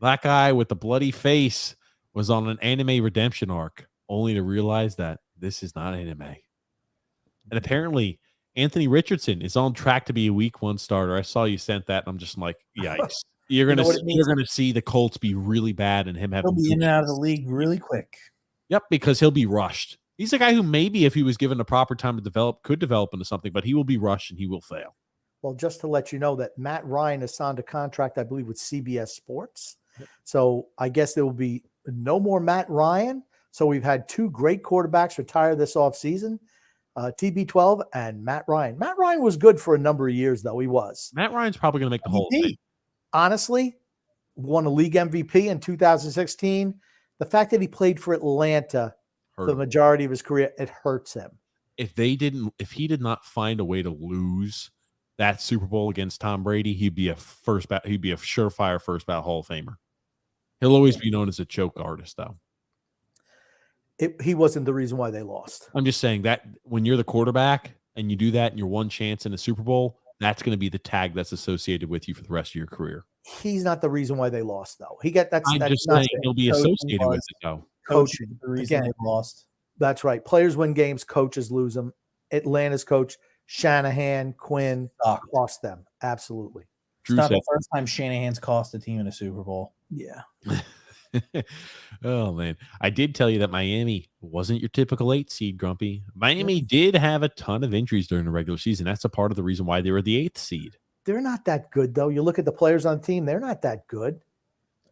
That guy with the bloody face was on an anime redemption arc, only to realize that this is not anime. And apparently, Anthony Richardson is on track to be a week 1 starter. I saw you sent that, and I'm just like, yikes. You're You know gonna what it means? you're gonna see the Colts be really bad and him He'll having be in and out of the league really quick. Yep, because he'll be rushed. He's a guy who maybe if he was given the proper time to develop, could develop into something, but he will be rushed and he will fail. Well, just to let you know that Matt Ryan has signed a contract, I believe, with CBS Sports. So I guess there will be no more Matt Ryan. So we've had two great quarterbacks retire this offseason, TB12 and Matt Ryan. Matt Ryan was good for a number of years, though. He was. Matt Ryan's probably going to make the Hall of Fame. Honestly, won a league MVP in 2016. The fact that he played for Atlanta for the majority of his career, it hurts him. If he did not find a way to lose that Super Bowl against Tom Brady, he'd be a surefire first ballot Hall of Famer. He'll always be known as a choke artist, though. He wasn't the reason why they lost. I'm just saying that when you're the quarterback and you do that and you're one chance in a Super Bowl, that's going to be the tag that's associated with you for the rest of your career. He's not the reason why they lost, though. I'm just saying he'll be associated with it, though. Coaching. The reason they lost. That's right. Players win games, coaches lose them. Atlanta's coach, Shanahan, Quinn, lost them. Absolutely. It's not the first time Shanahan's cost a team in a Super Bowl. Yeah. Oh, man. I did tell you that Miami wasn't your typical 8 seed, Grumpy. Miami did have a ton of injuries during the regular season. That's a part of the reason why they were the 8th seed. They're not that good, though. You look at the players on the team, they're not that good.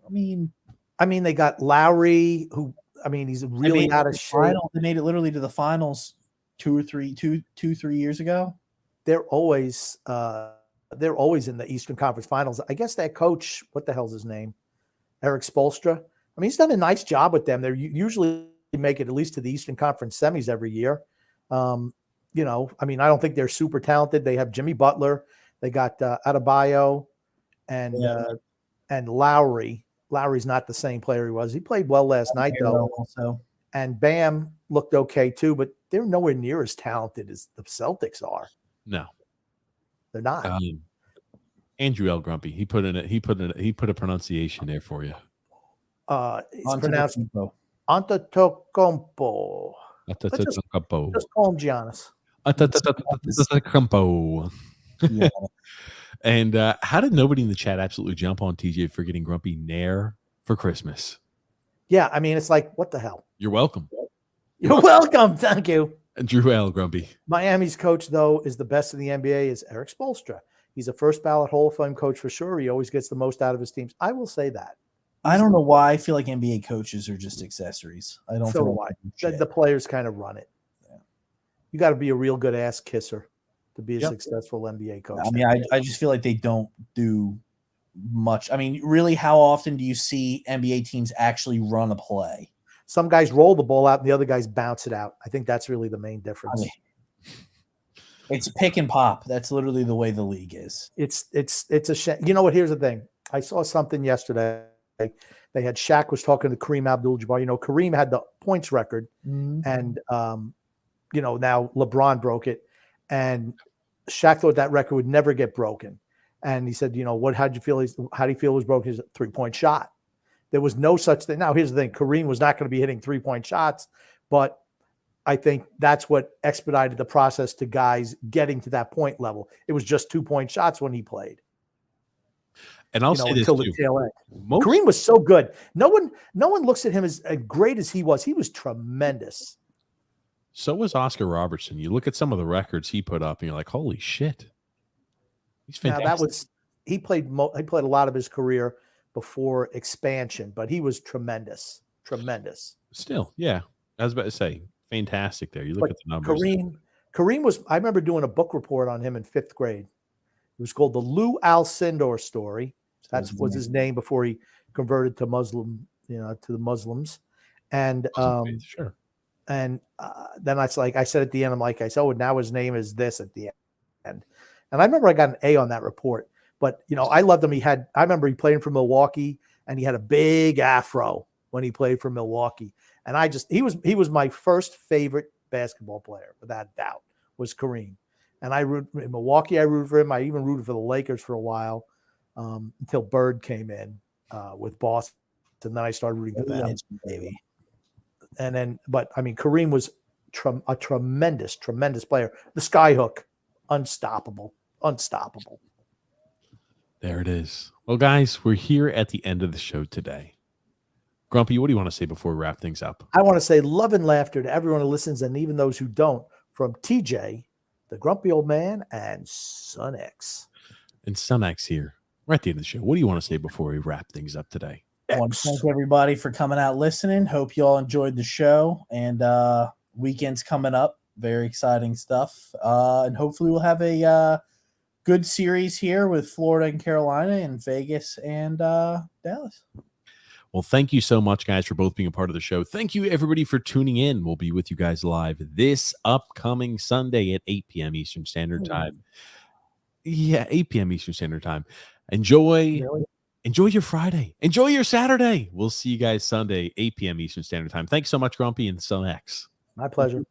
I mean, they got Lowry, who, he's really out of shape. They made it literally to the finals 3 years ago. They're always in the Eastern Conference Finals. I guess that coach, what the hell's his name? Eric Spoelstra. He's done a nice job with them. They usually make it at least to the Eastern Conference semis every year. I don't think they're super talented. They have Jimmy Butler. They got Adebayo and Lowry. Lowry's not the same player he was. He played well last night, though. Also. And Bam looked okay, too, but they're nowhere near as talented as the Celtics are. No. They're not. Andrew L. Grumpy. He put a pronunciation there for you. It's pronounced Antetokounmpo. Just call him Giannis. Antetokounmpo. Yeah. And how did nobody in the chat absolutely jump on TJ for getting Grumpy Nair for Christmas? Yeah, it's like, what the hell? You're welcome. You're welcome. Thank you. Drew L. Grumpy. Miami's coach, though, is the best in the NBA, is Eric Spoelstra. He's a first ballot Hall of Fame coach for sure. He always gets the most out of his teams. I will say that. I don't know why I feel like NBA coaches are just accessories. I don't feel like the players kind of run it. Yeah. You got to be a real good ass kisser to be a successful NBA coach. I just feel like they don't do much. Really, how often do you see NBA teams actually run a play? Some guys roll the ball out and the other guys bounce it out. I think that's really the main difference. It's pick and pop. That's literally the way the league is. It's a shame. You know what? Here's the thing. I saw something yesterday. They had Shaq was talking to Kareem Abdul-Jabbar. Kareem had the points record, and now LeBron broke it, and Shaq thought that record would never get broken. And he said, how do you feel it was broken? His 3-point shot. There was no such thing. Now, here's the thing. Kareem was not going to be hitting 3-point shots, but I think that's what expedited the process to guys getting to that point level. It was just 2-point shots when he played. And I'll say this until the tail end. Kareem was so good. No one looks at him as great as he was. He was tremendous. So was Oscar Robertson. You look at some of the records he put up, and you're like, "Holy shit!" He's fantastic. Now he played a lot of his career before expansion, but he was tremendous. Tremendous. Still, yeah. I was about to say, fantastic there. You look at the numbers. Kareem was. I remember doing a book report on him in 5th grade. It was called the Lou Alcindor story. That was his name before he converted to Muslim, to the Muslims. And sure. And then I said at the end, now his name is this at the end. And I remember I got an A on that report. But I loved him. I remember he played for Milwaukee, and he had a big afro when he played for Milwaukee. And he was my first favorite basketball player, without doubt, was Kareem. And in Milwaukee, I rooted for him. I even rooted for the Lakers for a while until Bird came in with Boston. And then I started rooting for them. Baby. And then, Kareem was a tremendous, tremendous player. The skyhook, unstoppable. There it is. Well, guys, we're here at the end of the show today. Grumpy, what do you want to say before we wrap things up? I want to say love and laughter to everyone who listens and even those who don't, from TJ, the grumpy old man, and Son X. And Son X here. We're at the end of the show. What do you want to say before we wrap things up today? I want to thank everybody for coming out listening. Hope you all enjoyed the show. And weekend's coming up. Very exciting stuff. And hopefully we'll have a good series here with Florida and Carolina and Vegas and Dallas. Well, thank you so much, guys, for both being a part of the show. Thank you, everybody, for tuning in. We'll be with you guys live this upcoming Sunday at 8 p.m. Eastern Standard Time. Yeah, 8 p.m. Eastern Standard Time. Enjoy your Friday. Enjoy your Saturday. We'll see you guys Sunday, 8 p.m. Eastern Standard Time. Thanks so much, Grumpy and Son X. My pleasure.